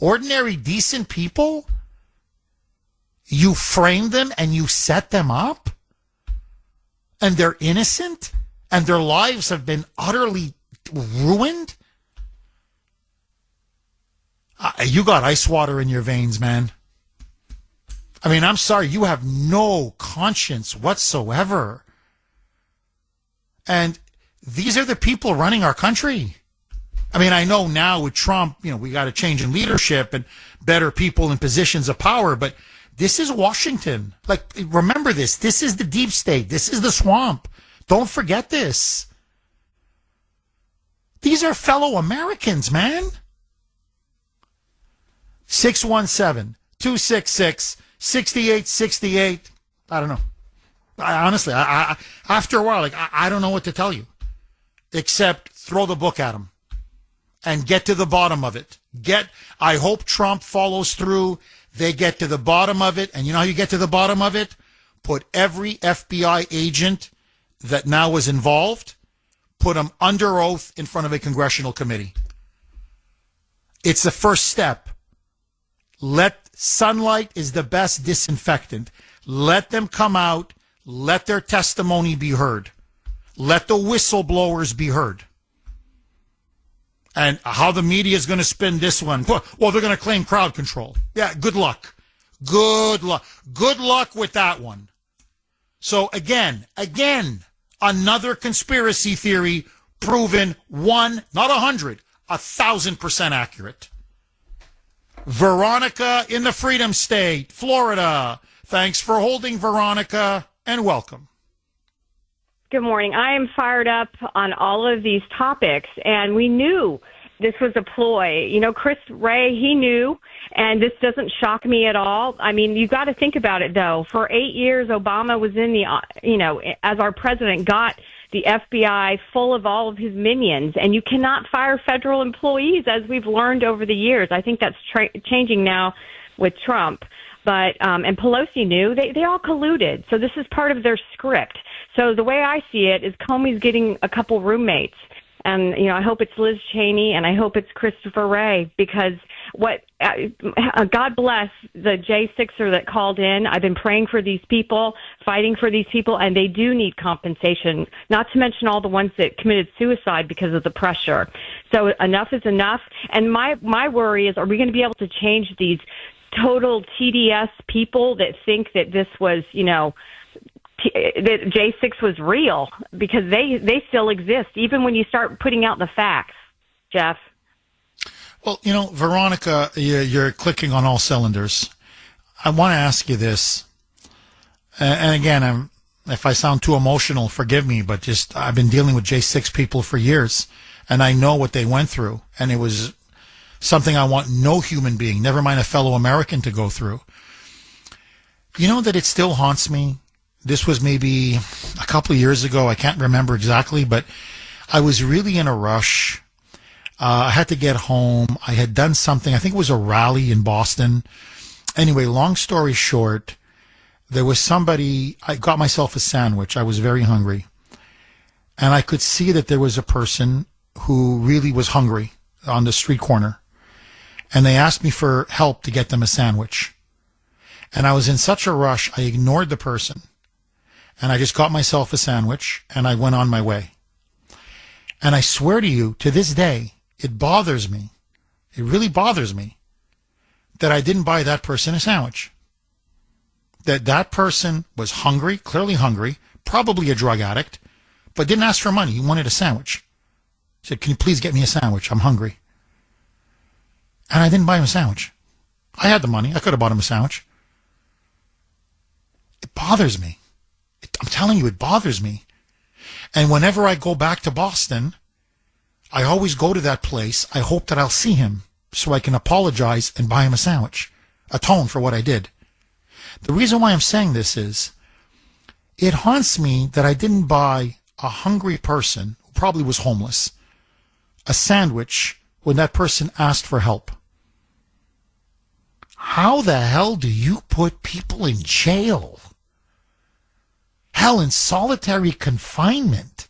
S1: ordinary decent people, you frame them and you set them up and they're innocent and their lives have been utterly ruined. You got ice water in your veins, man. I mean, I'm sorry, you have no conscience whatsoever. And these are the people running our country. I mean, I know now with Trump, we got a change in leadership and better people in positions of power, but this is Washington. Like, remember this. This is the deep state. This is the swamp. Don't forget this. These are fellow Americans, man. 617-266-6868. I don't know. Honestly, after a while, I don't know what to tell you. Except throw the book at him and get to the bottom of it. I hope Trump follows through. They get to the bottom of it. And you know how you get to the bottom of it? Put every FBI agent that now was involved, put them under oath in front of a congressional committee. It's the first step. Sunlight is the best disinfectant. Let them come out. Let their testimony be heard. Let the whistleblowers be heard. And how the media is going to spin this one. Well, they're going to claim crowd control. Yeah, good luck. Good luck. Good luck with that one. So again, another conspiracy theory proven one, not 100, 1,000% accurate. Veronica in the Freedom State, Florida. Thanks for holding, Veronica, and welcome.
S12: Good morning. I am fired up on all of these topics, and we knew this was a ploy. Chris Wray, he knew, and this doesn't shock me at all. I mean, you got to think about it, though. For 8 years, Obama was in the, as our president, got the FBI full of all of his minions, and you cannot fire federal employees, as we've learned over the years. I think that's changing now with Trump. But and Pelosi knew they all colluded. So this is part of their script. So the way I see it is Comey's getting a couple roommates. And, I hope it's Liz Cheney and I hope it's Christopher Wray, because God bless the J6er that called in. I've been praying for these people, fighting for these people, and they do need compensation, not to mention all the ones that committed suicide because of the pressure. So enough is enough. And my worry is, are we going to be able to change these total TDS people that think that this was, that J6 was real, because they still exist, even when you start putting out the facts, Jeff.
S1: Well, Veronica, you're clicking on all cylinders. I want to ask you this. And again, if I sound too emotional, forgive me, but I've been dealing with J6 people for years, and I know what they went through, and it was something I want no human being, never mind a fellow American, to go through. You know that it still haunts me? This was maybe a couple of years ago. I can't remember exactly, but I was really in a rush. I had to get home. I had done something. I think it was a rally in Boston. Anyway, long story short, there was somebody, I got myself a sandwich. I was very hungry. And I could see that there was a person who really was hungry on the street corner. And they asked me for help to get them a sandwich. And I was in such a rush, I ignored the person. And I just got myself a sandwich, and I went on my way. And I swear to you, to this day, it bothers me. It really bothers me that I didn't buy that person a sandwich. That person was hungry, clearly hungry, probably a drug addict, but didn't ask for money. He wanted a sandwich. He said, "Can you please get me a sandwich? I'm hungry." And I didn't buy him a sandwich. I had the money. I could have bought him a sandwich. It bothers me. I'm telling you, it bothers me. And whenever I go back to Boston, I always go to that place. I hope that I'll see him so I can apologize and buy him a sandwich, atone for what I did. The reason why I'm saying this is it haunts me that I didn't buy a hungry person who probably was homeless a sandwich when that person asked for help. How the hell do you put people in jail? Hell, in solitary confinement.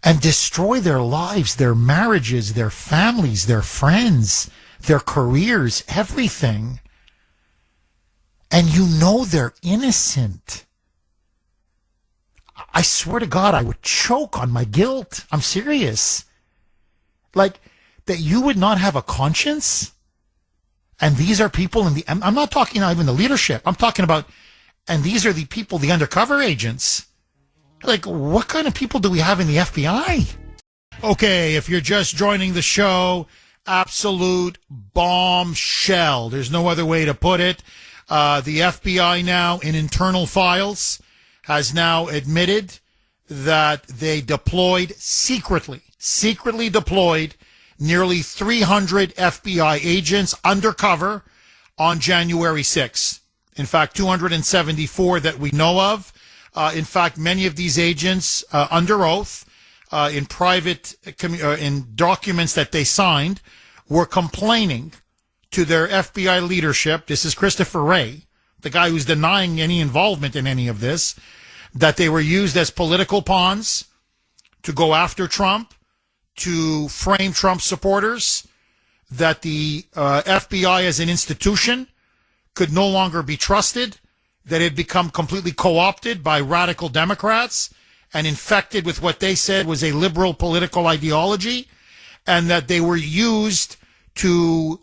S1: And destroy their lives, their marriages, their families, their friends, their careers, everything. And you know they're innocent. I swear to God, I would choke on my guilt. I'm serious. Like, that you would not have a conscience? And these are people I'm not talking not even the leadership. I'm talking about, and these are the people, the undercover agents. Like, what kind of people do we have in the FBI? Okay, if you're just joining the show, absolute bombshell. There's no other way to put it. The FBI now, in internal files, has now admitted that they secretly deployed nearly 300 FBI agents undercover on January 6th. In fact, 274 that we know of. In fact, many of these agents, under oath, in documents that they signed, were complaining to their FBI leadership. This is Christopher Wray, the guy who's denying any involvement in any of this, that they were used as political pawns to go after Trump, to frame Trump supporters, that the FBI as an institution could no longer be trusted, that it had become completely co-opted by radical Democrats and infected with what they said was a liberal political ideology, and that they were used to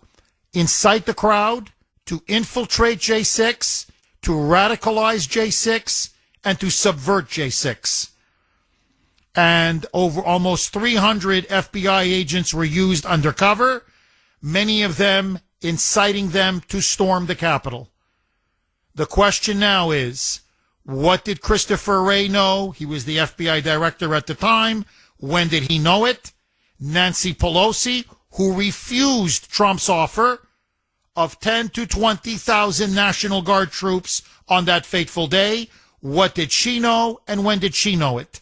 S1: incite the crowd, to infiltrate J6, to radicalize J6, and to subvert J6. And over almost 300 FBI agents were used undercover, many of them inciting them to storm the Capitol. The question now is, what did Christopher Wray know? He was the FBI director at the time. When did he know it? Nancy Pelosi, who refused Trump's offer of 10 to 20,000 National Guard troops on that fateful day. What did she know, and when did she know it?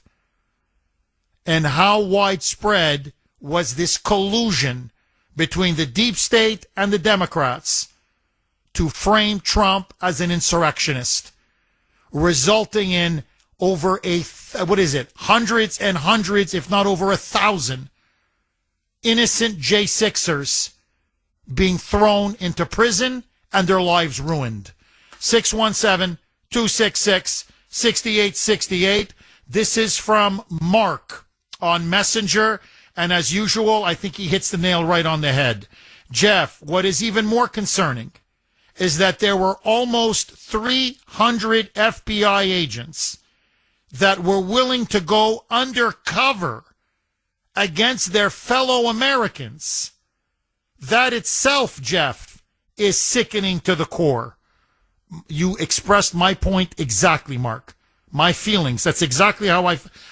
S1: And how widespread was this collusion between the deep state and the Democrats to frame Trump as an insurrectionist, resulting in over hundreds and hundreds, if not over 1,000 innocent J6ers being thrown into prison and their lives ruined. 617-266-6868. This is from Mark on Messenger, and as usual, I think he hits the nail right on the head. Jeff, what is even more concerning is that there were almost 300 FBI agents that were willing to go undercover against their fellow Americans. That itself, Jeff, is sickening to the core. You expressed my point exactly, Mark. My feelings. That's exactly how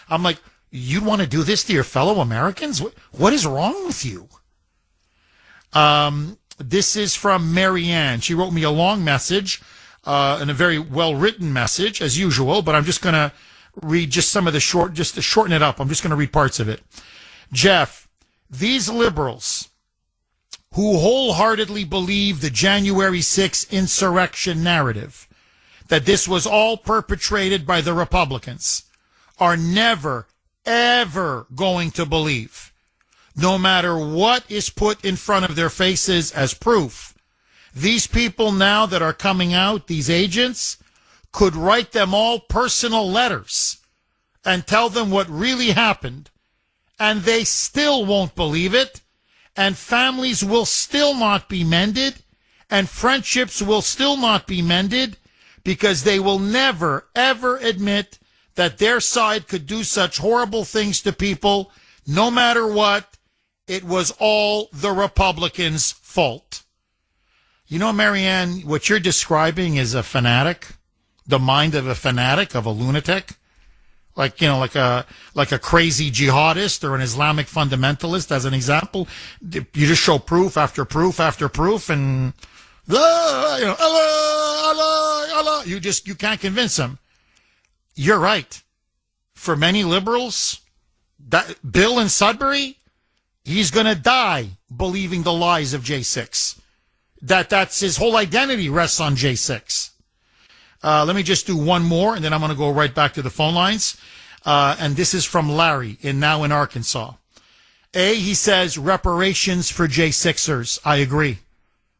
S1: I'm like, you'd want to do this to your fellow Americans? What is wrong with you? This is from Marianne. She wrote me a long message, and a very well-written message, as usual, but I'm just going to read just some of the just to shorten it up. I'm just going to read parts of it. Jeff, these liberals who wholeheartedly believe the January 6th insurrection narrative, that this was all perpetrated by the Republicans, are never, ever going to believe, no matter what is put in front of their faces as proof. These people now that are coming out, these agents, could write them all personal letters and tell them what really happened, and they still won't believe it, and families will still not be mended, and friendships will still not be mended, because they will never, ever admit that their side could do such horrible things to people, no matter what. It was all the Republicans' fault. You know, Marianne, what you're describing is a fanatic, the mind of a fanatic, of a lunatic, like a crazy jihadist or an Islamic fundamentalist, as an example. You just show proof after proof after proof, and Allah, Allah. You can't convince them. You're right. For many liberals, Bill in Sudbury, he's going to die believing the lies of J6. That's his whole identity rests on J6. Let me just do one more, and then I'm going to go right back to the phone lines. And this is from Larry in Arkansas. He says reparations for J6ers. I agree.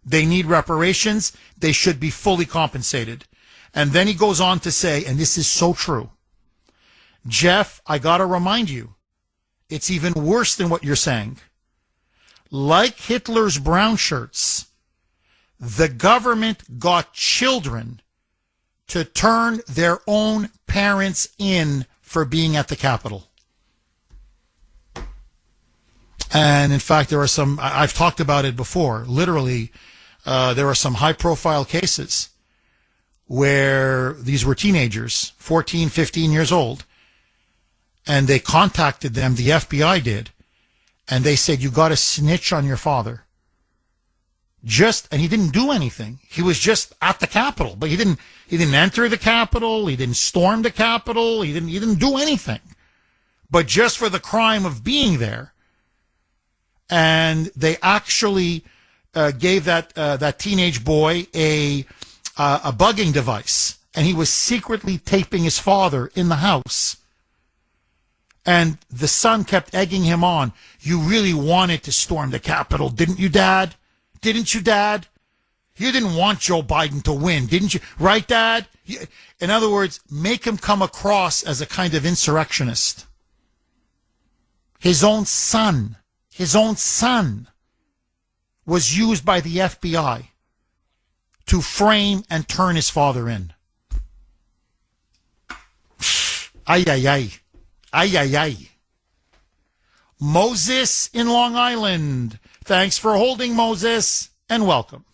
S1: They need reparations. They should be fully compensated. And then he goes on to say, and this is so true, Jeff, I got to remind you, it's even worse than what you're saying. Like Hitler's brown shirts, the government got children to turn their own parents in for being at the Capitol. And in fact, there are some, I've talked about it before, literally, there are some high-profile cases where these were teenagers, 14, 15 years old, and they contacted them, the FBI did, and they said, you got to snitch on your father. And he didn't do anything. He was just at the Capitol, but he didn't enter the Capitol, he didn't storm the Capitol, he didn't do anything. But just for the crime of being there. And they actually gave that teenage boy a bugging device, and he was secretly taping his father in the house. And the son kept egging him on. You really wanted to storm the Capitol, didn't you, Dad? Didn't you, Dad? You didn't want Joe Biden to win, didn't you? Right, Dad? In other words, make him come across as a kind of insurrectionist. His own son was used by the FBI to frame and turn his father in. Ay, ay, ay. Ay, ay, ay. Moses in Long Island. Thanks for holding, Moses, and welcome.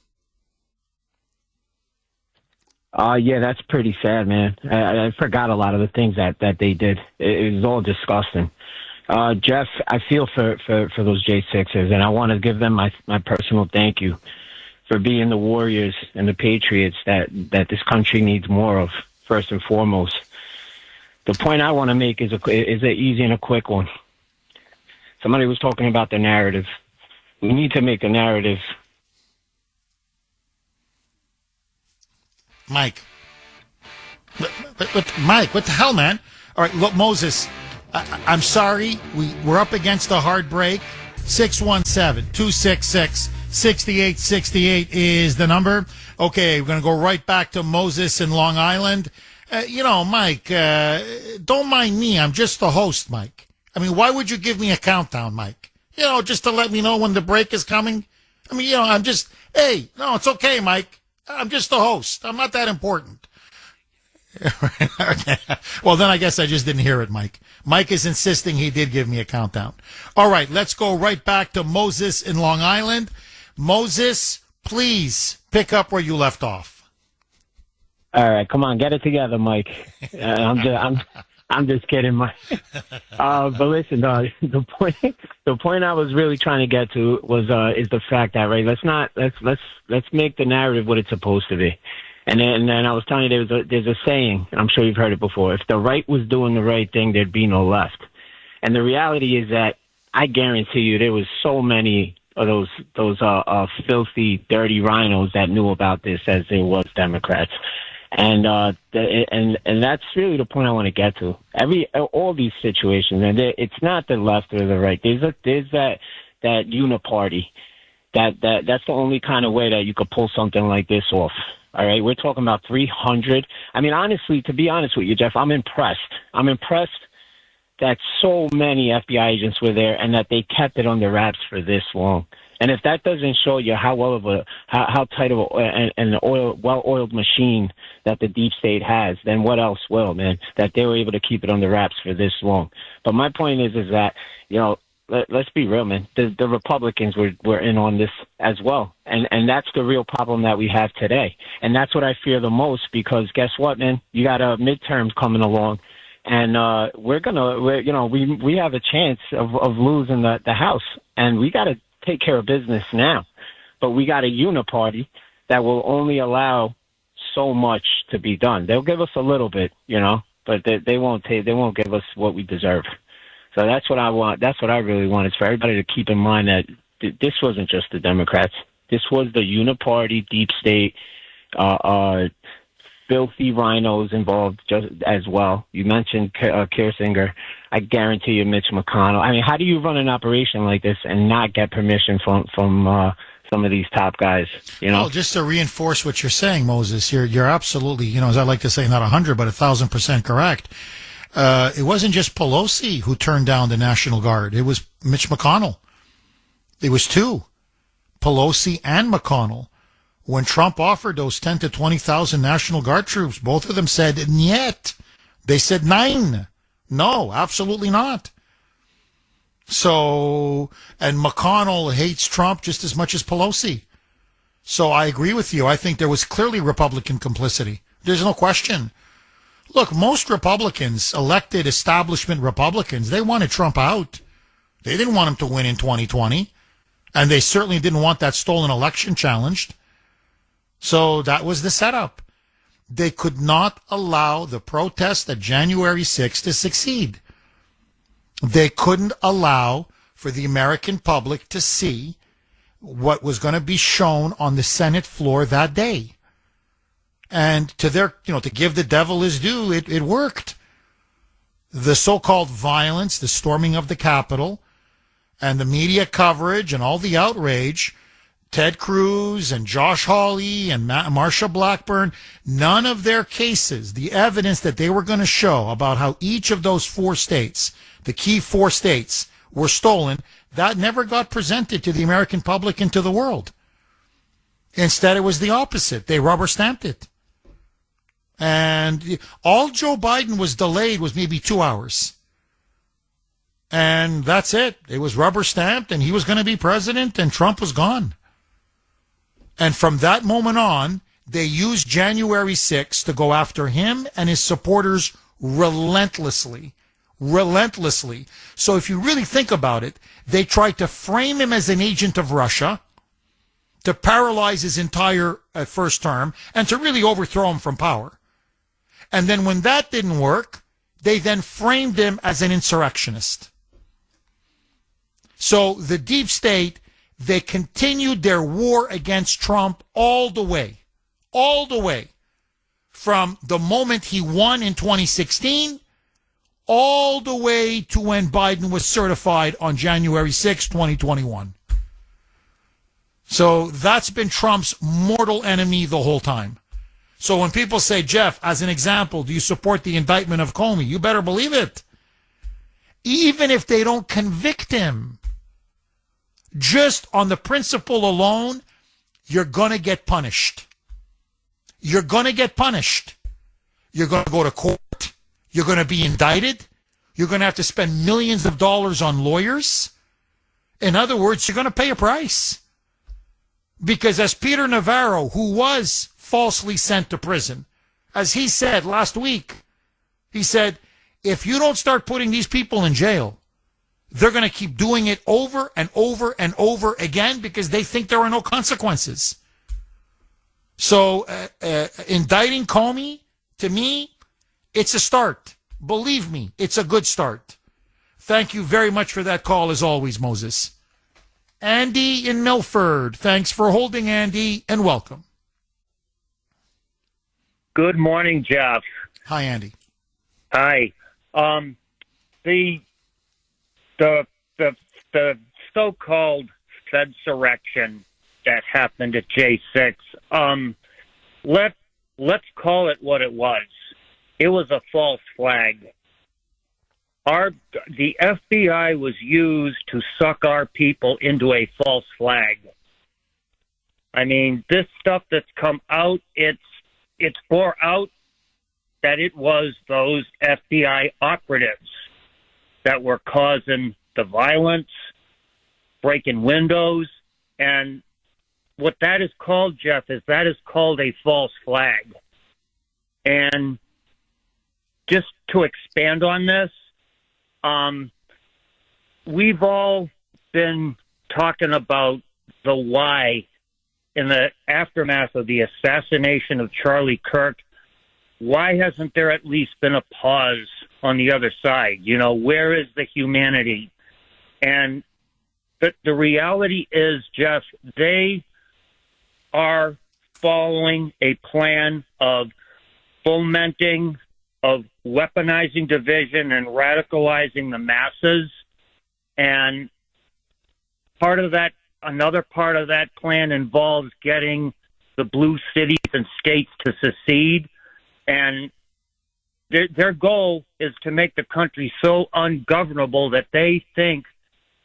S13: Yeah, that's pretty sad, man. I forgot a lot of the things that they did. It was all disgusting. Jeff, I feel for those J6ers, and I want to give them my personal thank you for being the warriors and the patriots that this country needs more of, first and foremost. The point I want to make is an easy and a quick one. Somebody was talking about the narrative. We need to make a narrative.
S1: Mike, Mike, what the hell, man? All right, look, Moses, I'm sorry. We're up against a hard break. 617-266-6868 is the number. Okay, we're going to go right back to Moses in Long Island. Mike, don't mind me. I'm just the host, Mike. I mean, why would you give me a countdown, Mike? Just to let me know when the break is coming? I mean, I'm just, hey, no, it's okay, Mike. I'm just the host. I'm not that important. Okay. Well, then I guess I just didn't hear it, Mike. Mike is insisting he did give me a countdown. All right, let's go right back to Moses in Long Island. Moses, please pick up where you left off.
S13: All right, come on, get it together, Mike. I'm just kidding, Mike. But listen, the point I was really trying to get to was is the fact that, right, let's make the narrative what it's supposed to be. And then I was telling you there's a saying, and I'm sure you've heard it before: if the right was doing the right thing, there'd be no left. And the reality is that I guarantee you there was so many of those filthy, dirty rhinos that knew about this as there was Democrats. And that's really the point I want to get to. All these situations, and it's not the left or the right. There's that uniparty. That's the only kind of way that you could pull something like this off. All right, we're talking about 300. I mean, honestly, to be honest with you, Jeff, I'm impressed. I'm impressed that so many FBI agents were there and that they kept it under wraps for this long. And if that doesn't show you how tight of an well-oiled machine that the deep state has, then what else will, man? That they were able to keep it under wraps for this long. But my point is that, let's be real, man. The Republicans were in on this as well. And that's the real problem that we have today. And that's what I fear the most, because guess what, man? You got a midterm coming along. And we have a chance of losing the House. And we got to take care of business now. But we got a uniparty that will only allow so much to be done. They'll give us a little bit, but they won't give us what we deserve. So that's what I want. That's what I really want, is for everybody to keep in mind that this wasn't just the Democrats. This was the uniparty, deep state, filthy rhinos involved just as well. You mentioned Kirsinger. I guarantee you Mitch McConnell. I mean, how do you run an operation like this and not get permission from some of these top guys?
S1: Well, just to reinforce what you're saying, Moses, you're absolutely, as I like to say, not 100, but 1,000% correct. It wasn't just Pelosi who turned down the National Guard. It was Mitch McConnell. It was two, Pelosi and McConnell. When Trump offered those 10 to 20,000 National Guard troops, both of them said, "Niet." They said, "Nein." No, absolutely not. So, and McConnell hates Trump just as much as Pelosi. So I agree with you. I think there was clearly Republican complicity. There's no question. Look, most Republicans, elected establishment Republicans, they wanted Trump out. They didn't want him to win in 2020. And they certainly didn't want that stolen election challenged. So that was the setup. They could not allow the protest at January 6th to succeed. They couldn't allow for the American public to see what was going to be shown on the Senate floor that day. And to give the devil his due, it worked. The so-called violence, the storming of the Capitol, and the media coverage and all the outrage, Ted Cruz and Josh Hawley and Marsha Blackburn, none of their cases, the evidence that they were going to show about how each of those four states, the key four states, were stolen, that never got presented to the American public and to the world. Instead, it was the opposite. They rubber stamped it. And all Joe Biden was delayed was maybe 2 hours. And that's it. It was rubber stamped, and he was going to be president, and Trump was gone. And from that moment on, they used January 6th to go after him and his supporters relentlessly. Relentlessly. So if you really think about it, they tried to frame him as an agent of Russia, to paralyze his entire first term, and to really overthrow him from power. And then when that didn't work, they then framed him as an insurrectionist. So the deep state, they continued their war against Trump all the way, from the moment he won in 2016, all the way to when Biden was certified on January 6, 2021. So that's been Trump's mortal enemy the whole time. So when people say, Jeff, as an example, do you support the indictment of Comey? You better believe it. Even if they don't convict him, just on the principle alone, you're going to get punished. You're going to get punished. You're going to go to court. You're going to be indicted. You're going to have to spend millions of dollars on lawyers. In other words, you're going to pay a price. Because as Peter Navarro, who was falsely sent to prison, as he said last week, he said, if you don't start putting these people in jail, they're going to keep doing it over and over and over again because they think there are no consequences. So indicting Comey, to me, it's a start. Believe me, it's a good start. Thank you very much for that call, as always, Moses. Andy in Milford. Thanks for holding, Andy, and welcome.
S14: Good morning, Jeff.
S1: Hi, Andy.
S14: Hi. The so-called Fedsurrection that happened at J6. Let's call it what it was. It was a false flag. The FBI was used to suck our people into a false flag. I mean, this stuff that's come out, it's bore out that it was those FBI operatives that were causing the violence, breaking windows, and what that is called, Jeff, is that is called a false flag. And just to expand on this, we've all been talking about the why in the aftermath of the assassination of Charlie Kirk. Why hasn't there at least been a pause on the other side? You know, where is the humanity? And the reality is, Jeff, they are following a plan of fomenting, of weaponizing division and radicalizing the masses. And another part of that plan involves getting the blue cities and states to secede. And their goal is to make the country so ungovernable that they think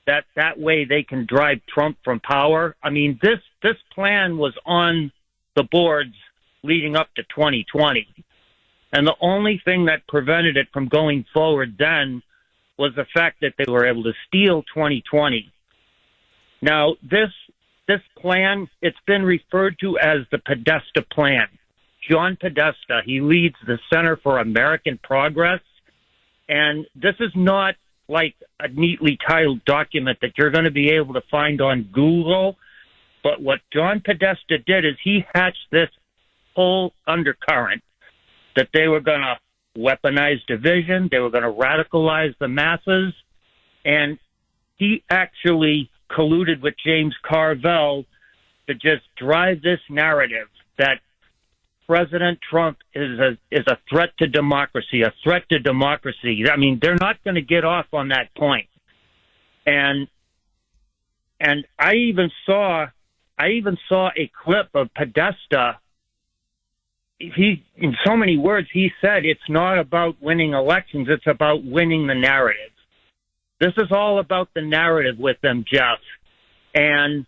S14: that way they can drive Trump from power. I mean, this plan was on the boards leading up to 2020. And the only thing that prevented it from going forward then was the fact that they were able to steal 2020. Now, this plan, it's been referred to as the Podesta Plan. John Podesta, he leads the Center for American Progress. And this is not like a neatly titled document that you're going to be able to find on Google. But what John Podesta did is he hatched this whole undercurrent that they were going to weaponize division, they were going to radicalize the masses, and he actually colluded with James Carville to just drive this narrative that President Trump is a threat to democracy, a threat to democracy. I mean, they're not going to get off on that point. And I even saw a clip of Podesta. He, in so many words, he said it's not about winning elections, it's about winning the narrative. This is all about the narrative with them, Jeff. And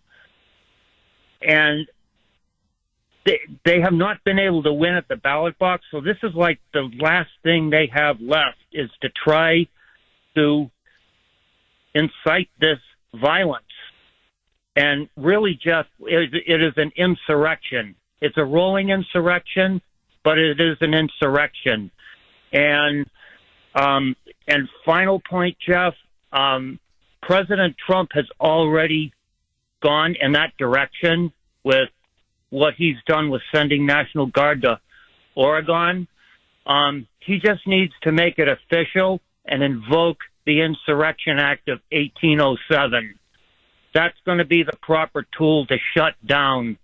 S14: they have not been able to win at the ballot box, so this is like the last thing they have left is to try to incite this violence. And really, Jeff, it is an insurrection. It's a rolling insurrection, but it is an insurrection. And final point, Jeff, President Trump has already gone in that direction with what he's done with sending National Guard to Oregon. He just needs to make it official and invoke the Insurrection Act of 1807. That's going to be the proper tool to shut down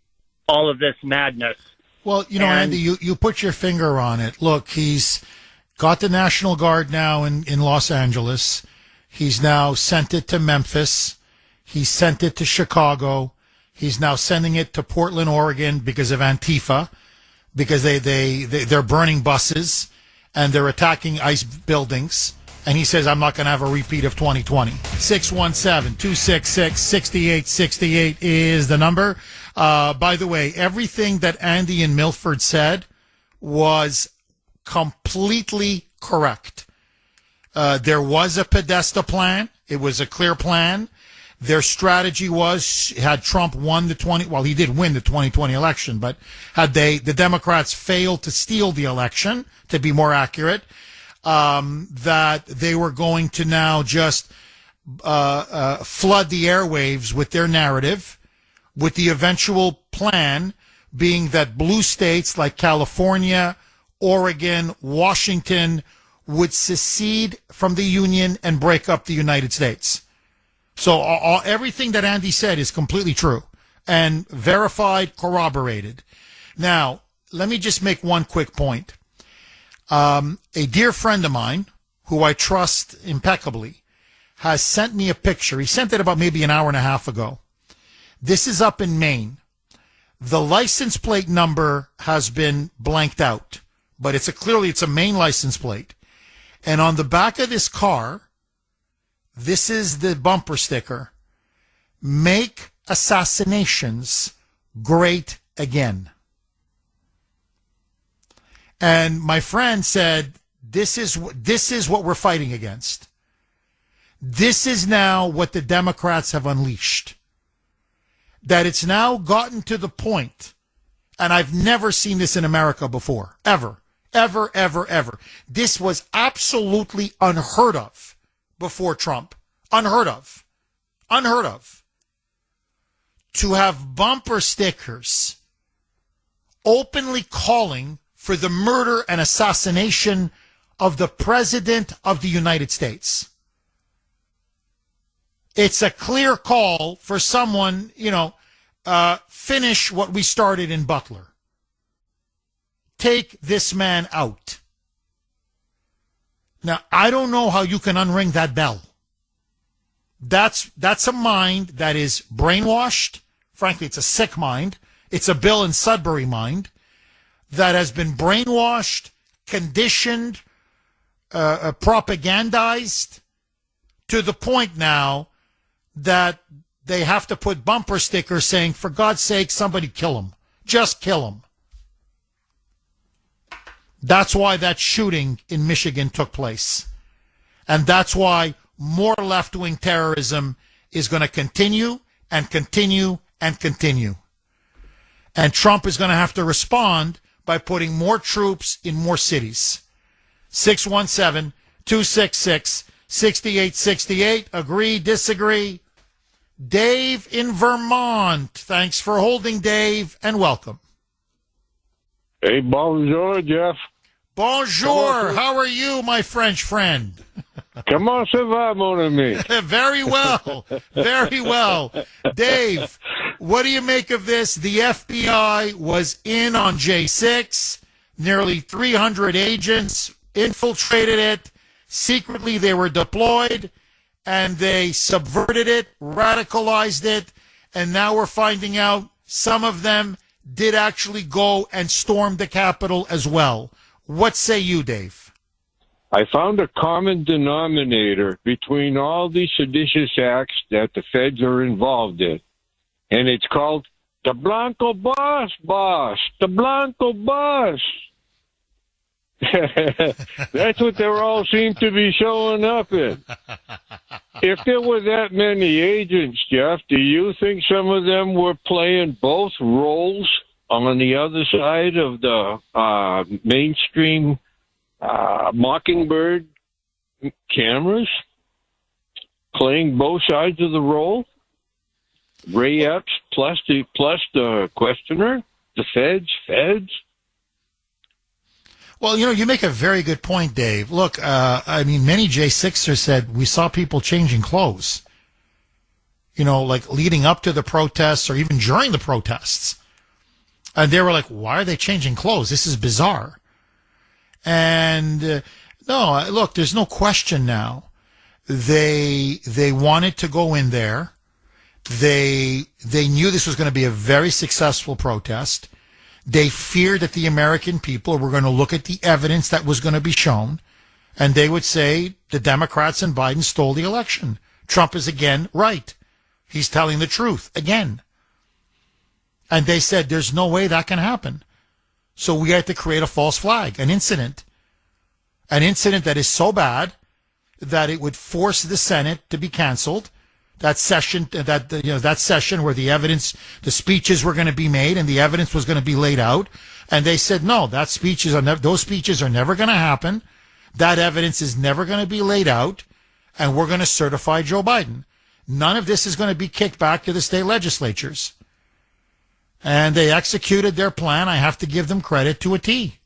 S14: all of this madness.
S1: Well, you know, Andy, you put your finger on it. Look, he's got the National Guard now in Los Angeles. He's now sent it to Memphis. He sent it to Chicago. He's now sending it to Portland, Oregon because of Antifa, because they're burning buses and they're attacking ICE buildings. And he says, I'm not going to have a repeat of 2020. 617-266-6868 is the number. By the way, everything that Andy in Milford said was completely correct. There was a Podesta plan. It was a clear plan. Their strategy was, had Trump won he did win the 2020 election, but had the Democrats failed to steal the election, to be more accurate, that they were going to now just flood the airwaves with their narrative, with the eventual plan being that blue states like California, Oregon, Washington would secede from the Union and break up the United States. So everything that Andy said is completely true and verified, corroborated. Now, let me just make one quick point. A dear friend of mine, who I trust impeccably, has sent me a picture. He sent it about maybe an hour and a half ago. This is up in Maine. The license plate number has been blanked out, but clearly it's a Maine license plate. And on the back of this car, this is the bumper sticker: "Make assassinations great again." And my friend said, this is what we're fighting against. This is now what the Democrats have unleashed. That it's now gotten to the point, and I've never seen this in America before, ever. This was absolutely unheard of before Trump. Unheard of. To have bumper stickers openly calling for the murder and assassination of the President of the United States. It's a clear call for someone, finish what we started in Butler. Take this man out. Now, I don't know how you can unring that bell. That's a mind that is brainwashed. Frankly, it's a sick mind. It's a Bill and Sudbury mind that has been brainwashed, conditioned, propagandized to the point now that they have to put bumper stickers saying, "For God's sake, somebody kill him. Just kill him." That's why that shooting in Michigan took place. And that's why more left-wing terrorism is going to continue and continue and continue. And Trump is going to have to respond by putting more troops in more cities. 617-266-6868. Agree, disagree? Dave in Vermont. Thanks for holding, Dave, and welcome.
S15: Hey, bonjour, Jeff.
S1: Bonjour. How are you, my French friend?
S15: Comment ça va, mon ami?
S1: Very well. Very well. Dave, what do you make of this? The FBI was in on J6. Nearly 300 agents infiltrated it. Secretly, they were deployed, and they subverted it, radicalized it, and now we're finding out some of them did actually go and storm the Capitol as well. What say you, Dave?
S15: I found a common denominator between all these seditious acts that the feds are involved in, and it's called the Blanco boss, the Blanco boss. That's what they all seem to be showing up in. If there were that many agents, Jeff, do you think some of them were playing both roles on the other side of the mainstream Mockingbird cameras, playing both sides of the role? Ray Epps plus the questioner, the feds.
S1: Well, you make a very good point, Dave. Look, many J6ers said we saw people changing clothes, like leading up to the protests or even during the protests. And they were like, why are they changing clothes? This is bizarre. And no, look, there's no question now. They wanted to go in there. They knew this was going to be a very successful protest. They feared that the American people were going to look at the evidence that was going to be shown, and they would say the Democrats and Biden stole the election. Trump is again right. He's telling the truth again. And they said there's no way that can happen. So we had to create a false flag, an incident, An incident that is so bad that it would force the Senate to be canceled. That session, that session where the evidence, the speeches were going to be made and the evidence was going to be laid out. And they said, no, those speeches are never going to happen. That evidence is never going to be laid out. And we're going to certify Joe Biden. None of this is going to be kicked back to the state legislatures. And they executed their plan. I have to give them credit to a T.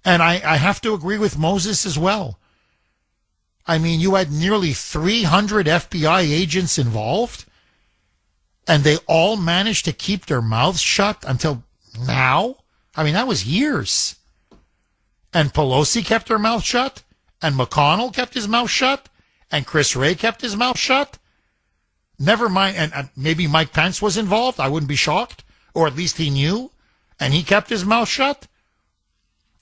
S1: And I have to agree with Moses as well. I mean, you had nearly 300 FBI agents involved, and they all managed to keep their mouths shut until now? I mean, that was years. And Pelosi kept her mouth shut, and McConnell kept his mouth shut, and Chris Wray kept his mouth shut. Never mind, and maybe Mike Pence was involved. I wouldn't be shocked, or at least he knew, and he kept his mouth shut.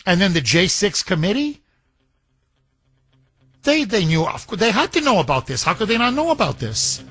S1: And then the J6 committee, they knew, they had to know about this. How could they not know about this?